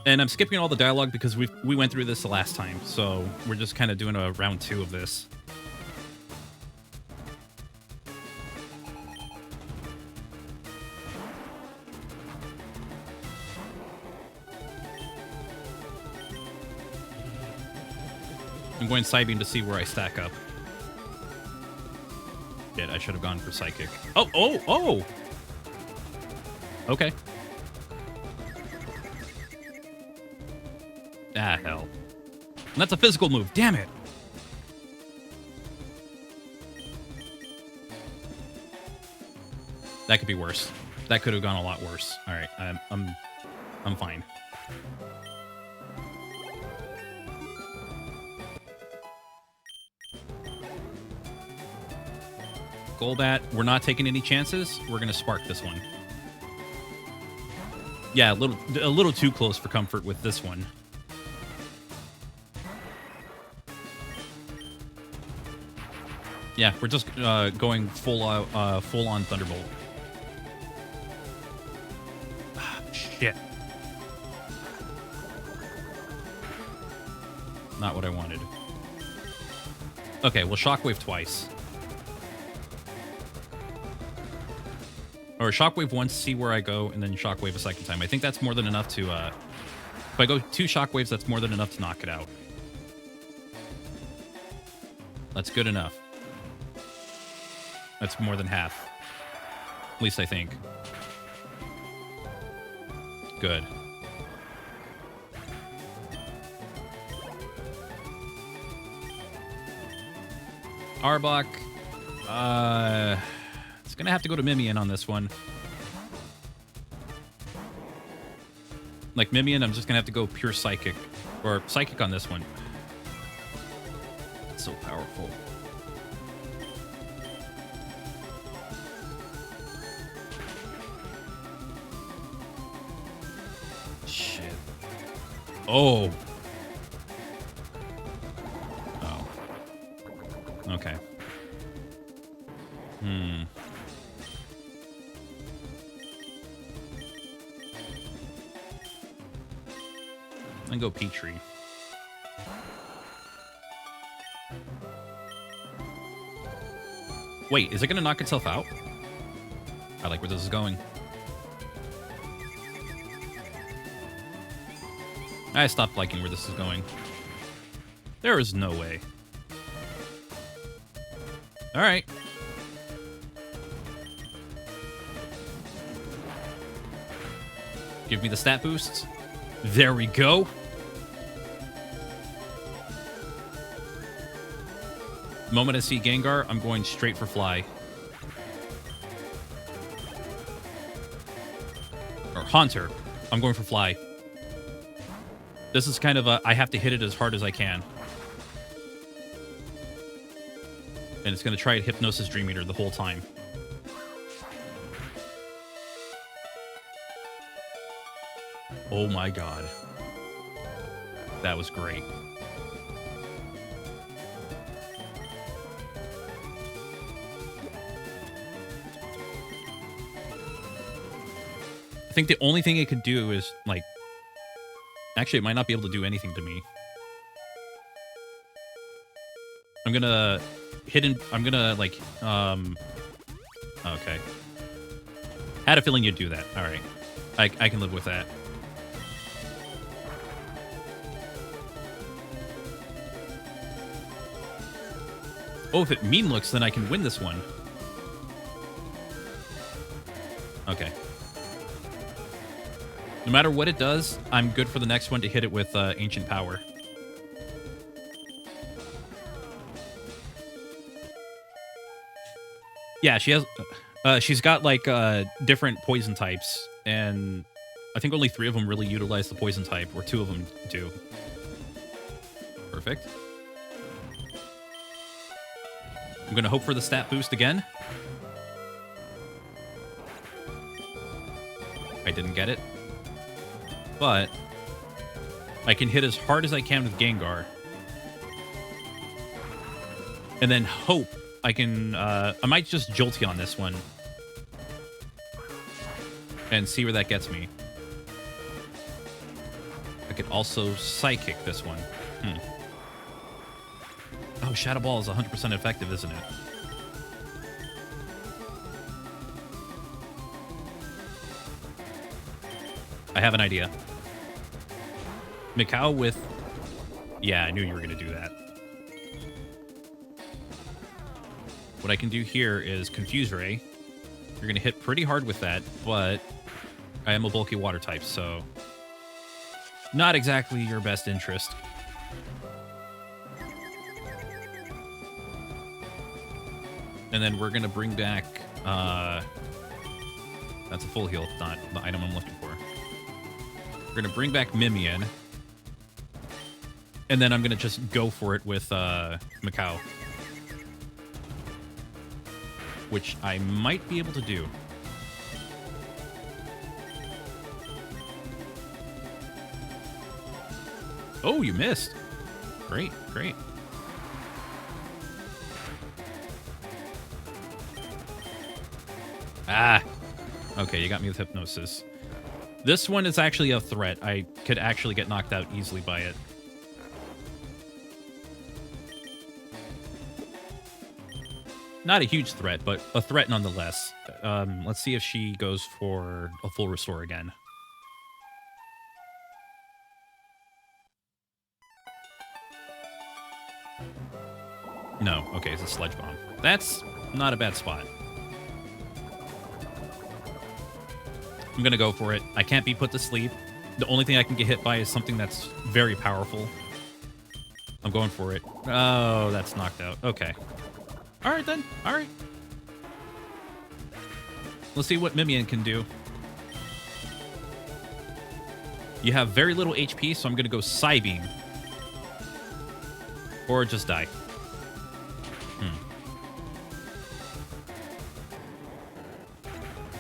And I'm skipping all the dialogue because we went through this the last time, so we're just kind of doing a round 2 of this. I'm going Psybeam to see where I stack up. Shit, I should have gone for Psychic. Oh! Okay. Ah, hell. And that's a physical move. Damn it. That could be worse. That could have gone a lot worse. All right, I'm fine. Golbat, we're not taking any chances. We're gonna spark this one. Yeah, a little too close for comfort with this one. Yeah, we're just going full on Thunderbolt. Ah, shit. Not what I wanted. Okay, well, Shockwave twice. Or Shockwave once, see where I go, and then Shockwave a second time. I think that's more than enough to... if I go 2 Shockwaves, that's more than enough to knock it out. That's good enough. That's more than half. At least I think. Good. Arbok. It's gonna have to go to Mimian on this one. Like Mimian, I'm just gonna have to go pure Psychic. Or Psychic on this one. It's so powerful. Shit. Oh. Oh. Okay. And go Petrie. Wait, is it gonna knock itself out? I like where this is going. I stopped liking where this is going. There is no way. Alright. Give me the stat boosts. There we go. The moment I see Gengar, I'm going straight for Fly. Or Haunter. I'm going for Fly. This is kind of a, I have to hit it as hard as I can. And it's going to try and Hypnosis Dream Eater the whole time. Oh my god. That was great. I think the only thing it could do is, like... Actually, it might not be able to do anything to me. I'm gonna... I'm gonna, like, okay. Had a feeling you'd do that. Alright. I can live with that. Oh, if it mean looks, then I can win this one. Okay. No matter what it does, I'm good for the next one to hit it with Ancient Power. Yeah, she has... she's got, like, different poison types, and I think only 3 of them really utilize the poison type, or 2 of them do. Perfect. I'm going to hope for the stat boost again. I didn't get it. But I can hit as hard as I can with Gengar. And then hope I can... I might just Jolty on this one. And see where that gets me. could also Psychic this one. Oh, Shadow Ball is 100% effective, isn't it? I have an idea. Mikau with... Yeah, I knew you were going to do that. What I can do here is Confuse Ray. You're going to hit pretty hard with that, but I am a bulky water type, so not exactly your best interest. And then we're going to bring back... that's a full heal, not the item I'm looking for. We're going to bring back Mimian. And then I'm going to just go for it with Mikau. Which I might be able to do. Oh, you missed. Great, great. Ah. Okay, you got me with Hypnosis. This one is actually a threat. I could actually get knocked out easily by it. Not a huge threat, but a threat nonetheless. Let's see if she goes for a full restore again. No. Okay, it's a Sludge Bomb. That's not a bad spot. I'm going to go for it. I can't be put to sleep. The only thing I can get hit by is something that's very powerful. I'm going for it. Oh, that's knocked out. Okay. All right, then. All right. Let's see what Mimian can do. You have very little HP, so I'm going to go Psybeam. Or just die.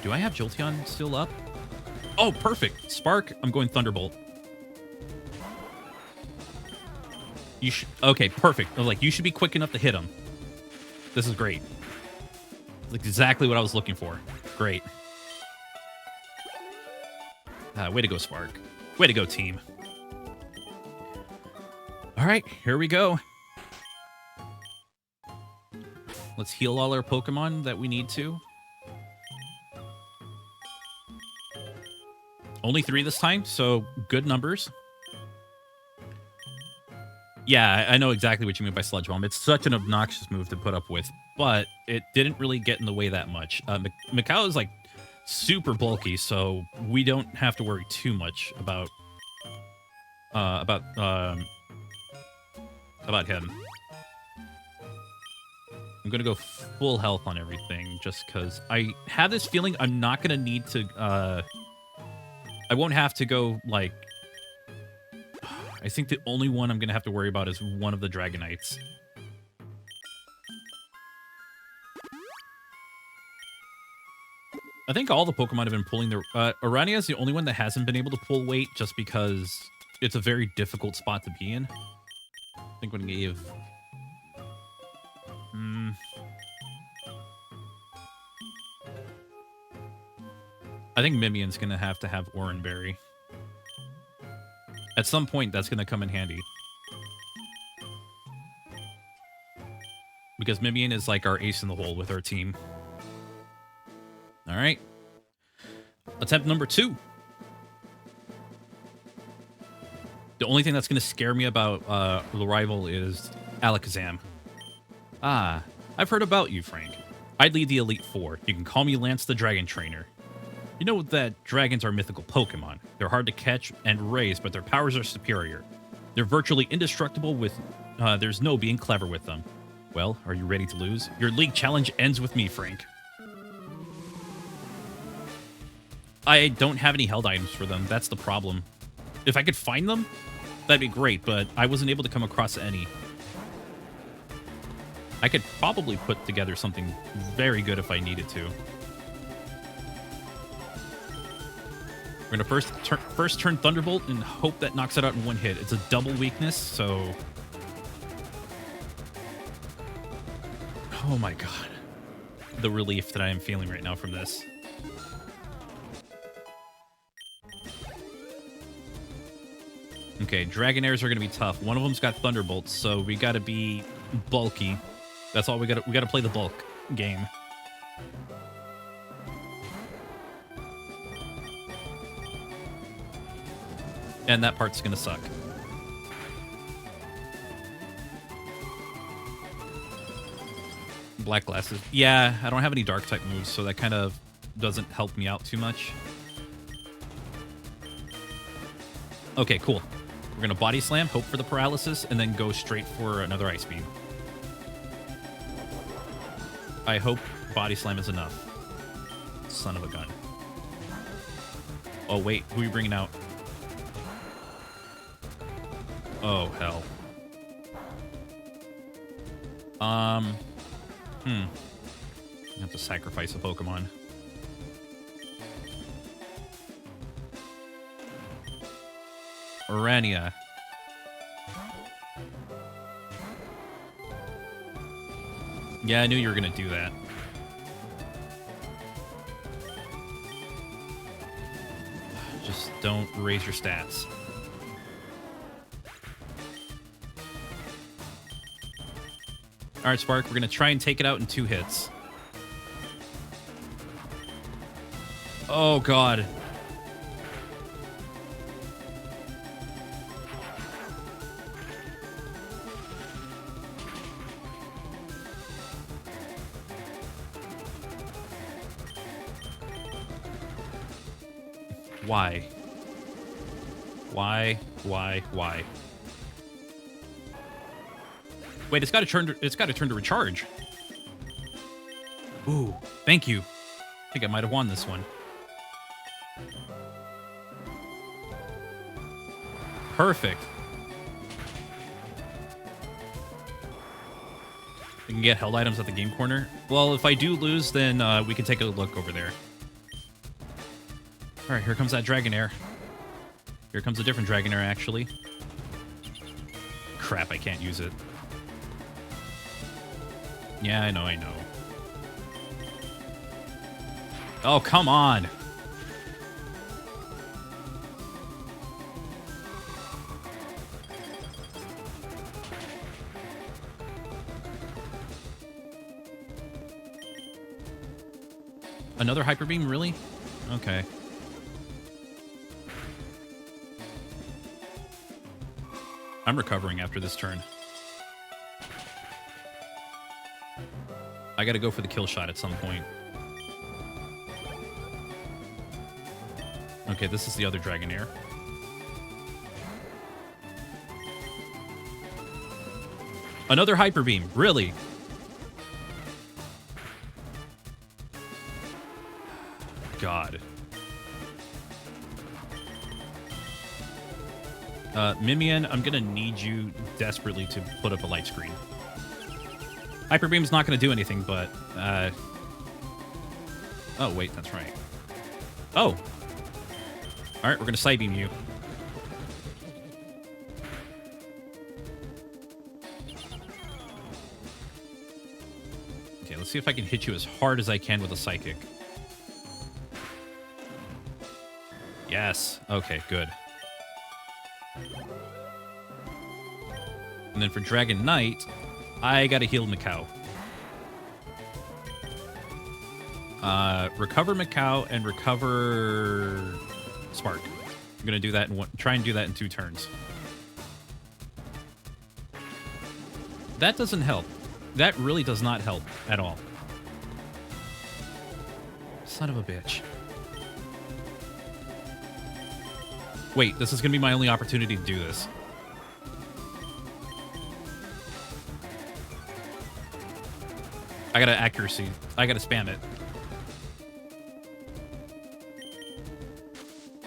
Do I have Jolteon still up? Oh, perfect. Spark, I'm going Thunderbolt. You should... Okay, perfect. I was like, you should be quick enough to hit him. This is great. It's exactly what I was looking for. Great. Way to go, Spark. Way to go, team. All right, here we go. Let's heal all our Pokemon that we need to. Only 3 this time, so good numbers. Yeah, I know exactly what you mean by Sludge Bomb. It's such an obnoxious move to put up with, but it didn't really get in the way that much. Mikau is like super bulky, so we don't have to worry too much about him. I'm gonna go full health on everything just because I have this feeling I'm not gonna need to. I won't have to go, like... I think the only one I'm going to have to worry about is one of the Dragonites. I think all the Pokemon have been pulling their... Arania is the only one that hasn't been able to pull weight just because it's a very difficult spot to be in. I think when I gave... I think Mimian's going to have Oranberry. At some point, that's going to come in handy. Because Mimian is like our ace in the hole with our team. All right. Attempt number 2. The only thing that's going to scare me about the rival is Alakazam. Ah, I've heard about you, Frank. I lead the Elite Four. You can call me Lance the Dragon Trainer. You know that dragons are mythical Pokemon. They're hard to catch and raise, but their powers are superior. They're virtually indestructible with... there's no being clever with them. Well, are you ready to lose? Your league challenge ends with me, Frank. I don't have any held items for them. That's the problem. If I could find them, that'd be great, but I wasn't able to come across any. I could probably put together something very good if I needed to. We're going to first turn Thunderbolt and hope that knocks it out in one hit. It's a double weakness, so... Oh my god. The relief that I am feeling right now from this. Okay, Dragonairs are going to be tough. One of them's got Thunderbolts, so we got to be bulky. That's all we got. We got to play the bulk game. And that part's going to suck. Black glasses. Yeah, I don't have any dark type moves, so that kind of doesn't help me out too much. Okay, cool. We're going to body slam, hope for the paralysis, and then go straight for another ice beam. I hope body slam is enough. Son of a gun. Oh, wait. Who are you bringing out? Oh, hell. I have to sacrifice a Pokemon. Orania. Yeah, I knew you were going to do that. Just don't raise your stats. All right, Spark, we're going to try and take it out in 2 hits. Oh, God. Why? Why? Wait, it's got to turn to recharge. Ooh, thank you. I think I might have won this one. Perfect. We can get held items at the game corner. Well, if I do lose, then we can take a look over there. All right, here comes that Dragonair. Here comes a different Dragonair, actually. Crap, I can't use it. Yeah, I know. Oh, come on. Another Hyper Beam, really? Okay. I'm recovering after this turn. I gotta go for the kill shot at some point. Okay, this is the other Dragonair. Another Hyper Beam, really? God. Mimian, I'm gonna need you desperately to put up a light screen. Hyper Beam's not gonna do anything, but oh wait, that's right. Oh. Alright, we're gonna Psybeam you. Okay, let's see if I can hit you as hard as I can with a Psychic. Yes. Okay, good. And then for Dragon Knight, I gotta heal Macau. Recover Macau and recover Spark. I'm gonna do that try and do that in 2 turns. That doesn't help. That really does not help at all. Son of a bitch. Wait, this is gonna be my only opportunity to do this. I gotta accuracy. I gotta spam it.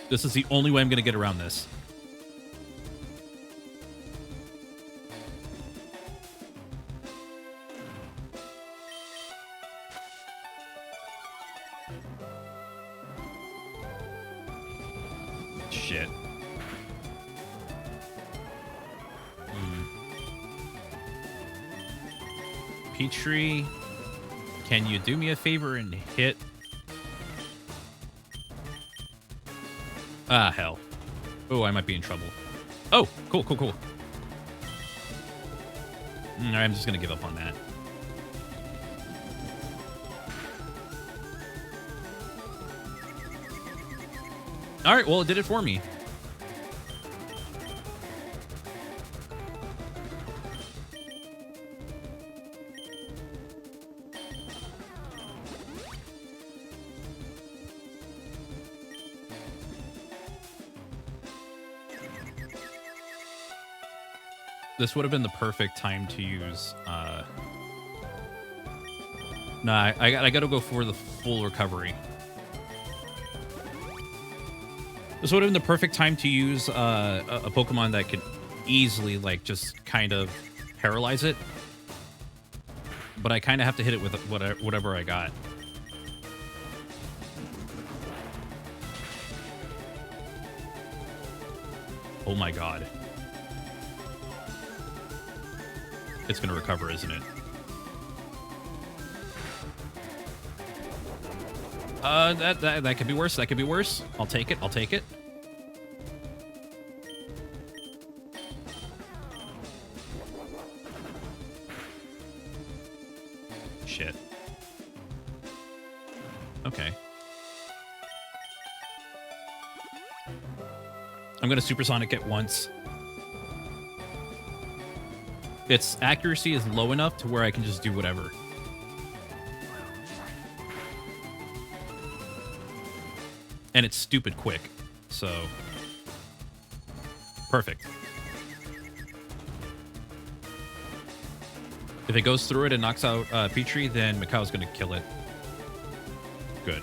This is the only way I'm gonna get around this. Shit. Petrie, can you do me a favor and hit? Ah, hell. Oh, I might be in trouble. Oh, cool, cool, cool. I'm just going to give up on that. All right, well, it did it for me. This would have been the perfect time to use... Nah, I gotta go for the full recovery. This would have been the perfect time to use a Pokemon that could easily, like, just kind of paralyze it. But I kind of have to hit it with whatever I got. Oh my god. It's going to recover, isn't it? That could be worse. That could be worse. I'll take it. I'll take it. Shit. Okay. I'm going to Supersonic it once. Its accuracy is low enough to where I can just do whatever. And it's stupid quick, so... Perfect. If it goes through it and knocks out Petrie, then Mikau's gonna kill it. Good.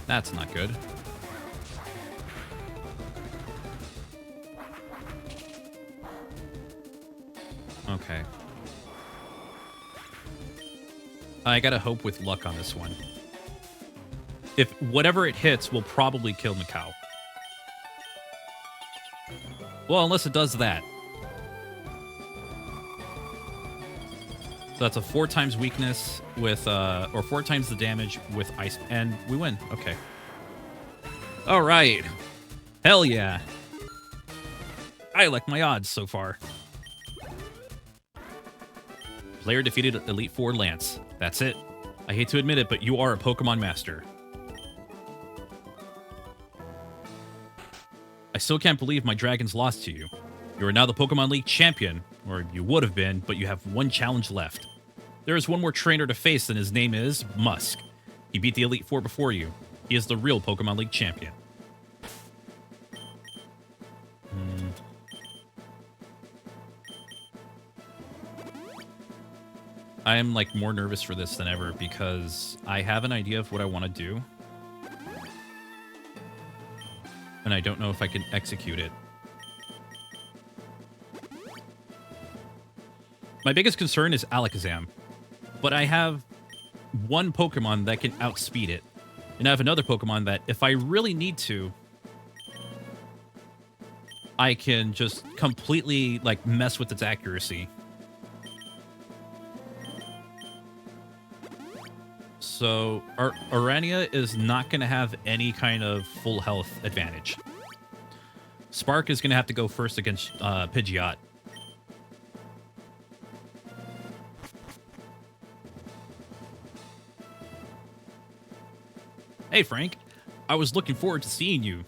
That's not good. Okay. I gotta hope with luck on this one. If whatever it hits will probably kill Mikau. Well, unless it does that. So that's a 4 times weakness with, or 4 times the damage with ice, and we win. Okay. All right. Hell yeah. I like my odds so far. Player defeated Elite Four Lance. That's it. I hate to admit it, but you are a Pokemon master. I still can't believe my dragons lost to you. You are now the Pokemon League champion, or you would have been, but you have one challenge left. There is one more trainer to face, and his name is Musk. He beat the Elite Four before you. He is the real Pokemon League champion. I am, like, more nervous for this than ever because I have an idea of what I want to do. And I don't know if I can execute it. My biggest concern is Alakazam. But I have one Pokemon that can outspeed it. And I have another Pokemon that, if I really need to, I can just completely, like, mess with its accuracy. So, Orania is not going to have any kind of full health advantage. Spark is going to have to go first against Pidgeot. Hey, Frank. I was looking forward to seeing you.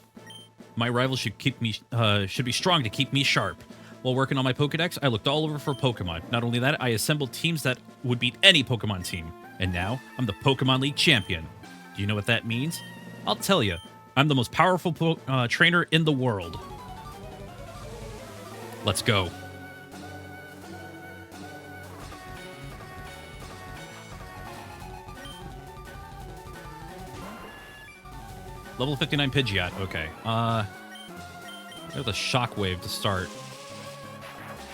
My rival should be strong to keep me sharp. While working on my Pokedex, I looked all over for Pokemon. Not only that, I assembled teams that would beat any Pokemon team. And now, I'm the Pokemon League champion. Do you know what that means? I'll tell you. I'm the most powerful trainer in the world. Let's go. Level 59 Pidgeot. Okay. There's a Shockwave to start.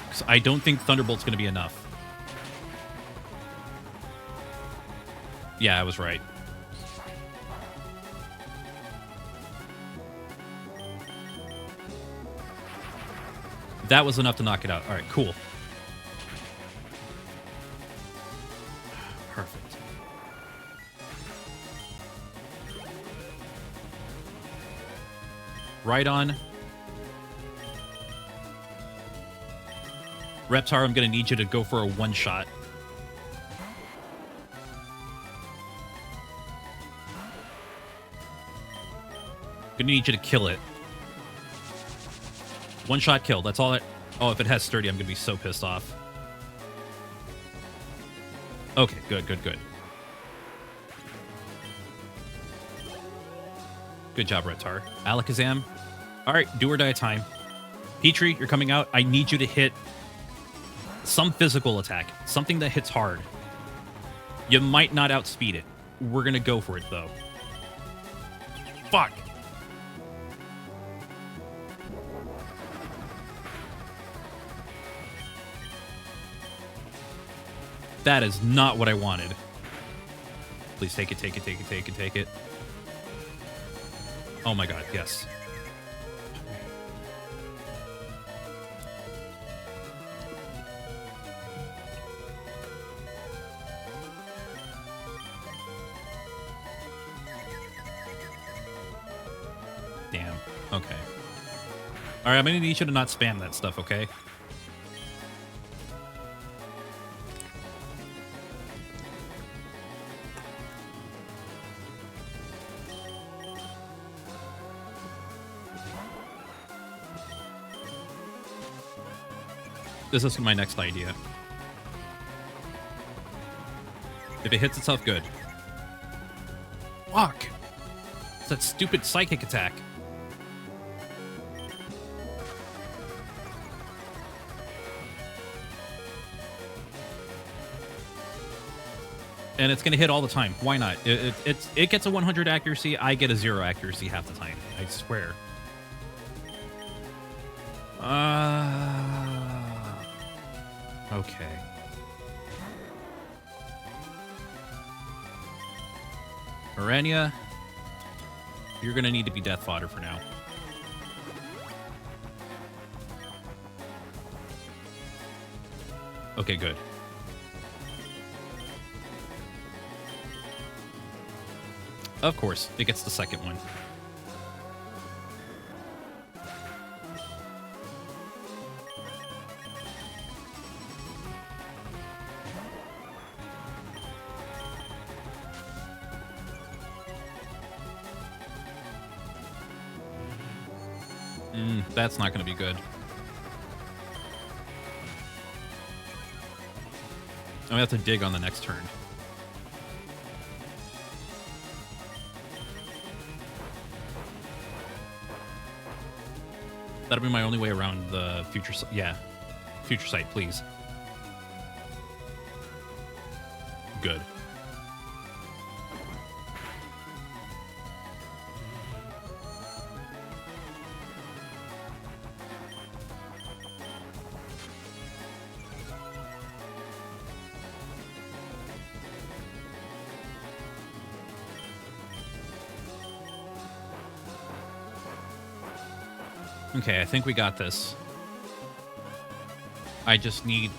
'Cause I don't think Thunderbolt's going to be enough. Yeah, I was right. That was enough to knock it out. All right, cool. Perfect. Right on. Reptar, I'm going to need you to go for a one-shot. Going to need you to kill it. One-shot kill. That's all it... Oh, if it has sturdy, I'm going to be so pissed off. Okay, good, good, good. Good job, Reptar. Alakazam. All right, do or die time. Petrie, you're coming out. I need you to hit some physical attack. Something that hits hard. You might not outspeed it. We're going to go for it, though. Fuck. That is not what I wanted. Please take it, take it, take it, take it, take it. Oh my god, yes. Damn. Okay. Alright, I'm gonna need you to not spam that stuff, okay? This is my next idea. If it hits itself, good. Fuck! It's that stupid psychic attack. And it's gonna hit all the time. Why not? It gets a 100 accuracy, I get a 0 accuracy half the time. I swear. Okay. Arania, you're gonna need to be death fodder for now. Okay, good. Of course, it gets the second one. That's not going to be good. I'm going to have to dig on the next turn. That'll be my only way around the future... Yeah. Future sight, please. Good. Okay, I think we got this. I just need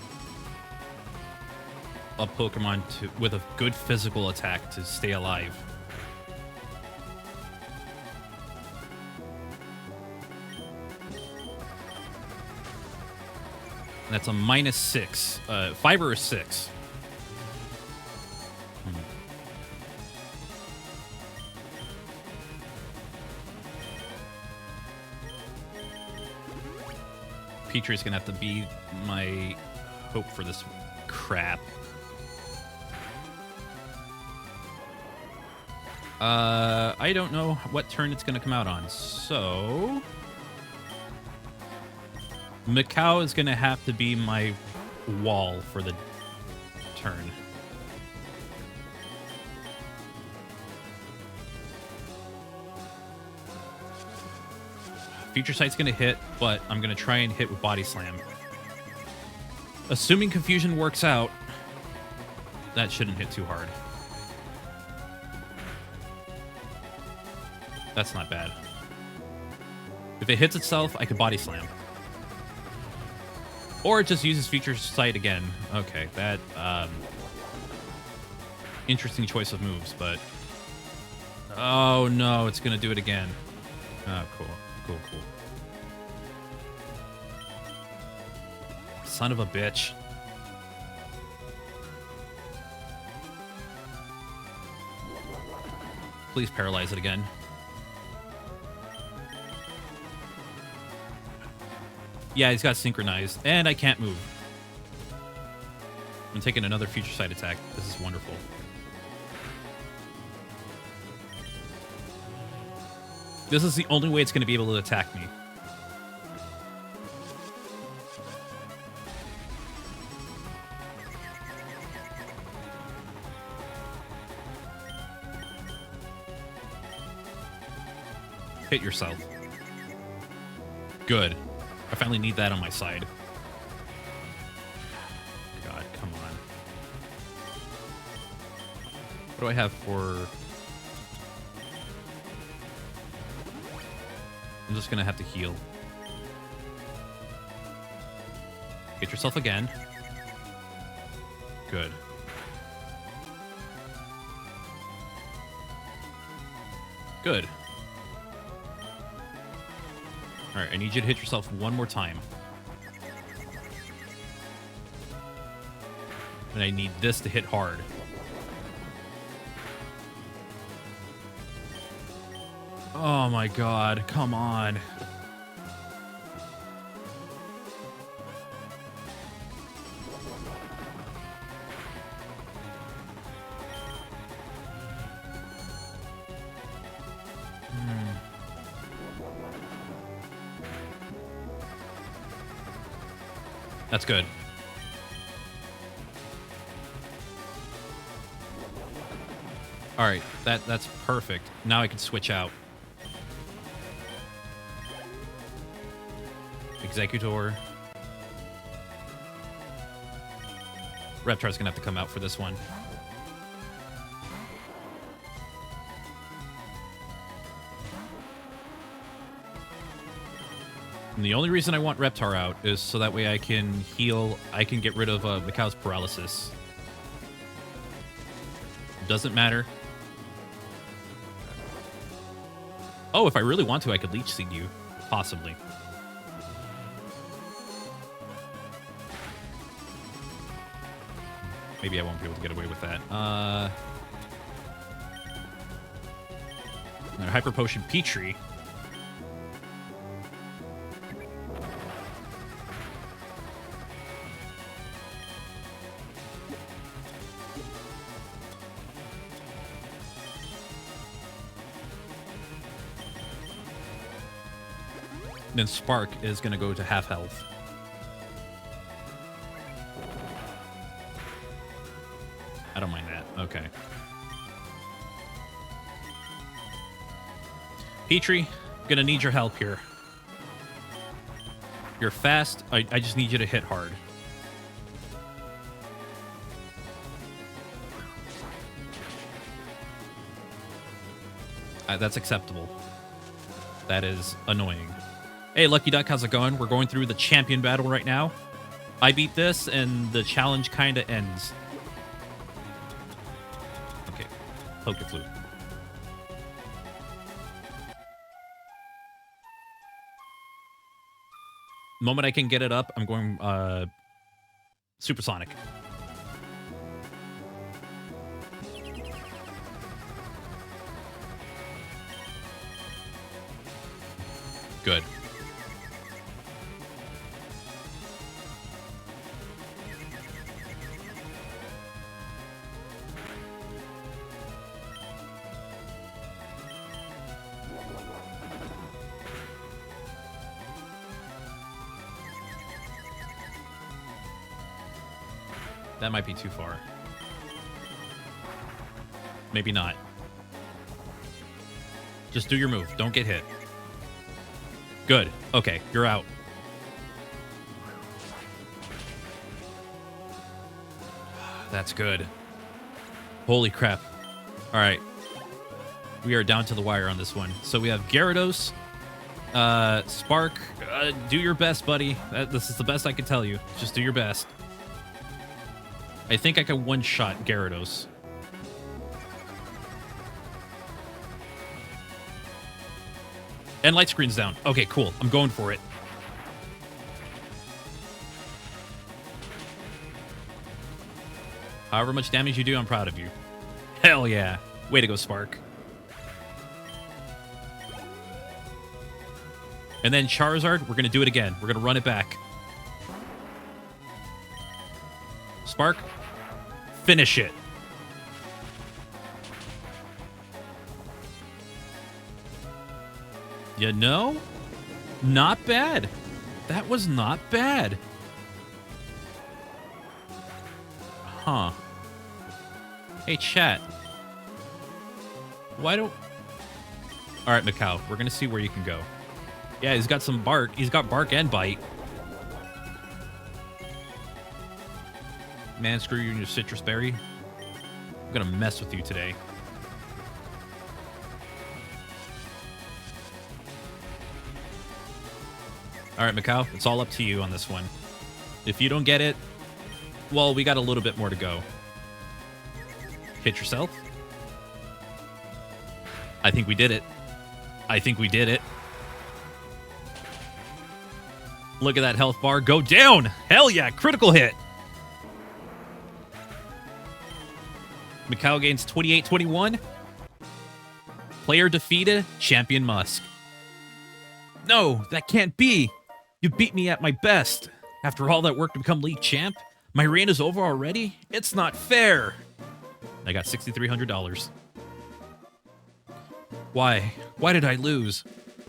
a Pokemon with a good physical attack to stay alive. That's a -6. 5 or a 6. Petrie's gonna have to be my hope for this crap. I don't know what turn it's gonna come out on, so... Macau is gonna have to be my wall for the turn. Future Sight's going to hit, but I'm going to try and hit with Body Slam. Assuming Confusion works out, that shouldn't hit too hard. That's not bad. If it hits itself, I could Body Slam. Or it just uses Future Sight again. Okay, that... interesting choice of moves, but... Oh no, it's going to do it again. Oh, cool. Cool, cool. Son of a bitch. Please paralyze it again. Yeah, he's got synchronized, and I can't move. I'm taking another future sight attack. This is wonderful. This is the only way it's going to be able to attack me. Hit yourself. Good. I finally need that on my side. God, come on. What do I have for... I'm just gonna have to heal. Hit yourself again. Good. Good. Alright, I need you to hit yourself one more time. And I need this to hit hard. Oh my god, come on. That's good. All right, that's perfect. Now I can switch out. Executor. Reptar's gonna have to come out for this one. And the only reason I want Reptar out is so that way I can heal. I can get rid of Mikau's paralysis. Doesn't matter. Oh, if I really want to, I could Leech Seed you. Possibly. Maybe I won't be able to get away with that. Hyper Potion Petrie. Then Spark is going to go to half health. I don't mind that. Okay. Petrie, going to need your help here. You're fast. I just need you to hit hard. That's acceptable. That is annoying. Hey, Lucky Duck, how's it going? We're going through the champion battle right now. I beat this, and the challenge kind of ends. Okay, Pokeflute. The moment I can get it up, I'm going Supersonic. Good. That might be too far. Maybe not. Just do your move. Don't get hit. Good. Okay, you're out. That's good. Holy crap. All right. We are down to the wire on this one. So we have Gyarados, Spark. Do your best, buddy. This is the best I can tell you. Just do your best. I think I can one-shot Gyarados. And light screen's down. Okay, cool. I'm going for it. However much damage you do, I'm proud of you. Hell yeah. Way to go, Spark. And then Charizard, we're going to do it again. We're going to run it back. Spark, finish it. You know, not bad. That was not bad. Huh. Hey, chat. Why don't... All right, Macau, we're going to see where you can go. Yeah, he's got some bark. He's got bark and bite. Man, screw you and your citrus berry. I'm going to mess with you today. All right, Macau, it's all up to you on this one. If you don't get it, well, we got a little bit more to go. Hit yourself. I think we did it. I think we did it. Look at that health bar go down. Hell yeah, critical hit. Macau gains 28-21. Player defeated, Champion Musk. No, that can't be. You beat me at my best. After all that work to become League Champ, my reign is over already? It's not fair. I got $6,300. Why? Why did I lose?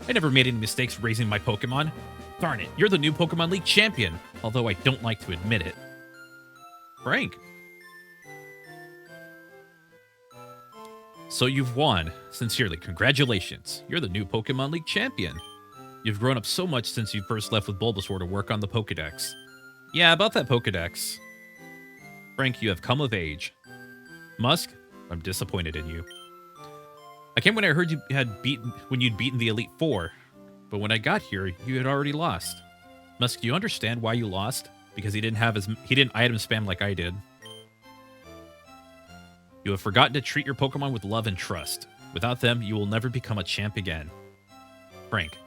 I never made any mistakes raising my Pokemon. Darn it, you're the new Pokemon League champion, although I don't like to admit it. Frank. So you've won. Sincerely, congratulations. You're the new Pokemon League champion. You've grown up so much since you first left with Bulbasaur to work on the Pokédex. Yeah, about that Pokédex. Frank, you have come of age. Musk, I'm disappointed in you. I came when I heard you'd beaten the Elite Four, but when I got here, you had already lost. Musk, do you understand why you lost? Because he didn't item spam like I did. You have forgotten to treat your Pokemon with love and trust. Without them, you will never become a champ again. Frank,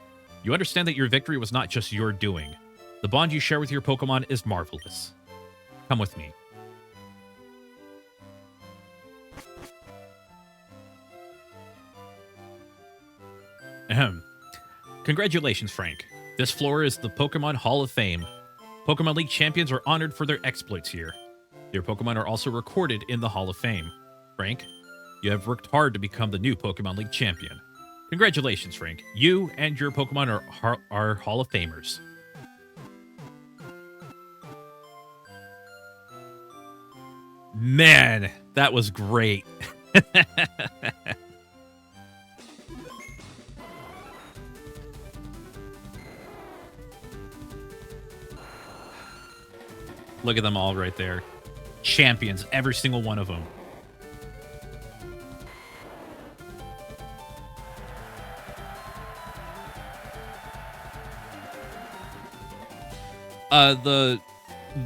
you understand that your victory was not just your doing. The bond you share with your Pokemon is marvelous. Come with me. Ahem. Congratulations, Frank. This floor is the Pokemon Hall of Fame. Pokemon League champions are honored for their exploits here. Your Pokemon are also recorded in the Hall of Fame. Frank, you have worked hard to become the new Pokemon League champion. Congratulations, Frank. You and your Pokemon are Hall of Famers. Man, that was great. Look at them all right there. Champions, every single one of them.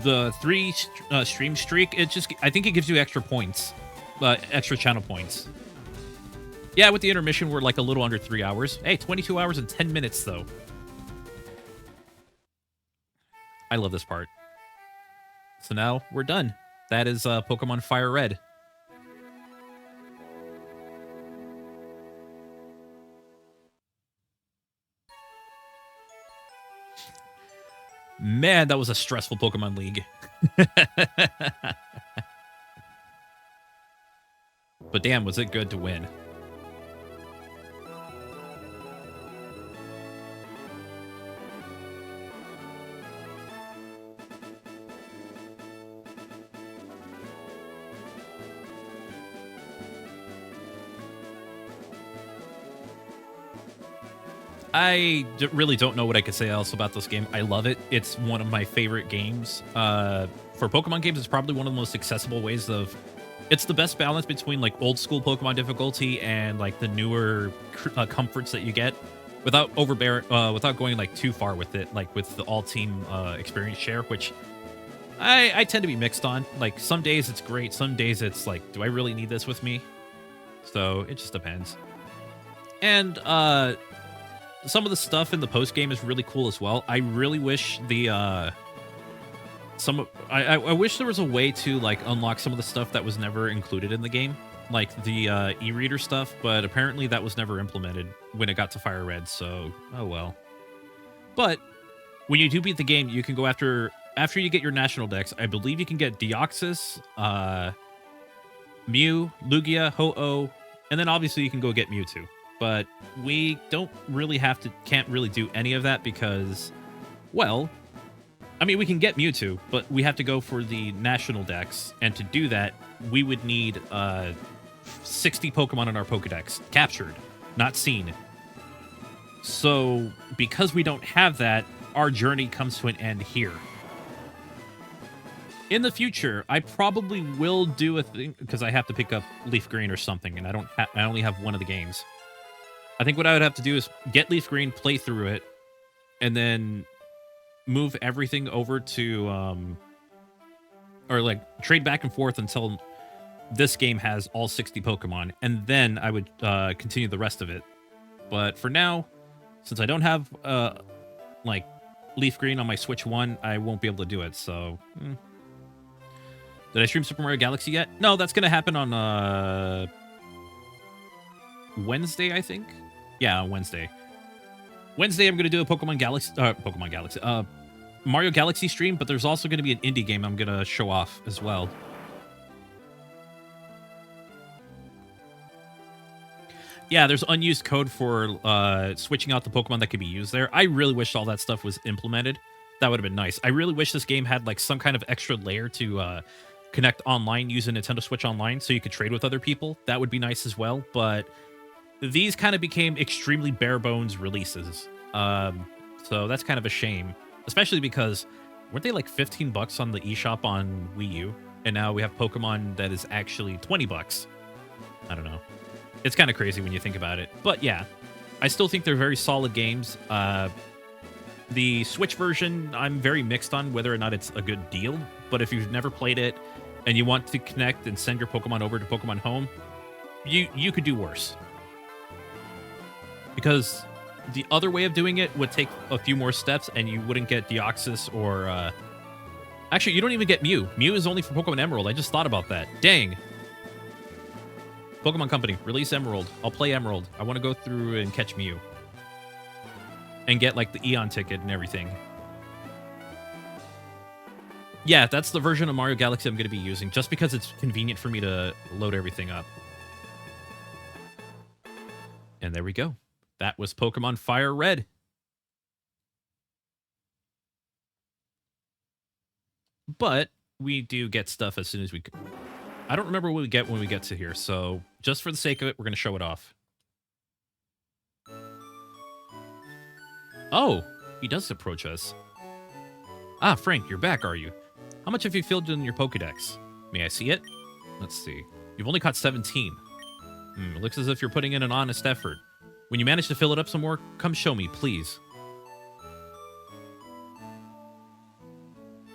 The 3 stream streak, I think it gives you extra points. Extra channel points. Yeah, with the intermission, we're like a little under 3 hours. Hey, 22 hours and 10 minutes, though. I love this part. So now we're done. That is Pokemon FireRed. Man, that was a stressful Pokemon League. But damn, was it good to win. I really don't know what I could say else about this game. I love it. It's one of my favorite games. For Pokemon games, it's probably one of the most accessible ways of... It's the best balance between like old school Pokemon difficulty and like the newer comforts that you get without without going like too far with it, like with the all-team experience share, which I tend to be mixed on. Like some days it's great, some days it's like, do I really need this with me? So it just depends. And some of the stuff in the post game is really cool as well. I really wish the I wish there was a way to like unlock some of the stuff that was never included in the game, like the e-reader stuff, but apparently that was never implemented when it got to FireRed, so oh well. But when you do beat the game, you can go after you get your national decks. I believe you can get Deoxys, Mew, Lugia, Ho-Oh, and then obviously you can go get Mewtwo. But we can't really do any of that because, well, I mean, we can get Mewtwo, but we have to go for the national decks. And to do that, we would need 60 Pokemon in our Pokedex. Captured, not seen. So, because we don't have that, our journey comes to an end here. In the future, I probably will do a thing, because I have to pick up Leaf Green or something, and I only have one of the games. I think what I would have to do is get Leaf Green, play through it, and then move everything over to, or like trade back and forth until this game has all 60 Pokemon, and then I would continue the rest of it. But for now, since I don't have like Leaf Green on my Switch 1, I won't be able to do it. So, Did I stream Super Mario Galaxy yet? No, that's gonna happen on Wednesday, I think. Yeah, Wednesday. Wednesday, I'm gonna do a Mario Galaxy stream, but there's also gonna be an indie game I'm gonna show off as well. Yeah, there's unused code for switching out the Pokemon that could be used there. I really wish all that stuff was implemented. That would have been nice. I really wish this game had like some kind of extra layer to connect online using Nintendo Switch Online so you could trade with other people. That would be nice as well, but these kind of became extremely bare bones releases. So that's kind of a shame, especially because weren't they like 15 bucks on the eShop on Wii U? And now we have Pokemon that is actually 20 bucks. I don't know. It's kind of crazy when you think about it. But yeah, I still think they're very solid games. The Switch version, I'm very mixed on whether or not it's a good deal. But if you've never played it and you want to connect and send your Pokemon over to Pokemon Home, you could do worse. Because the other way of doing it would take a few more steps and you wouldn't get Deoxys or... Actually, you don't even get Mew. Mew is only for Pokemon Emerald. I just thought about that. Dang. Pokemon Company, release Emerald. I'll play Emerald. I want to go through and catch Mew. And get, like, the Eon ticket and everything. Yeah, that's the version of Mario Galaxy I'm going to be using, just because it's convenient for me to load everything up. And there we go. That was Pokemon FireRed. But we do get stuff as soon as we... I don't remember what we get when we get to here, so just for the sake of it, we're going to show it off. Oh, he does approach us. Ah, Frank, you're back, are you? How much have you filled in your Pokedex? May I see it? Let's see. You've only caught 17. It looks as if you're putting in an honest effort. When you manage to fill it up some more, come show me, please.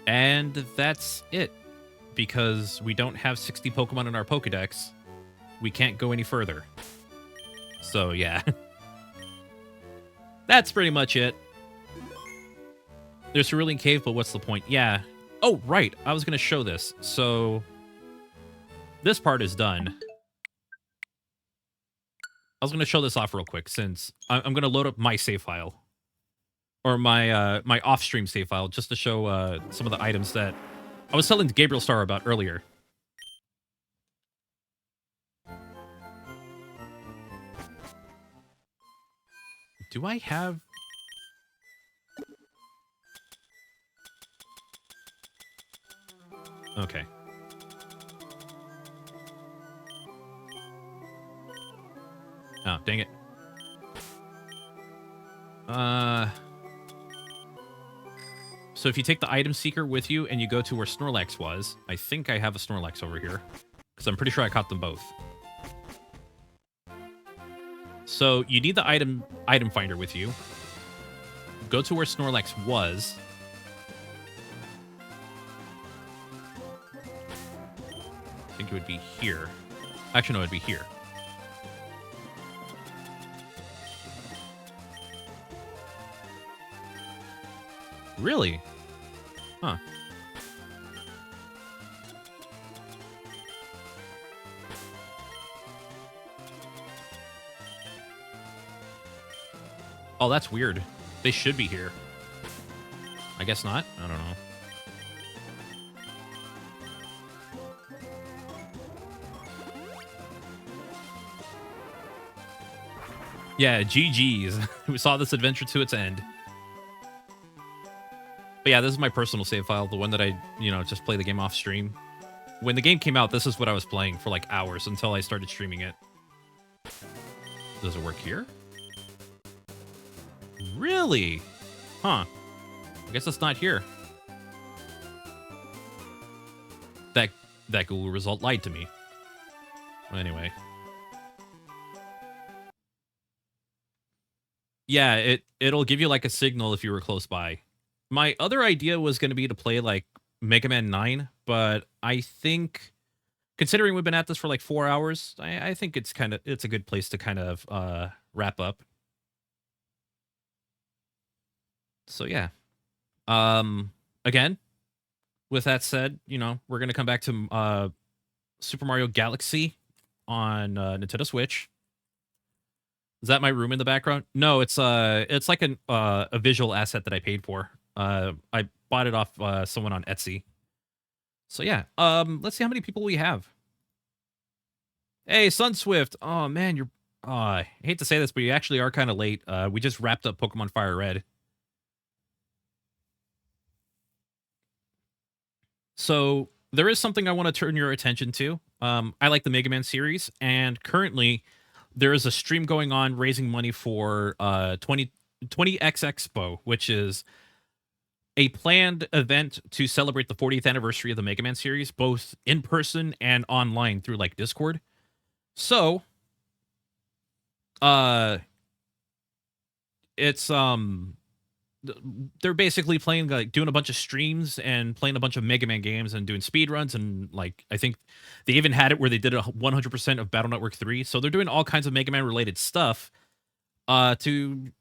And that's it. Because we don't have 60 Pokemon in our Pokedex, we can't go any further. So, yeah. That's pretty much it. There's Cerulean Cave, but what's the point? Yeah. Oh, right. I was going to show this. So, this part is done. I was going to show this off real quick, since I'm going to load up my save file. Or my my off-stream save file, just to show some of the items that I was telling Gabriel Star about earlier. Do I have... Okay. Oh, dang it. So if you take the item seeker with you and you go to where Snorlax was, I think I have a Snorlax over here, because I'm pretty sure I caught them both. So you need the item finder with you. Go to where Snorlax was. I think it would be here. Actually, no, it'd be here. Really? Huh. Oh, that's weird. They should be here. I guess not. I don't know. Yeah, GG's. We saw this adventure to its end. But yeah, this is my personal save file, the one that I, just play the game off stream. When the game came out, this is what I was playing for like hours until I started streaming it. Does it work here? Really? Huh. I guess it's not here. That Google result lied to me. Well, anyway. Yeah, it'll give you like a signal if you were close by. My other idea was going to be to play like Mega Man 9, but I think considering we've been at this for like 4 hours, I think it's a good place to kind of wrap up. So yeah. Again, with that said, we're going to come back to Super Mario Galaxy on Nintendo Switch. Is that my room in the background? No, it's like a visual asset that I paid for. I bought it off someone on Etsy. So yeah, let's see how many people we have. Hey, Sunswift. Oh man, you're. I hate to say this, but you actually are kind of late. We just wrapped up Pokemon FireRed. So there is something I want to turn your attention to. I like the Mega Man series, and currently there is a stream going on raising money for 20X Expo, which is a planned event to celebrate the 40th anniversary of the Mega Man series, both in person and online through like Discord. So, it's they're basically playing like doing a bunch of streams and playing a bunch of Mega Man games and doing speed runs, and like I think they even had it where they did a 100% of Battle Network 3. So they're doing all kinds of Mega Man related stuff to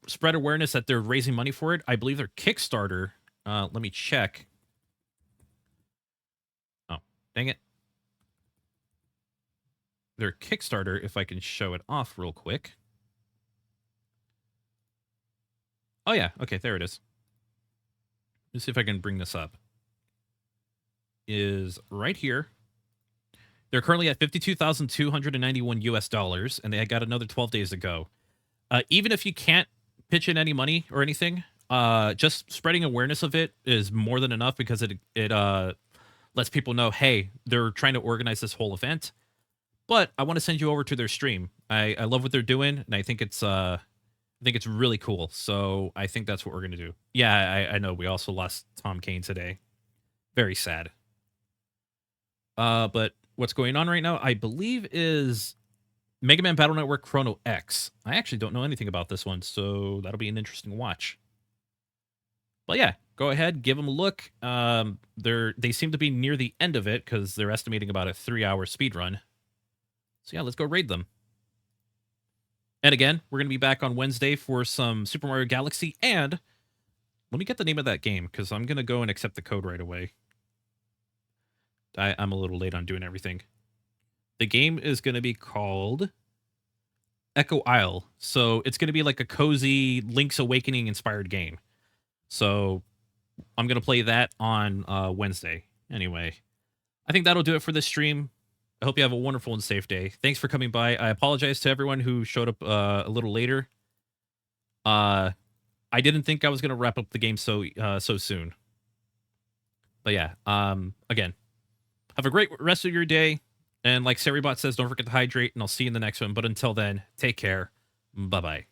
spread awareness that they're raising money for it. I believe their Kickstarter. Let me check. Oh, dang it. Their Kickstarter, if I can show it off real quick. Oh yeah, okay, there it is. Let's see if I can bring this up. Is right here. They're currently at $52,291 US, and they got another 12 days to go. Even if you can't pitch in any money or anything, just spreading awareness of it is more than enough, because it lets people know, hey, they're trying to organize this whole event. But I want to send you over to their stream. I love what they're doing, and I think it's really cool. So I think that's what we're gonna do. Yeah, I know we also lost Tom Kane today. Very sad. But what's going on right now, I believe, is Mega Man Battle Network Chrono X. I actually don't know anything about this one, so that'll be an interesting watch. But yeah, go ahead, give them a look. They seem to be near the end of it, because they're estimating about a 3-hour speed run. So yeah, let's go raid them. And again, we're going to be back on Wednesday for some Super Mario Galaxy, and let me get the name of that game, because I'm going to go and accept the code right away. I'm a little late on doing everything. The game is going to be called Echo Isle. So it's going to be like a cozy Link's Awakening inspired game. So I'm going to play that on Wednesday. Anyway, I think that'll do it for this stream. I hope you have a wonderful and safe day. Thanks for coming by. I apologize to everyone who showed up a little later. I didn't think I was going to wrap up the game so soon. But yeah, again, have a great rest of your day. And like Saribot says, don't forget to hydrate, and I'll see you in the next one. But until then, take care. Bye-bye.